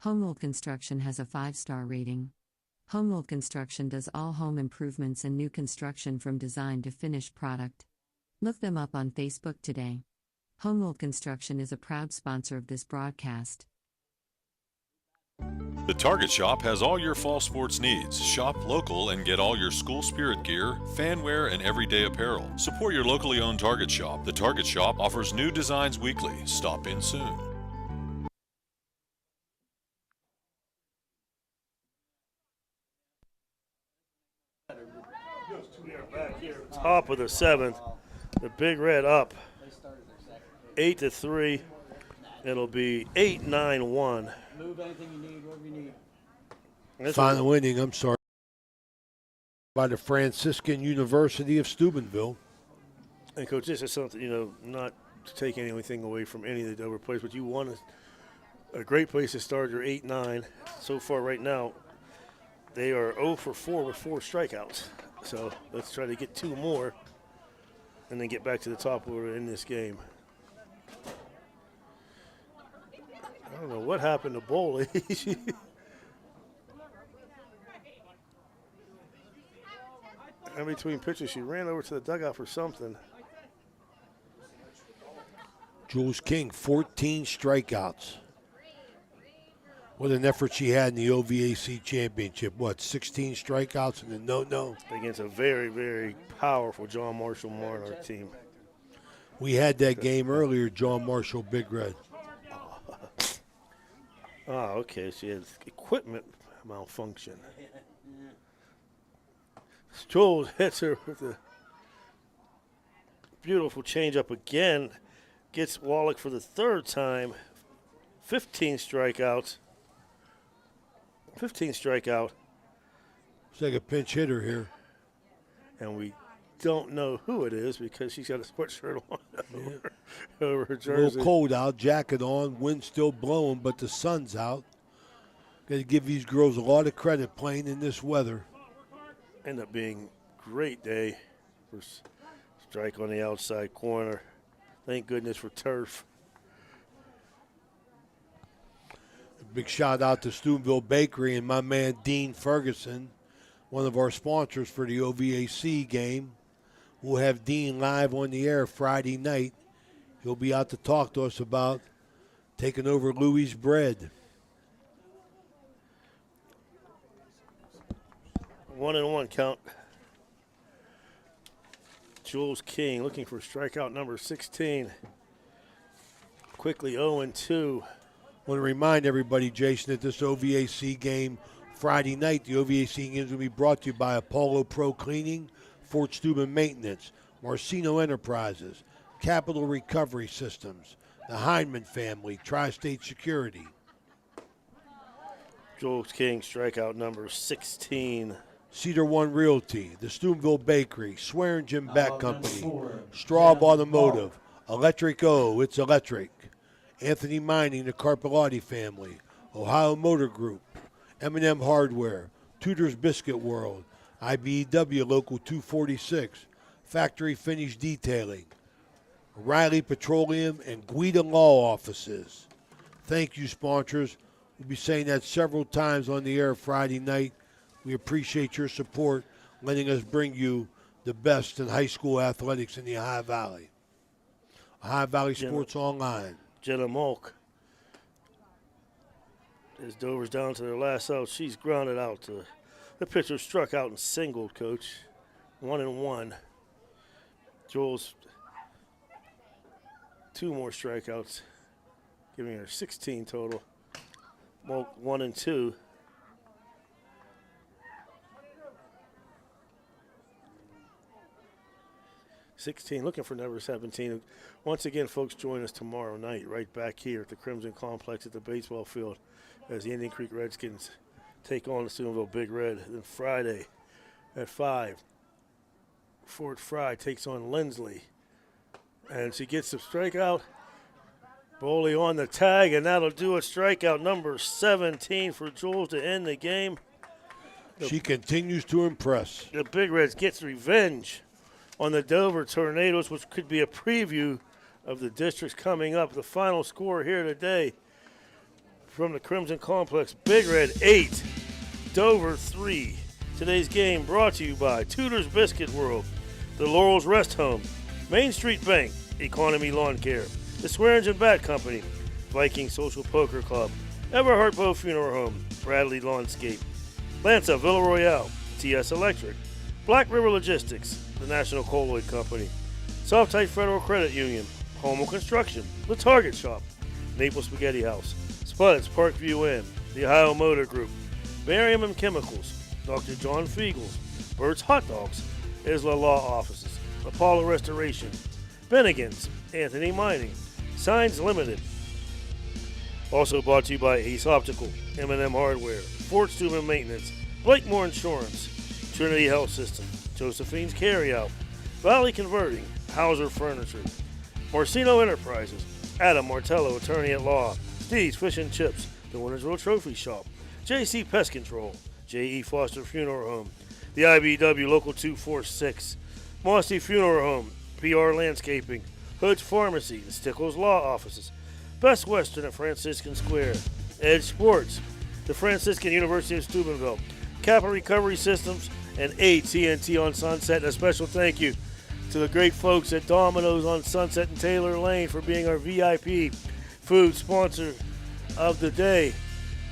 Home Construction has a 5-star rating. Home Construction does all home improvements and new construction from design to finished product. Look them up on Facebook today. Home Construction is a proud sponsor of this broadcast. The Target Shop has all your fall sports needs. Shop local and get all your school spirit gear, fan wear, and everyday apparel. Support your locally owned Target Shop. The Target Shop offers new designs weekly. Stop in soon. We are back here, top of the 7th. The Big Red up 8-3. It'll be 8-9-1. Move anything you need, whatever you need. Final inning, I'm sorry, by the Franciscan University of Steubenville. And, Coach, this is something, not to take anything away from any of the Dover players, but you want a great place to start your 8-9. So far right now, they are 0 for 4 with 4 strikeouts. So let's try to get 2 more and then get back to the top order in this game. I don't know what happened to Bowley. In between pitches, she ran over to the dugout for something. Jules King, 14 strikeouts. What an effort she had in the OVAC championship. 16 strikeouts and a no-no? Against a very, very powerful John Marshall Monarch team. We had that game earlier, John Marshall, Big Red. Oh, okay. She has equipment malfunction. Jules hits her with a beautiful changeup again. Gets Wallach for the 3rd time. 15 strikeouts. 15 strikeout. Looks like a pinch hitter here. And we don't know who it is because she's got a sweatshirt on over her jersey. A little cold out, jacket on, wind still blowing, but the sun's out. Got to give these girls a lot of credit playing in this weather. End up being a great day for strike on the outside corner. Thank goodness for turf. Big shout out to Steubenville Bakery and my man Dean Ferguson, one of our sponsors for the OVAC game. We'll have Dean live on the air Friday night. He'll be out to talk to us about taking over Louis' Bread. 1-1 count. Jules King looking for strikeout number 16. Quickly 0-2. I want to remind everybody, Jason, that this OVAC game Friday night, the OVAC game is going to be brought to you by Apollo Pro Cleaning, Fort Steuben Maintenance, Marcino Enterprises, Capital Recovery Systems, the Heineman family, Tri-State Security. Jules King, strikeout number 16. Cedar One Realty, the Steubenville Bakery, Swearingen Bat Company, Straub Automotive, Electric O, it's electric. Anthony Mining, the Carpellotti family, Ohio Motor Group, M&M Hardware, Tudor's Biscuit World, IBEW Local 246, Factory Finish Detailing, O'Reilly Petroleum, and Guida Law Offices. Thank you, sponsors. We'll be saying that several times on the air Friday night. We appreciate your support, letting us bring you the best in high school athletics in the Ohio Valley. Ohio Valley Sports Online. Jenna Malk. As Dover's down to their last out, she's grounded out. The pitcher struck out and singled, Coach. 1-1. Jules, 2 more strikeouts, giving her 16 total. Malk 1-2. Looking for number 17. Once again, folks, join us tomorrow night right back here at the Crimson Complex at the baseball field as the Indian Creek Redskins take on the Steubenville Big Red. Then Friday at 5, Fort Fry takes on Lindsley. And she gets the strikeout. Bowley on the tag, and that'll do it. Strikeout number 17 for Jules to end the game. She continues to impress. The Big Reds gets revenge on the Dover Tornadoes, which could be a preview of the districts coming up. The final score here today from the Crimson Complex, Big Red 8, Dover 3. Today's game brought to you by Tudor's Biscuit World, the Laurels Rest Home, Main Street Bank, Economy Lawn Care, the Swearingen Bat Company, Viking Social Poker Club, Everhart Bow Funeral Home, Bradley Lawnscape, Lanza Villa Royale, TS Electric, Black River Logistics, the National Colloid Company, Softype Federal Credit Union, Homo Construction, The Target Shop, Naples Spaghetti House, Spuds Parkview Inn, the Ohio Motor Group, Barium and Chemicals, Dr. John Fiegels, Bird's Hot Dogs, Isla Law Offices, Apollo Restoration, Bennigan's, Anthony Mining, Signs Limited. Also brought to you by Ace Optical, M&M Hardware, Fort Steuben Maintenance, Blakemore Insurance, Trinity Health System, Josephine's Carryout, Valley Converting, Hauser Furniture, Morcino Enterprises, Adam Martello, Attorney at Law, Steve's Fish and Chips, the Wintersville Trophy Shop, JC Pest Control, J.E. Foster Funeral Home, the IBW Local 246, Mossy Funeral Home, PR Landscaping, Hood's Pharmacy, the Stickles Law Offices, Best Western at Franciscan Square, Edge Sports, the Franciscan University of Steubenville, Capital Recovery Systems, and AT&T on Sunset. And a special thank you to the great folks at Domino's on Sunset and Taylor Lane for being our VIP food sponsor of the day.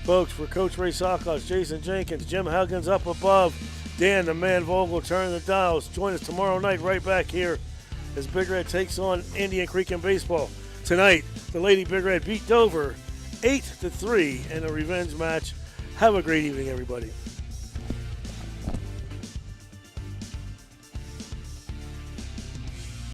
Folks, for Coach Ray Sakos, Jason Jenkins, Jim Huggins up above, Dan the Man Vogel turning the dials. Join us tomorrow night right back here as Big Red takes on Indian Creek in baseball. Tonight, the Lady Big Red beat Dover 8-3 in a revenge match. Have a great evening, everybody.